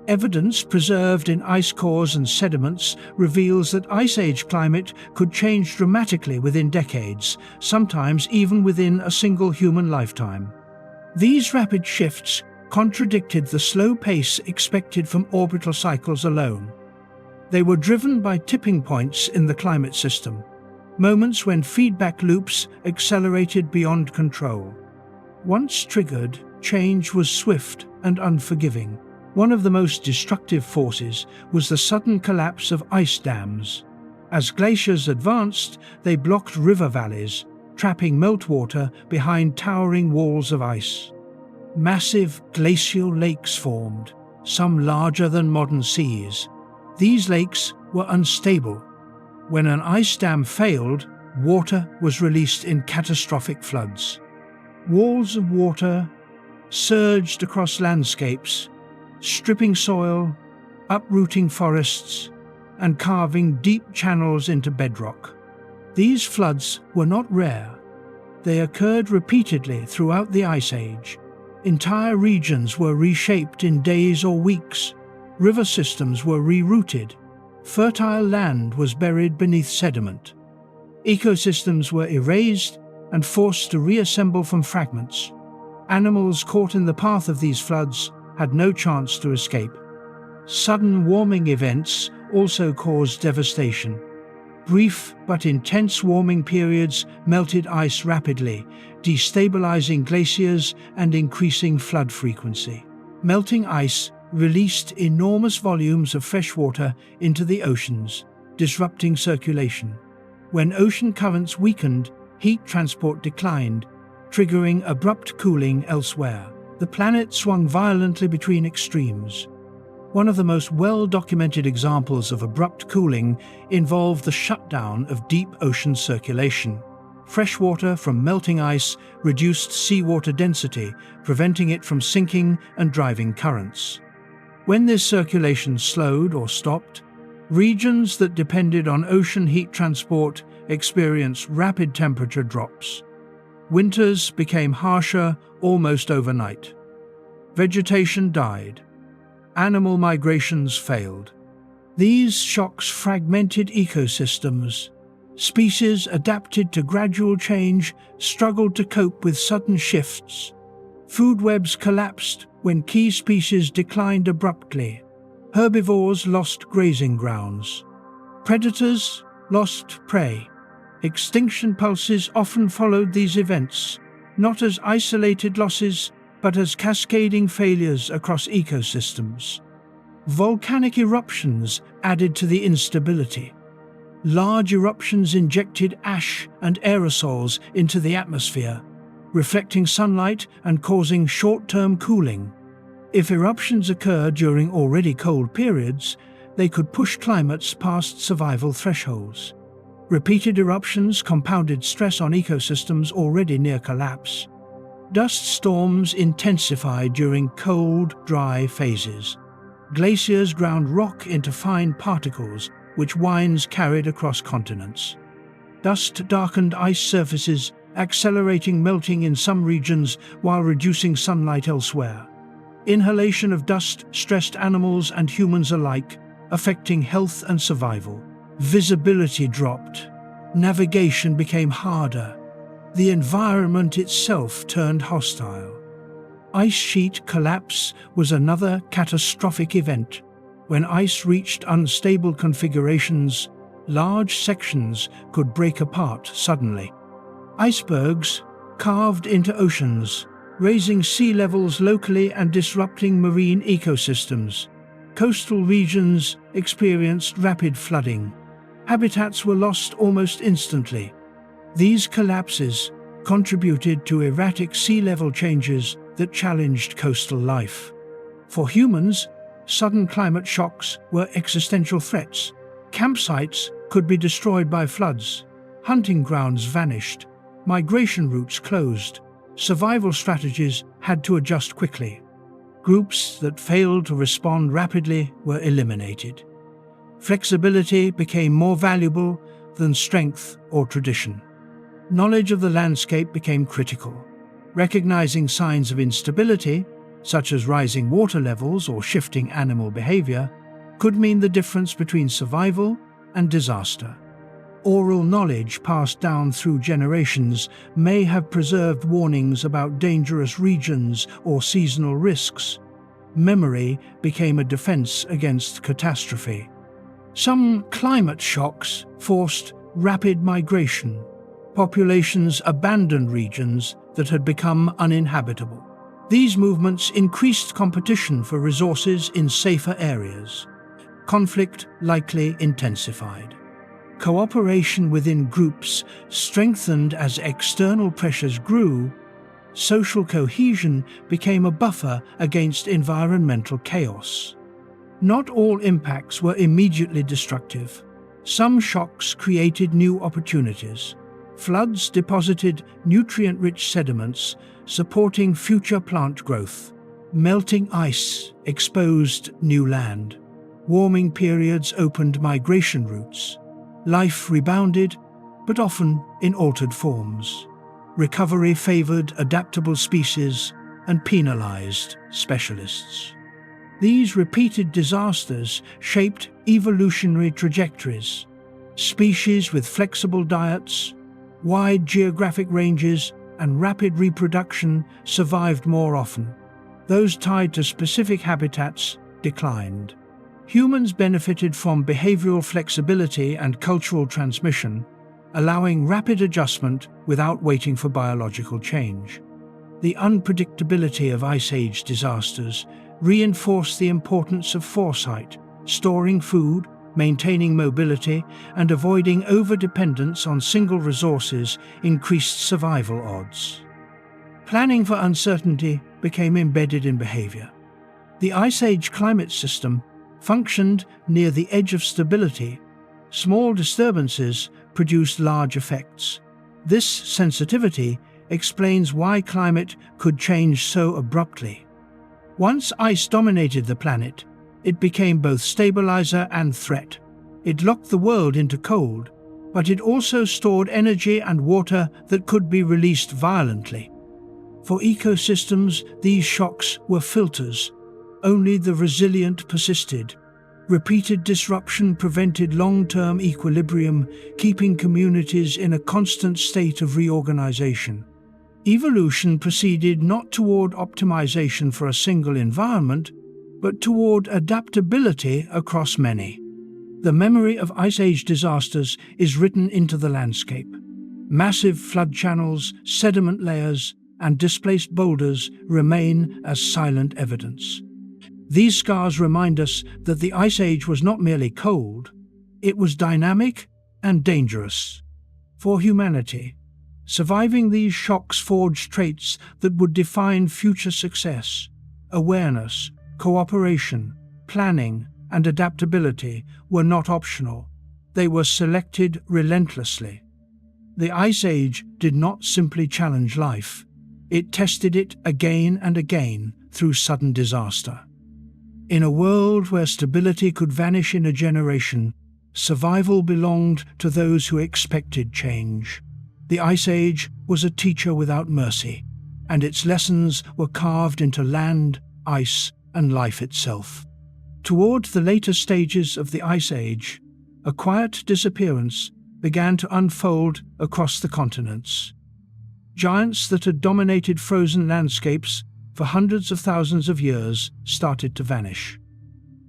Evidence preserved in ice cores and sediments reveals that Ice Age climate could change dramatically within decades, sometimes even within a single human lifetime. These rapid shifts contradicted the slow pace expected from orbital cycles alone. They were driven by tipping points in the climate system, moments when feedback loops accelerated beyond control. Once triggered, change was swift and unforgiving. One of the most destructive forces was the sudden collapse of ice dams. As glaciers advanced, they blocked river valleys, trapping meltwater behind towering walls of ice. Massive glacial lakes formed, some larger than modern seas. These lakes were unstable. When an ice dam failed, water was released in catastrophic floods. Walls of water surged across landscapes, stripping soil, uprooting forests, and carving deep channels into bedrock. These floods were not rare. They occurred repeatedly throughout the Ice Age. Entire regions were reshaped in days or weeks. River systems were rerouted. Fertile land was buried beneath sediment. Ecosystems were erased and forced to reassemble from fragments. Animals caught in the path of these floods had no chance to escape. Sudden warming events also caused devastation. Brief but intense warming periods melted ice rapidly, destabilizing glaciers and increasing flood frequency. Melting ice released enormous volumes of fresh water into the oceans, disrupting circulation. When ocean currents weakened, heat transport declined, triggering abrupt cooling elsewhere. The planet swung violently between extremes. One of the most well-documented examples of abrupt cooling involved the shutdown of deep ocean circulation. Fresh water from melting ice reduced seawater density, preventing it from sinking and driving currents. When this circulation slowed or stopped, regions that depended on ocean heat transport experienced rapid temperature drops. Winters became harsher almost overnight. Vegetation died. Animal migrations failed. These shocks fragmented ecosystems. Species adapted to gradual change struggled to cope with sudden shifts. Food webs collapsed when key species declined abruptly. Herbivores lost grazing grounds. Predators lost prey. Extinction pulses often followed these events, not as isolated losses, but as cascading failures across ecosystems. Volcanic eruptions added to the instability. Large eruptions injected ash and aerosols into the atmosphere, reflecting sunlight and causing short-term cooling. If eruptions occurred during already cold periods, they could push climates past survival thresholds. Repeated eruptions compounded stress on ecosystems already near collapse. Dust storms intensified during cold, dry phases. Glaciers ground rock into fine particles, which winds carried across continents. Dust darkened ice surfaces, accelerating melting in some regions while reducing sunlight elsewhere. Inhalation of dust stressed animals and humans alike, affecting health and survival. Visibility dropped. Navigation became harder. The environment itself turned hostile. Ice sheet collapse was another catastrophic event. When ice reached unstable configurations, large sections could break apart suddenly. Icebergs carved into oceans, raising sea levels locally and disrupting marine ecosystems. Coastal regions experienced rapid flooding. Habitats were lost almost instantly. These collapses contributed to erratic sea level changes that challenged coastal life. For humans, sudden climate shocks were existential threats. Campsites could be destroyed by floods. Hunting grounds vanished. Migration routes closed. Survival strategies had to adjust quickly. Groups that failed to respond rapidly were eliminated. Flexibility became more valuable than strength or tradition. Knowledge of the landscape became critical. Recognizing signs of instability, such as rising water levels or shifting animal behavior, could mean the difference between survival and disaster. Oral knowledge passed down through generations may have preserved warnings about dangerous regions or seasonal risks. Memory became a defense against catastrophe. Some climate shocks forced rapid migration. Populations abandoned regions that had become uninhabitable. These movements increased competition for resources in safer areas. Conflict likely intensified. Cooperation within groups strengthened as external pressures grew. Social cohesion became a buffer against environmental chaos. Not all impacts were immediately destructive. Some shocks created new opportunities. Floods deposited nutrient-rich sediments, supporting future plant growth. Melting ice exposed new land. Warming periods opened migration routes. Life rebounded, but often in altered forms. Recovery favored adaptable species and penalized specialists. These repeated disasters shaped evolutionary trajectories. Species with flexible diets, wide geographic ranges, and rapid reproduction survived more often. Those tied to specific habitats declined. Humans benefited from behavioral flexibility and cultural transmission, allowing rapid adjustment without waiting for biological change. The unpredictability of Ice Age disasters reinforced the importance of foresight, storing food, maintaining mobility and avoiding overdependence on single resources increased survival odds. Planning for uncertainty became embedded in behavior. The Ice Age climate system functioned near the edge of stability. Small disturbances produced large effects. This sensitivity explains why climate could change so abruptly. Once ice dominated the planet, it became both stabilizer and threat. It locked the world into cold, but it also stored energy and water that could be released violently. For ecosystems, these shocks were filters. Only the resilient persisted. Repeated disruption prevented long-term equilibrium, keeping communities in a constant state of reorganization. Evolution proceeded not toward optimization for a single environment, but toward adaptability across many. The memory of Ice Age disasters is written into the landscape. Massive flood channels, sediment layers, and displaced boulders remain as silent evidence. These scars remind us that the Ice Age was not merely cold, it was dynamic and dangerous. For humanity, surviving these shocks forged traits that would define future success. Awareness, cooperation, planning, and adaptability were not optional. They were selected relentlessly. The Ice Age did not simply challenge life. It tested it again and again through sudden disaster. In a world where stability could vanish in a generation, survival belonged to those who expected change. The Ice Age was a teacher without mercy, and its lessons were carved into land, ice, and life itself. Toward the later stages of the Ice Age, a quiet disappearance began to unfold across the continents. Giants that had dominated frozen landscapes for hundreds of thousands of years started to vanish.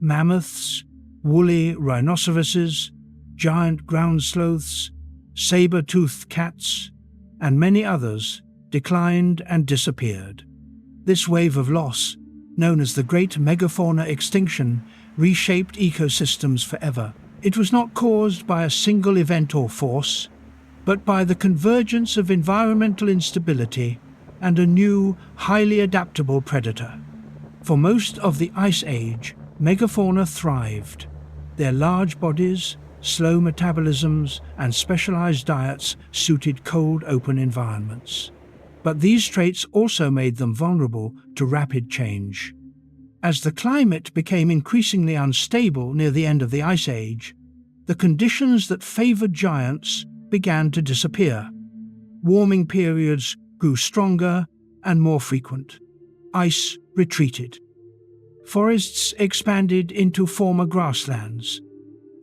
Mammoths, woolly rhinoceroses, giant ground sloths, saber-toothed cats, and many others declined and disappeared. This wave of loss, known as the Great Megafauna Extinction, reshaped ecosystems forever. It was not caused by a single event or force, but by the convergence of environmental instability and a new, highly adaptable predator. For most of the Ice Age, megafauna thrived. Their large bodies, slow metabolisms, and specialized diets suited cold, open environments. But these traits also made them vulnerable to rapid change. As the climate became increasingly unstable near the end of the Ice Age, the conditions that favored giants began to disappear. Warming periods grew stronger and more frequent. Ice retreated. Forests expanded into former grasslands.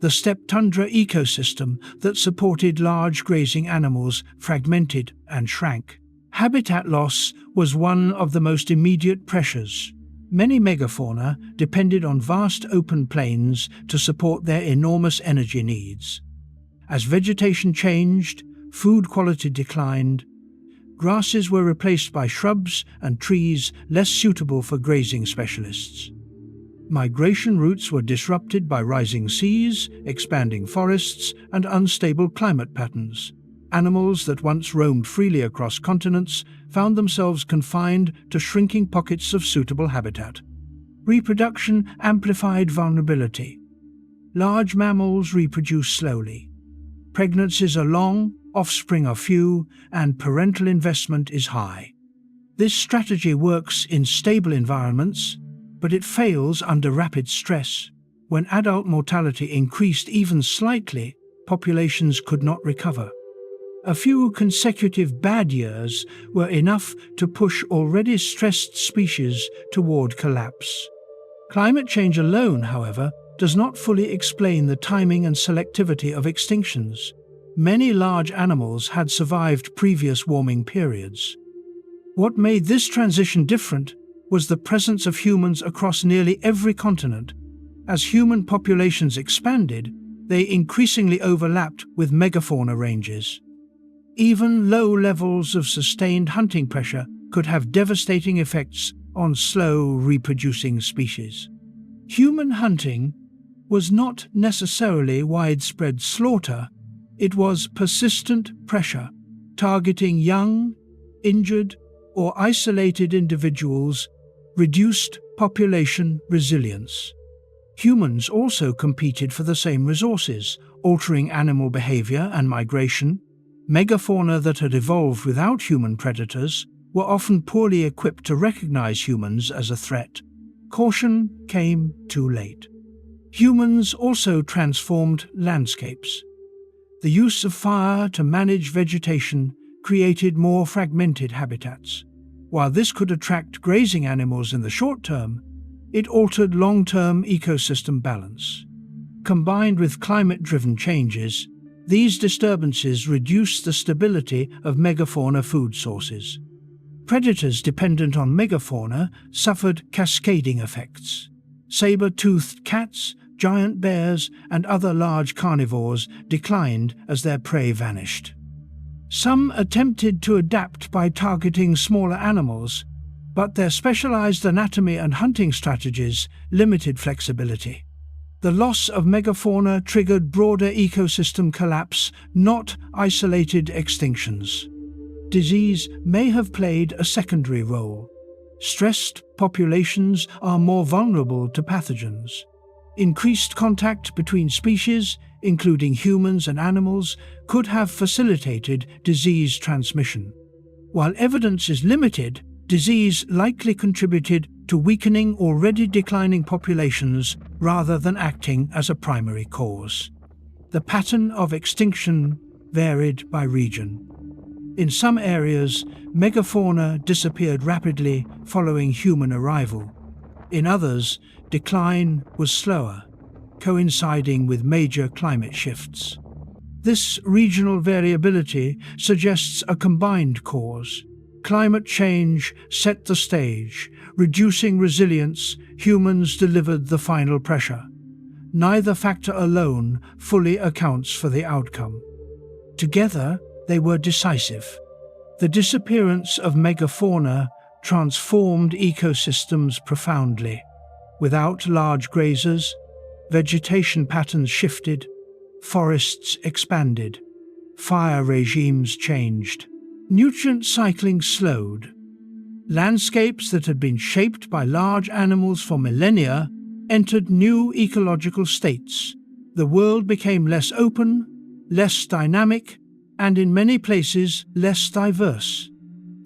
The steppe tundra ecosystem that supported large grazing animals fragmented and shrank. Habitat loss was one of the most immediate pressures. Many megafauna depended on vast open plains to support their enormous energy needs. As vegetation changed, food quality declined. Grasses were replaced by shrubs and trees less suitable for grazing specialists. Migration routes were disrupted by rising seas, expanding forests, and unstable climate patterns. Animals that once roamed freely across continents found themselves confined to shrinking pockets of suitable habitat. Reproduction amplified vulnerability. Large mammals reproduce slowly. Pregnancies are long, offspring are few, and parental investment is high. This strategy works in stable environments, but it fails under rapid stress. When adult mortality increased even slightly, populations could not recover. A few consecutive bad years were enough to push already stressed species toward collapse. Climate change alone, however, does not fully explain the timing and selectivity of extinctions. Many large animals had survived previous warming periods. What made this transition different was the presence of humans across nearly every continent. As human populations expanded, they increasingly overlapped with megafauna ranges. Even low levels of sustained hunting pressure could have devastating effects on slow reproducing species. Human hunting was not necessarily widespread slaughter, it was persistent pressure, targeting young, injured, or isolated individuals, reduced population resilience. Humans also competed for the same resources, altering animal behavior and migration. Megafauna that had evolved without human predators were often poorly equipped to recognize humans as a threat. Caution came too late. Humans also transformed landscapes. The use of fire to manage vegetation created more fragmented habitats. While this could attract grazing animals in the short term, it altered long-term ecosystem balance. Combined with climate-driven changes, these disturbances reduced the stability of megafauna food sources. Predators dependent on megafauna suffered cascading effects. Saber-toothed cats, giant bears, and other large carnivores declined as their prey vanished. Some attempted to adapt by targeting smaller animals, but their specialized anatomy and hunting strategies limited flexibility. The loss of megafauna triggered broader ecosystem collapse, not isolated extinctions. Disease may have played a secondary role. Stressed populations are more vulnerable to pathogens. Increased contact between species, including humans and animals, could have facilitated disease transmission. While evidence is limited, disease likely contributed to weakening already declining populations rather than acting as a primary cause. The pattern of extinction varied by region. In some areas, megafauna disappeared rapidly following human arrival. In others, decline was slower, coinciding with major climate shifts. This regional variability suggests a combined cause. Climate change set the stage. Reducing resilience, humans delivered the final pressure. Neither factor alone fully accounts for the outcome. Together, they were decisive. The disappearance of megafauna transformed ecosystems profoundly. Without large grazers, vegetation patterns shifted, forests expanded, fire regimes changed, nutrient cycling slowed. Landscapes that had been shaped by large animals for millennia entered new ecological states. The world became less open, less dynamic, and in many places less diverse.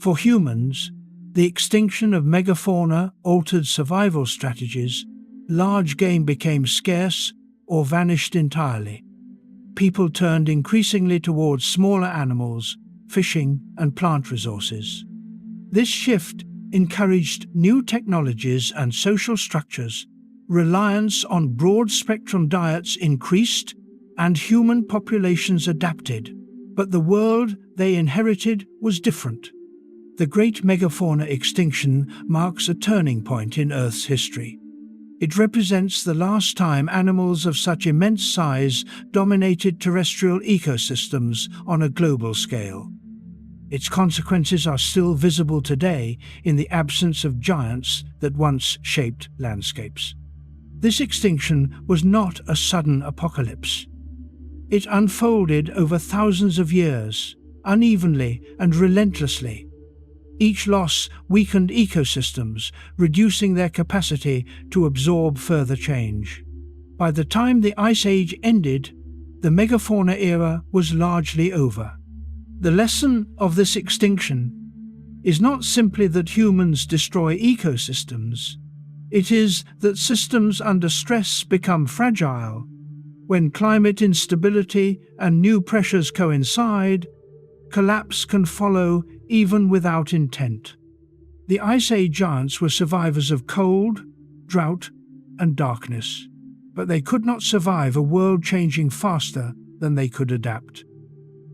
For humans, the extinction of megafauna altered survival strategies. Large game became scarce or vanished entirely. People turned increasingly towards smaller animals, fishing, and plant resources. This shift encouraged new technologies and social structures. Reliance on broad-spectrum diets increased, and human populations adapted. But the world they inherited was different. The great megafauna extinction marks a turning point in Earth's history. It represents the last time animals of such immense size dominated terrestrial ecosystems on a global scale. Its consequences are still visible today in the absence of giants that once shaped landscapes. This extinction was not a sudden apocalypse. It unfolded over thousands of years, unevenly and relentlessly. Each loss weakened ecosystems, reducing their capacity to absorb further change. By the time the Ice Age ended, the megafauna era was largely over. The lesson of this extinction is not simply that humans destroy ecosystems. It is that systems under stress become fragile. When climate instability and new pressures coincide, collapse can follow even without intent. The Ice Age giants were survivors of cold, drought, and darkness, but they could not survive a world changing faster than they could adapt.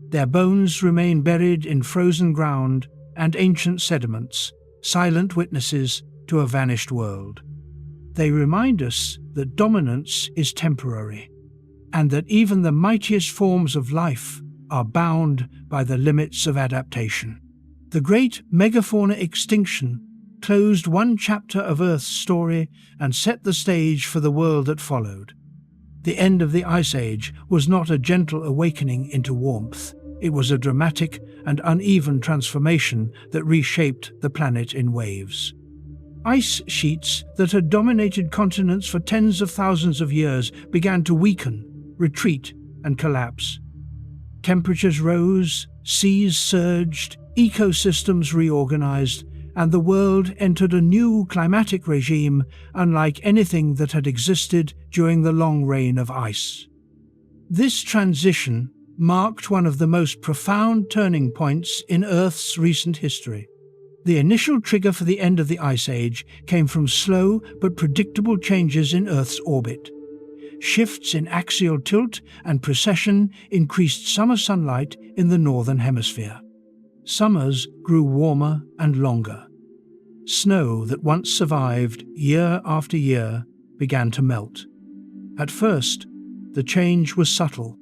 Their bones remain buried in frozen ground and ancient sediments, silent witnesses to a vanished world. They remind us that dominance is temporary, and that even the mightiest forms of life are bound by the limits of adaptation. The great megafauna extinction closed one chapter of Earth's story and set the stage for the world that followed. The end of the Ice Age was not a gentle awakening into warmth. It was a dramatic and uneven transformation that reshaped the planet in waves. Ice sheets that had dominated continents for tens of thousands of years began to weaken, retreat, and collapse. Temperatures rose, seas surged, ecosystems reorganized, and the world entered a new climatic regime unlike anything that had existed during the long reign of ice. This transition marked one of the most profound turning points in Earth's recent history. The initial trigger for the end of the Ice Age came from slow but predictable changes in Earth's orbit. Shifts in axial tilt and precession increased summer sunlight in the northern hemisphere. Summers grew warmer and longer. Snow that once survived year after year began to melt. At first, the change was subtle.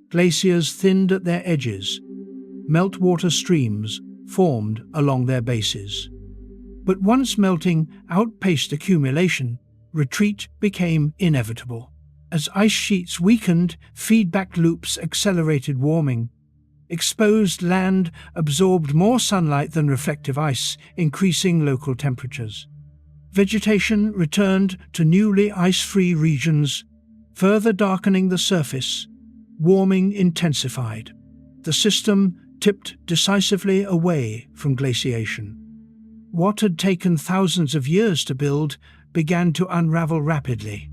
Glaciers thinned at their edges. Meltwater streams formed along their bases. But once melting outpaced accumulation, retreat became inevitable. As ice sheets weakened, feedback loops accelerated warming. Exposed land absorbed more sunlight than reflective ice, increasing local temperatures. Vegetation returned to newly ice-free regions, further darkening the surface. Warming intensified. The system tipped decisively away from glaciation. What had taken thousands of years to build began to unravel rapidly.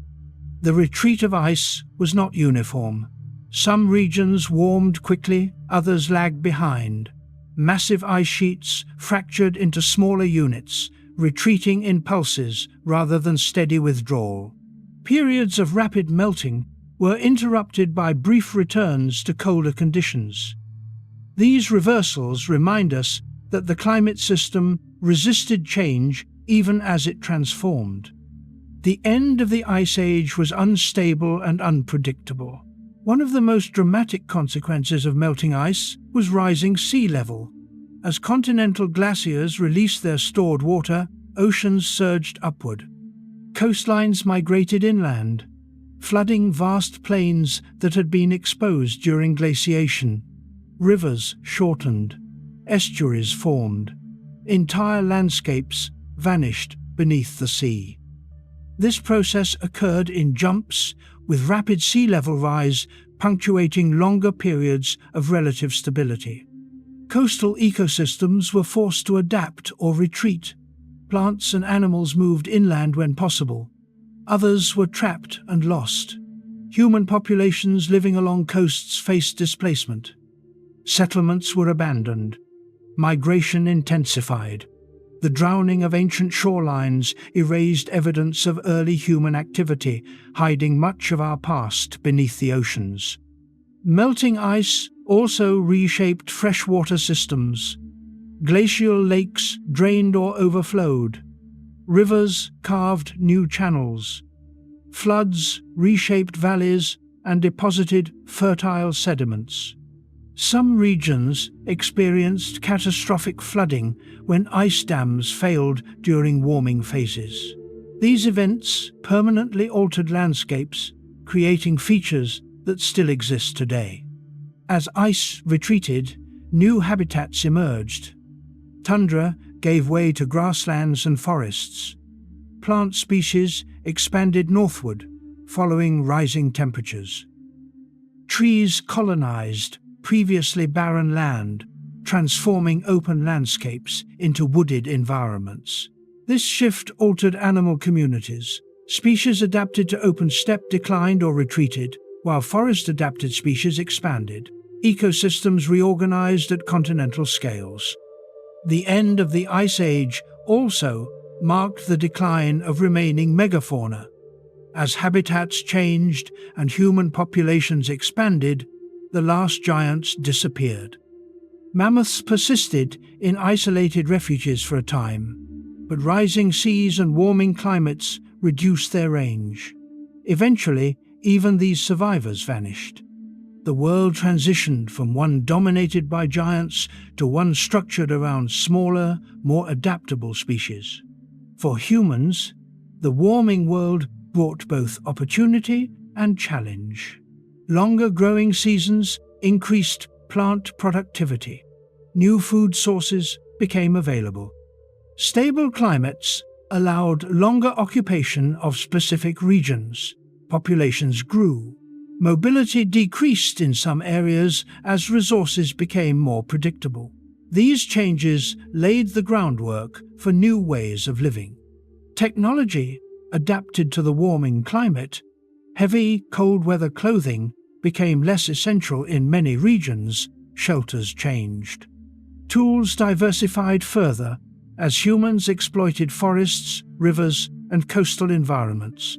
The retreat of ice was not uniform. Some regions warmed quickly, others lagged behind. Massive ice sheets fractured into smaller units, retreating in pulses rather than steady withdrawal. Periods of rapid melting were interrupted by brief returns to colder conditions. These reversals remind us that the climate system resisted change even as it transformed. The end of the Ice Age was unstable and unpredictable. One of the most dramatic consequences of melting ice was rising sea level. As continental glaciers released their stored water, oceans surged upward. Coastlines migrated inland, flooding vast plains that had been exposed during glaciation. Rivers shortened, estuaries formed. Entire landscapes vanished beneath the sea. This process occurred in jumps, with rapid sea level rise punctuating longer periods of relative stability. Coastal ecosystems were forced to adapt or retreat. Plants and animals moved inland when possible. Others were trapped and lost. Human populations living along coasts faced displacement. Settlements were abandoned. Migration intensified. The drowning of ancient shorelines erased evidence of early human activity, hiding much of our past beneath the oceans. Melting ice also reshaped freshwater systems. Glacial lakes drained or overflowed. Rivers carved new channels. Floods reshaped valleys and deposited fertile sediments. Some regions experienced catastrophic flooding when ice dams failed during warming phases. These events permanently altered landscapes, creating features that still exist today. As ice retreated, new habitats emerged. Tundra gave way to grasslands and forests. Plant species expanded northward, following rising temperatures. Trees colonized previously barren land, transforming open landscapes into wooded environments. This shift altered animal communities. Species adapted to open steppe declined or retreated, while forest-adapted species expanded. Ecosystems reorganized at continental scales. The end of the Ice Age also marked the decline of remaining megafauna. As habitats changed and human populations expanded, the last giants disappeared. Mammoths persisted in isolated refuges for a time, but rising seas and warming climates reduced their range. Eventually, even these survivors vanished. The world transitioned from one dominated by giants to one structured around smaller, more adaptable species. For humans, the warming world brought both opportunity and challenge. Longer growing seasons increased plant productivity. New food sources became available. Stable climates allowed longer occupation of specific regions. Populations grew. Mobility decreased in some areas as resources became more predictable. These changes laid the groundwork for new ways of living. Technology adapted to the warming climate. Heavy, cold-weather clothing became less essential in many regions. Shelters changed. Tools diversified further as humans exploited forests, rivers, and coastal environments.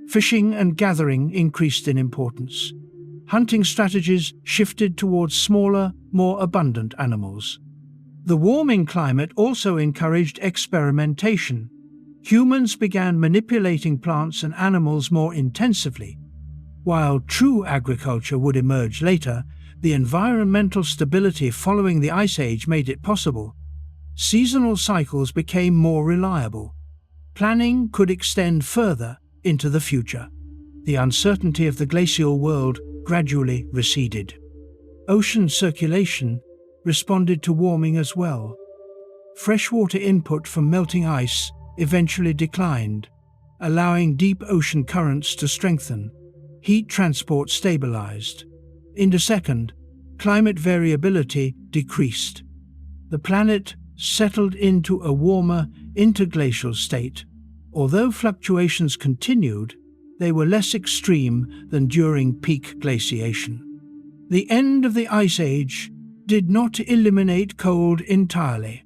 Fishing and gathering increased in importance. Hunting strategies shifted towards smaller, more abundant animals. The warming climate also encouraged experimentation. Humans began manipulating plants and animals more intensively. While true agriculture would emerge later, the environmental stability following the Ice Age made it possible. Seasonal cycles became more reliable. Planning could extend further into the future. The uncertainty of the glacial world gradually receded. Ocean circulation responded to warming as well. Freshwater input from melting ice eventually declined, allowing deep ocean currents to strengthen. Heat transport stabilized. In a second, climate variability decreased. The planet settled into a warmer interglacial state. Although fluctuations continued, they were less extreme than during peak glaciation. The end of the Ice Age did not eliminate cold entirely.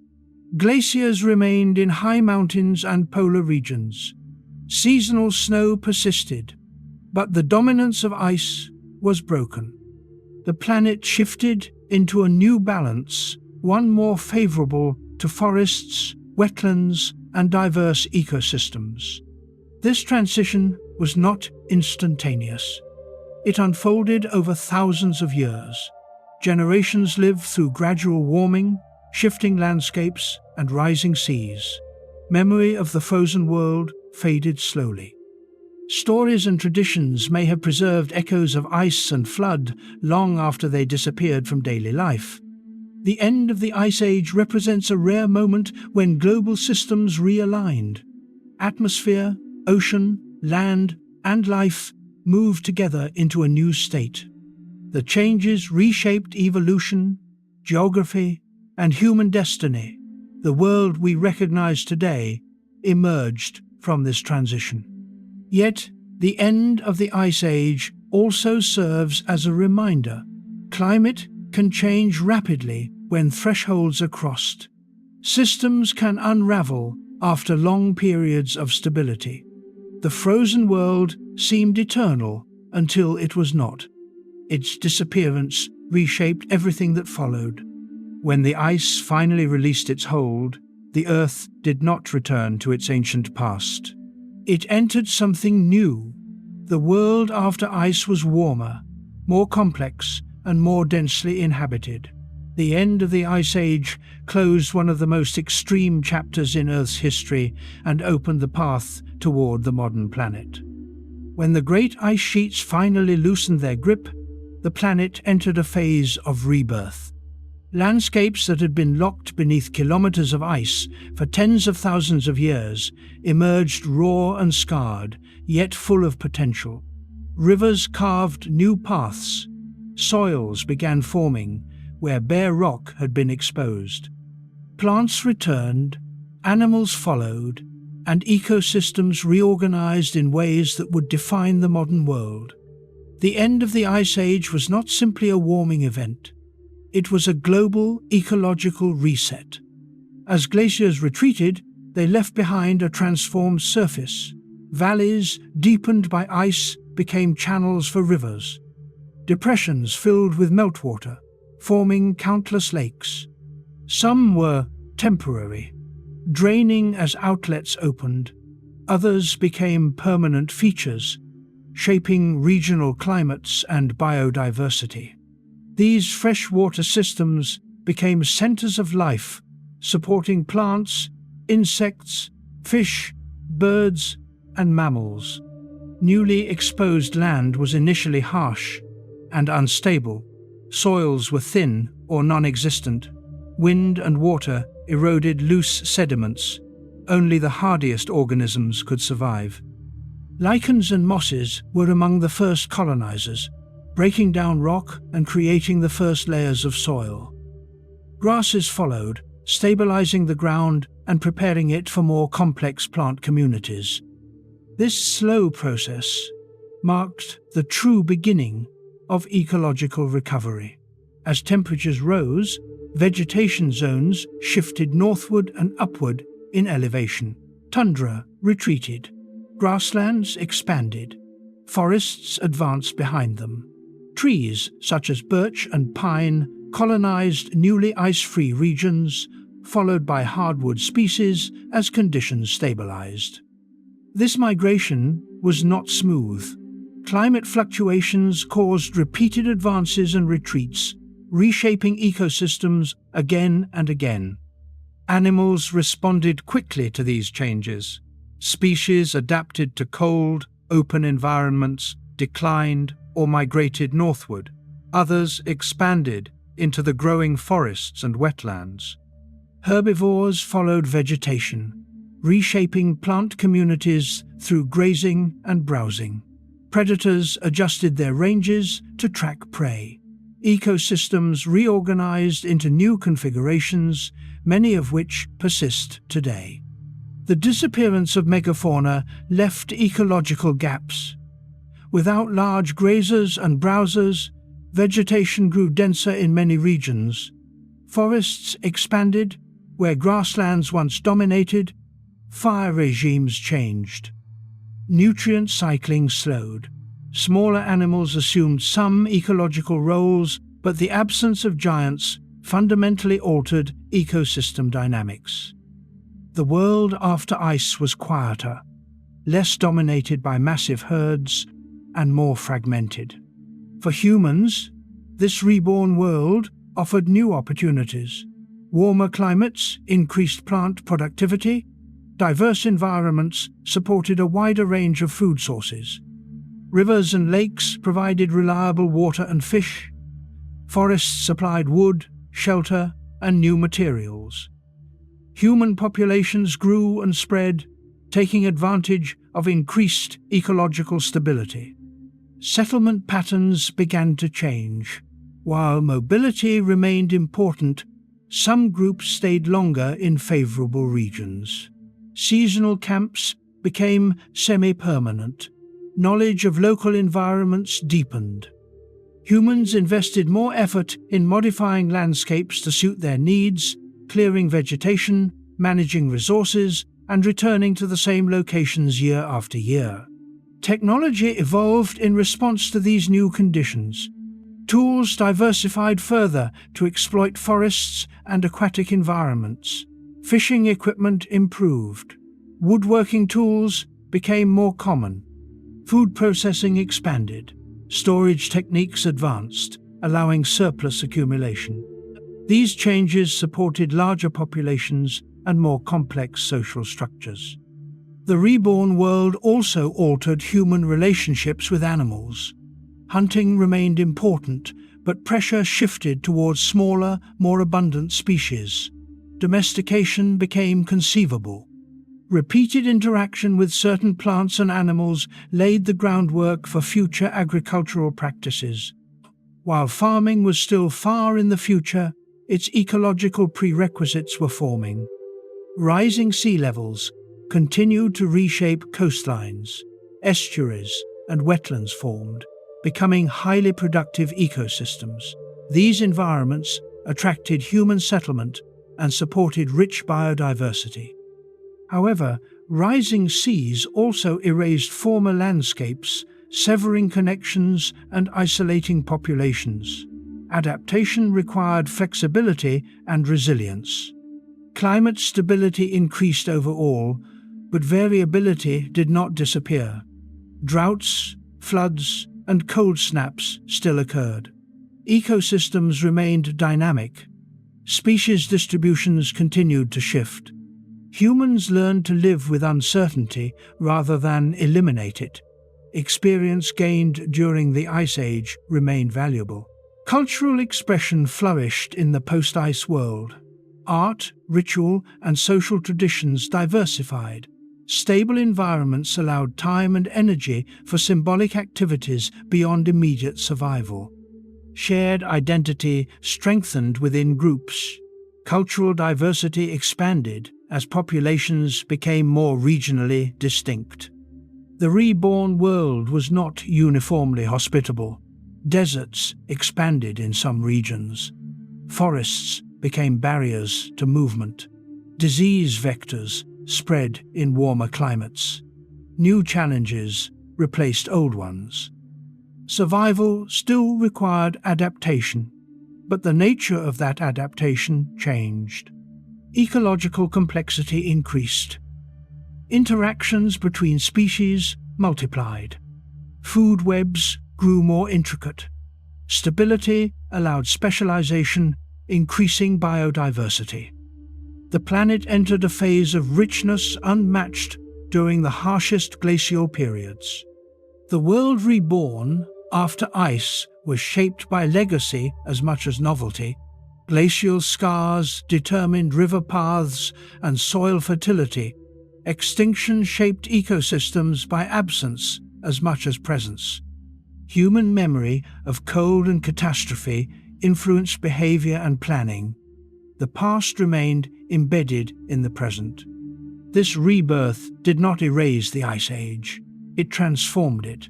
Glaciers remained in high mountains and polar regions. Seasonal snow persisted, but the dominance of ice was broken. The planet shifted into a new balance, one more favorable to forests, wetlands, and diverse ecosystems. This transition was not instantaneous. It unfolded over thousands of years. Generations lived through gradual warming, shifting landscapes, and rising seas. Memory of the frozen world faded slowly. Stories and traditions may have preserved echoes of ice and flood long after they disappeared from daily life. The end of the Ice Age represents a rare moment when global systems realigned. Atmosphere, ocean, land, and life moved together into a new state. The changes reshaped evolution, geography, and human destiny. The world we recognize today emerged from this transition. Yet, the end of the Ice Age also serves as a reminder. Climate can change rapidly when thresholds are crossed. Systems can unravel after long periods of stability. The frozen world seemed eternal until it was not. Its disappearance reshaped everything that followed. When the ice finally released its hold, the Earth did not return to its ancient past. It entered something new. The world after ice was warmer, more complex, and more densely inhabited. The end of the Ice Age closed one of the most extreme chapters in Earth's history and opened the path toward the modern planet. When the great ice sheets finally loosened their grip, the planet entered a phase of rebirth. Landscapes that had been locked beneath kilometers of ice for tens of thousands of years emerged raw and scarred, yet full of potential. Rivers carved new paths. Soils began forming where bare rock had been exposed. Plants returned, animals followed, and ecosystems reorganized in ways that would define the modern world. The end of the Ice Age was not simply a warming event. It was a global ecological reset. As glaciers retreated, they left behind a transformed surface. Valleys, deepened by ice, became channels for rivers. Depressions filled with meltwater, forming countless lakes. Some were temporary, draining as outlets opened. Others became permanent features, shaping regional climates and biodiversity. These freshwater systems became centers of life, supporting plants, insects, fish, birds, and mammals. Newly exposed land was initially harsh and unstable. Soils were thin or non-existent. Wind and water eroded loose sediments. Only the hardiest organisms could survive. Lichens and mosses were among the first colonizers, breaking down rock and creating the first layers of soil. Grasses followed, stabilizing the ground and preparing it for more complex plant communities. This slow process marked the true beginning of ecological recovery. As temperatures rose, vegetation zones shifted northward and upward in elevation. Tundra retreated. Grasslands expanded. Forests advanced behind them. Trees, such as birch and pine, colonized newly ice-free regions, followed by hardwood species as conditions stabilized. This migration was not smooth. Climate fluctuations caused repeated advances and retreats, reshaping ecosystems again and again. Animals responded quickly to these changes. Species adapted to cold, open environments, declined, or migrated northward. Others expanded into the growing forests and wetlands. Herbivores followed vegetation, reshaping plant communities through grazing and browsing. Predators adjusted their ranges to track prey. Ecosystems reorganized into new configurations, many of which persist today. The disappearance of megafauna left ecological gaps. Without large grazers and browsers, vegetation grew denser in many regions. Forests expanded where grasslands once dominated. Fire regimes changed. Nutrient cycling slowed. Smaller animals assumed some ecological roles, but the absence of giants fundamentally altered ecosystem dynamics. The world after ice was quieter, less dominated by massive herds, and more fragmented. For humans, this reborn world offered new opportunities. Warmer climates increased plant productivity. Diverse environments supported a wider range of food sources. Rivers and lakes provided reliable water and fish. Forests supplied wood, shelter, and new materials. Human populations grew and spread, taking advantage of increased ecological stability. Settlement patterns began to change. While mobility remained important, some groups stayed longer in favorable regions. Seasonal camps became semi-permanent. Knowledge of local environments deepened. Humans invested more effort in modifying landscapes to suit their needs, clearing vegetation, managing resources, and returning to the same locations year after year. Technology evolved in response to these new conditions. Tools diversified further to exploit forests and aquatic environments. Fishing equipment improved. Woodworking tools became more common. Food processing expanded. Storage techniques advanced, allowing surplus accumulation. These changes supported larger populations and more complex social structures. The reborn world also altered human relationships with animals. Hunting remained important, but pressure shifted towards smaller, more abundant species. Domestication became conceivable. Repeated interaction with certain plants and animals laid the groundwork for future agricultural practices. While farming was still far in the future, its ecological prerequisites were forming. Rising sea levels continued to reshape coastlines. Estuaries and wetlands formed, becoming highly productive ecosystems. These environments attracted human settlement and supported rich biodiversity. However, rising seas also erased former landscapes, severing connections and isolating populations. Adaptation required flexibility and resilience. Climate stability increased overall, but variability did not disappear. Droughts, floods, and cold snaps still occurred. Ecosystems remained dynamic. Species distributions continued to shift. Humans learned to live with uncertainty rather than eliminate it. experience gained during the Ice Age remained valuable. Cultural expression flourished in the post-ice world. Art, ritual, and social traditions diversified. Stable environments allowed time and energy for symbolic activities beyond immediate survival. Shared identity strengthened within groups. Cultural diversity expanded as populations became more regionally distinct. The reborn world was not uniformly hospitable. Deserts expanded in some regions. Forests became barriers to movement. Disease vectors spread in warmer climates. New challenges replaced old ones. Survival still required adaptation, but the nature of that adaptation changed. Ecological complexity increased. Interactions between species multiplied. Food webs grew more intricate. Stability allowed specialization, increasing biodiversity. The planet entered a phase of richness unmatched during the harshest glacial periods. The world reborn after ice was shaped by legacy as much as novelty. Glacial scars determined river paths and soil fertility. Extinction shaped ecosystems by absence as much as presence. Human memory of cold and catastrophe influenced behavior and planning. The past remained embedded in the present. This rebirth did not erase the Ice Age. It transformed it.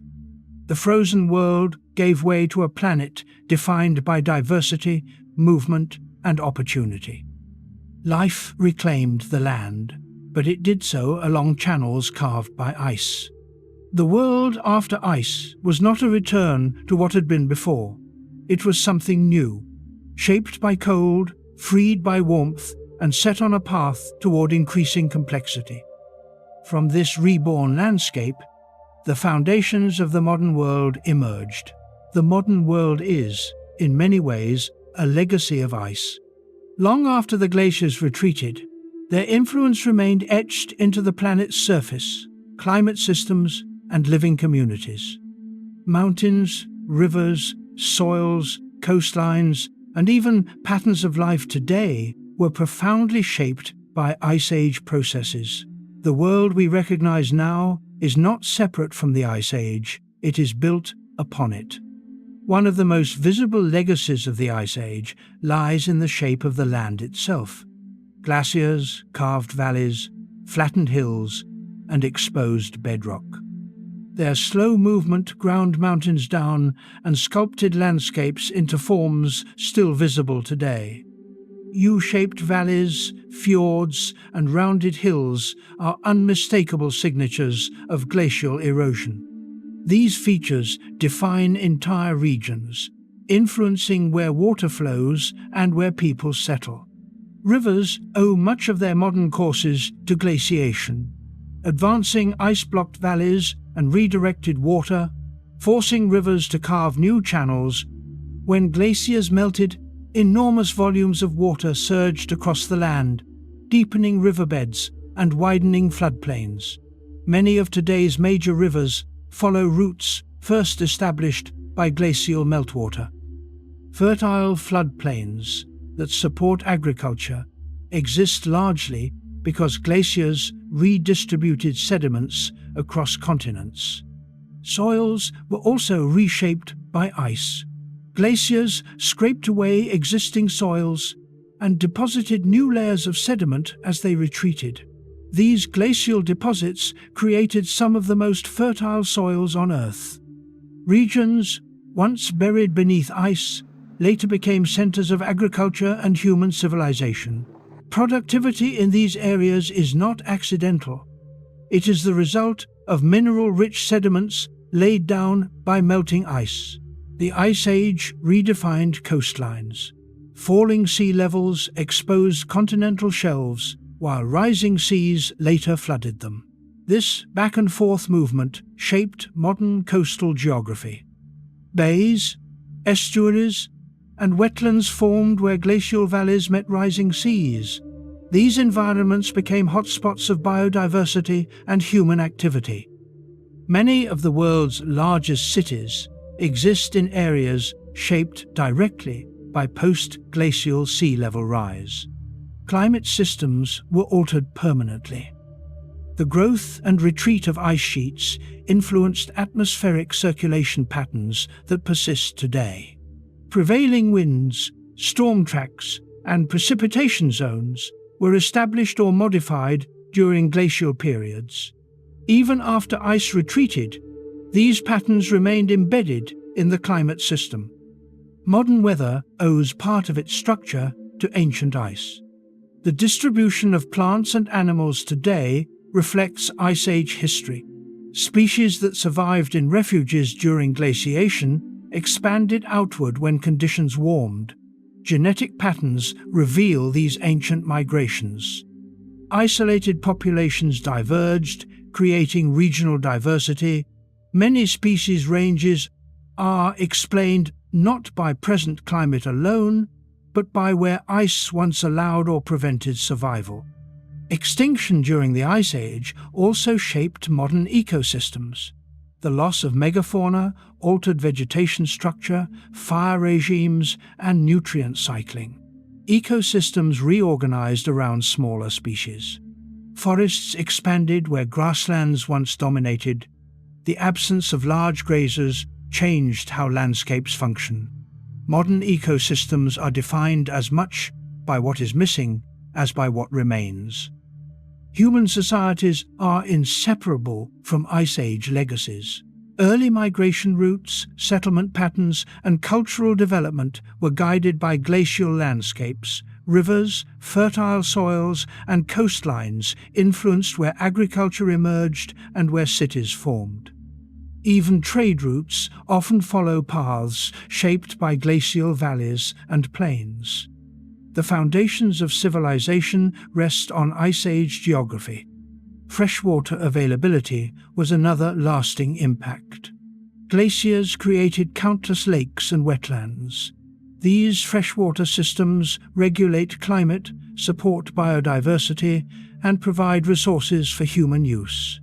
The frozen world gave way to a planet defined by diversity, movement, and opportunity. Life reclaimed the land, but it did so along channels carved by ice. The world after ice was not a return to what had been before. It was something new, shaped by cold, freed by warmth, and set on a path toward increasing complexity. From this reborn landscape, the foundations of the modern world emerged. The modern world is, in many ways, a legacy of ice. Long after the glaciers retreated, their influence remained etched into the planet's surface, climate systems, and living communities. Mountains, rivers, soils, coastlines, and even patterns of life today were profoundly shaped by Ice Age processes. The world we recognize now is not separate from the Ice Age, it is built upon it. One of the most visible legacies of the Ice Age lies in the shape of the land itself. Glaciers, carved valleys, flattened hills, and exposed bedrock. Their slow movement ground mountains down and sculpted landscapes into forms still visible today. U-shaped valleys, fjords, and rounded hills are unmistakable signatures of glacial erosion. These features define entire regions, influencing where water flows and where people settle. Rivers owe much of their modern courses to glaciation, advancing ice-blocked valleys and redirected water, forcing rivers to carve new channels. When glaciers melted, enormous volumes of water surged across the land, deepening riverbeds and widening floodplains. Many of today's major rivers follow routes first established by glacial meltwater. Fertile floodplains that support agriculture exist largely because glaciers redistributed sediments across continents. Soils were also reshaped by ice. Glaciers scraped away existing soils and deposited new layers of sediment as they retreated. These glacial deposits created some of the most fertile soils on Earth. Regions once buried beneath ice later became centers of agriculture and human civilization. Productivity in these areas is not accidental. It is the result of mineral-rich sediments laid down by melting ice. The Ice Age redefined coastlines. Falling sea levels exposed continental shelves, while rising seas later flooded them. This back-and-forth movement shaped modern coastal geography. Bays, estuaries, and wetlands formed where glacial valleys met rising seas. These environments became hotspots of biodiversity and human activity. Many of the world's largest cities exist in areas shaped directly by post-glacial sea level rise. Climate systems were altered permanently. The growth and retreat of ice sheets influenced atmospheric circulation patterns that persist today. Prevailing winds, storm tracks, and precipitation zones were established or modified during glacial periods. Even after ice retreated, these patterns remained embedded in the climate system. Modern weather owes part of its structure to ancient ice. The distribution of plants and animals today reflects Ice Age history. Species that survived in refuges during glaciation expanded outward when conditions warmed. Genetic patterns reveal these ancient migrations. Isolated populations diverged, creating regional diversity. Many species ranges are explained not by present climate alone, but by where ice once allowed or prevented survival. Extinction during the Ice Age also shaped modern ecosystems. The loss of megafauna, altered vegetation structure, fire regimes, and nutrient cycling. Ecosystems reorganized around smaller species. Forests expanded where grasslands once dominated. The absence of large grazers changed how landscapes function. Modern ecosystems are defined as much by what is missing as by what remains. Human societies are inseparable from Ice Age legacies. Early migration routes, settlement patterns, and cultural development were guided by glacial landscapes. Rivers, fertile soils, and coastlines influenced where agriculture emerged and where cities formed. Even trade routes often follow paths shaped by glacial valleys and plains. The foundations of civilization rest on Ice Age geography. Freshwater availability was another lasting impact. Glaciers created countless lakes and wetlands. These freshwater systems regulate climate, support biodiversity, and provide resources for human use.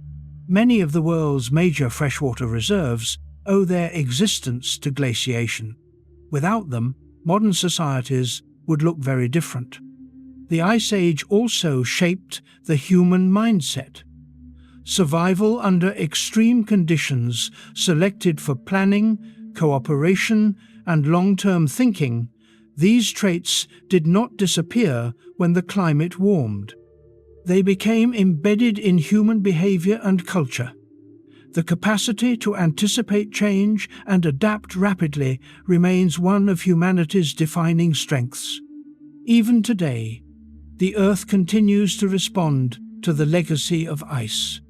Many of the world's major freshwater reserves owe their existence to glaciation. Without them, modern societies would look very different. The Ice Age also shaped the human mindset. Survival under extreme conditions selected for planning, cooperation, and long-term thinking. These traits did not disappear when the climate warmed. They became embedded in human behavior and culture. The capacity to anticipate change and adapt rapidly remains one of humanity's defining strengths. Even today, the Earth continues to respond to the legacy of ice.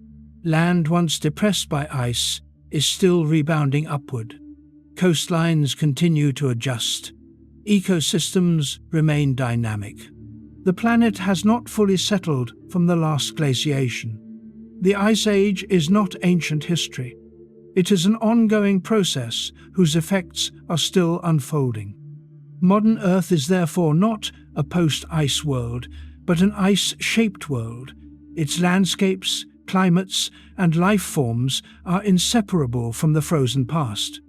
Land once depressed by ice is still rebounding upward. Coastlines continue to adjust. Ecosystems remain dynamic. The planet has not fully settled from the last glaciation. The Ice Age is not ancient history. It is an ongoing process whose effects are still unfolding. Modern Earth is therefore not a post-ice world, but an ice-shaped world. Its landscapes, climates, and life forms are inseparable from the frozen past.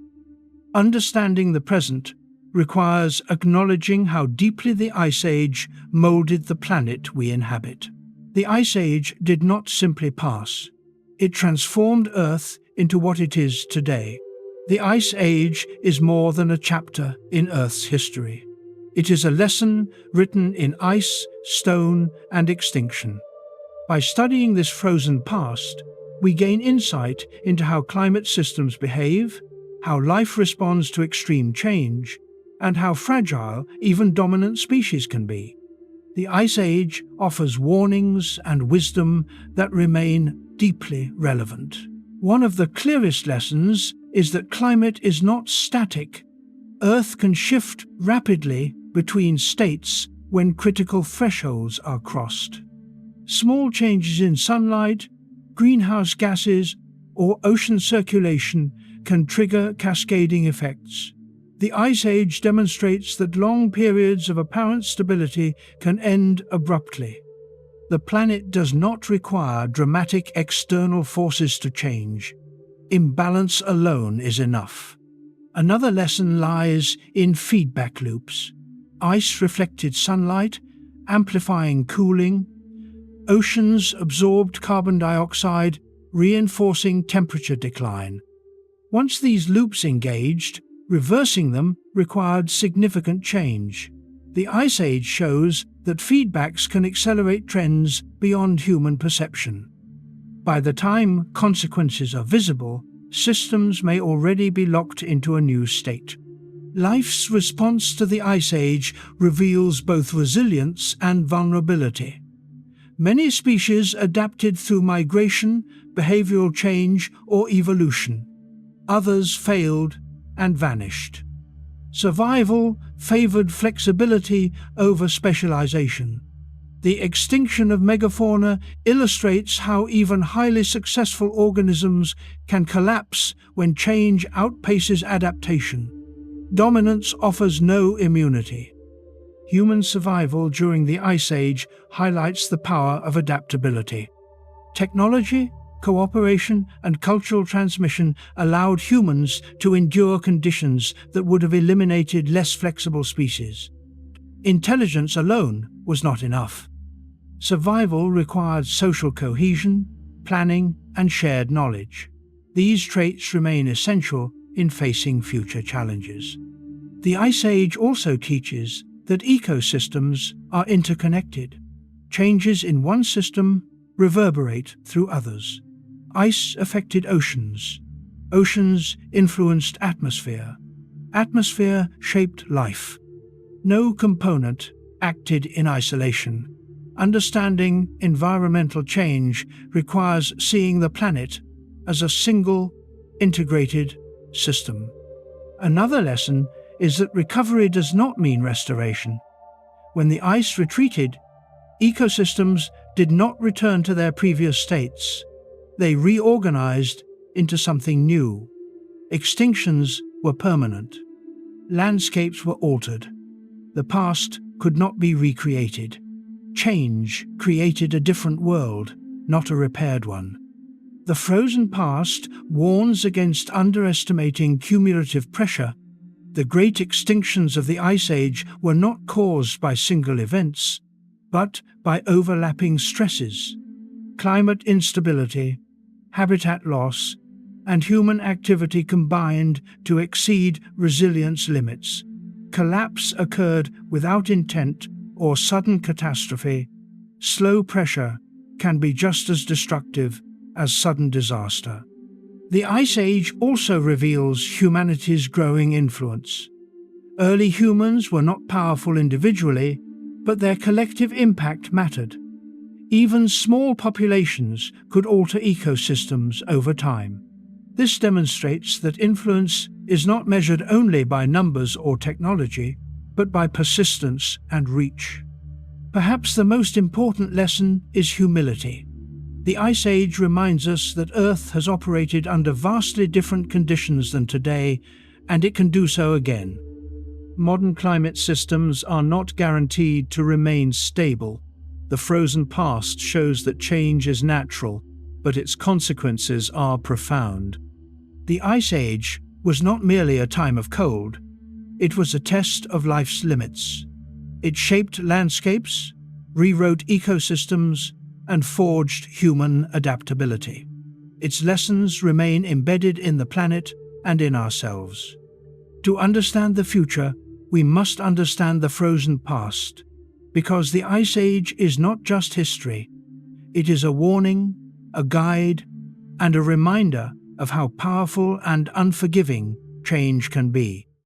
Understanding the present requires acknowledging how deeply the Ice Age molded the planet we inhabit. The Ice Age did not simply pass. It transformed Earth into what it is today. The Ice Age is more than a chapter in Earth's history. It is a lesson written in ice, stone, and extinction. By studying this frozen past, we gain insight into how climate systems behave, how life responds to extreme change, and how fragile even dominant species can be. The Ice Age offers warnings and wisdom that remain deeply relevant. One of the clearest lessons is that climate is not static. Earth can shift rapidly between states when critical thresholds are crossed. Small changes in sunlight, greenhouse gases, or ocean circulation can trigger cascading effects. The Ice Age demonstrates that long periods of apparent stability can end abruptly. The planet does not require dramatic external forces to change. imbalance alone is enough. Another lesson lies in feedback loops. Ice reflected sunlight, amplifying cooling. Oceans absorbed carbon dioxide, reinforcing temperature decline. Once these loops engaged, reversing them required significant change. The Ice Age shows that feedbacks can accelerate trends beyond human perception. By the time consequences are visible, systems may already be locked into a new state. Life's response to the Ice Age reveals both resilience and vulnerability. Many species adapted through migration, behavioral change, or evolution. Others failed and vanished. Survival favored flexibility over specialization. The extinction of megafauna illustrates how even highly successful organisms can collapse when change outpaces adaptation. Dominance offers no immunity. Human survival during the Ice Age highlights the power of adaptability. Technology, cooperation, and cultural transmission allowed humans to endure conditions that would have eliminated less flexible species. Intelligence alone was not enough. Survival required social cohesion, planning, and shared knowledge. These traits remain essential in facing future challenges. The Ice Age also teaches that ecosystems are interconnected. Changes in one system reverberate through others. Ice affected oceans. Oceans influenced atmosphere. Atmosphere shaped life. No component acted in isolation. Understanding environmental change requires seeing the planet as a single, integrated system. Another lesson is that recovery does not mean restoration. When the ice retreated, ecosystems did not return to their previous states. They reorganized into something new. Extinctions were permanent. Landscapes were altered. The past could not be recreated. Change created a different world, not a repaired one. The frozen past warns against underestimating cumulative pressure. The great extinctions of the Ice Age were not caused by single events, but by overlapping stresses. Climate instability, habitat loss, and human activity combined to exceed resilience limits. Collapse occurred without intent or sudden catastrophe. Slow pressure can be just as destructive as sudden disaster. The Ice Age also reveals humanity's growing influence. Early humans were not powerful individually, but their collective impact mattered. Even small populations could alter ecosystems over time. This demonstrates that influence is not measured only by numbers or technology, but by persistence and reach. Perhaps the most important lesson is humility. The Ice Age reminds us that Earth has operated under vastly different conditions than today, and it can do so again. Modern climate systems are not guaranteed to remain stable. The frozen past shows that change is natural, but its consequences are profound. The Ice Age was not merely a time of cold. It was a test of life's limits. It shaped landscapes, rewrote ecosystems, and forged human adaptability. Its lessons remain embedded in the planet and in ourselves. To understand the future, we must understand the frozen past, because the Ice Age is not just history. It is a warning, a guide, and a reminder of how powerful and unforgiving change can be.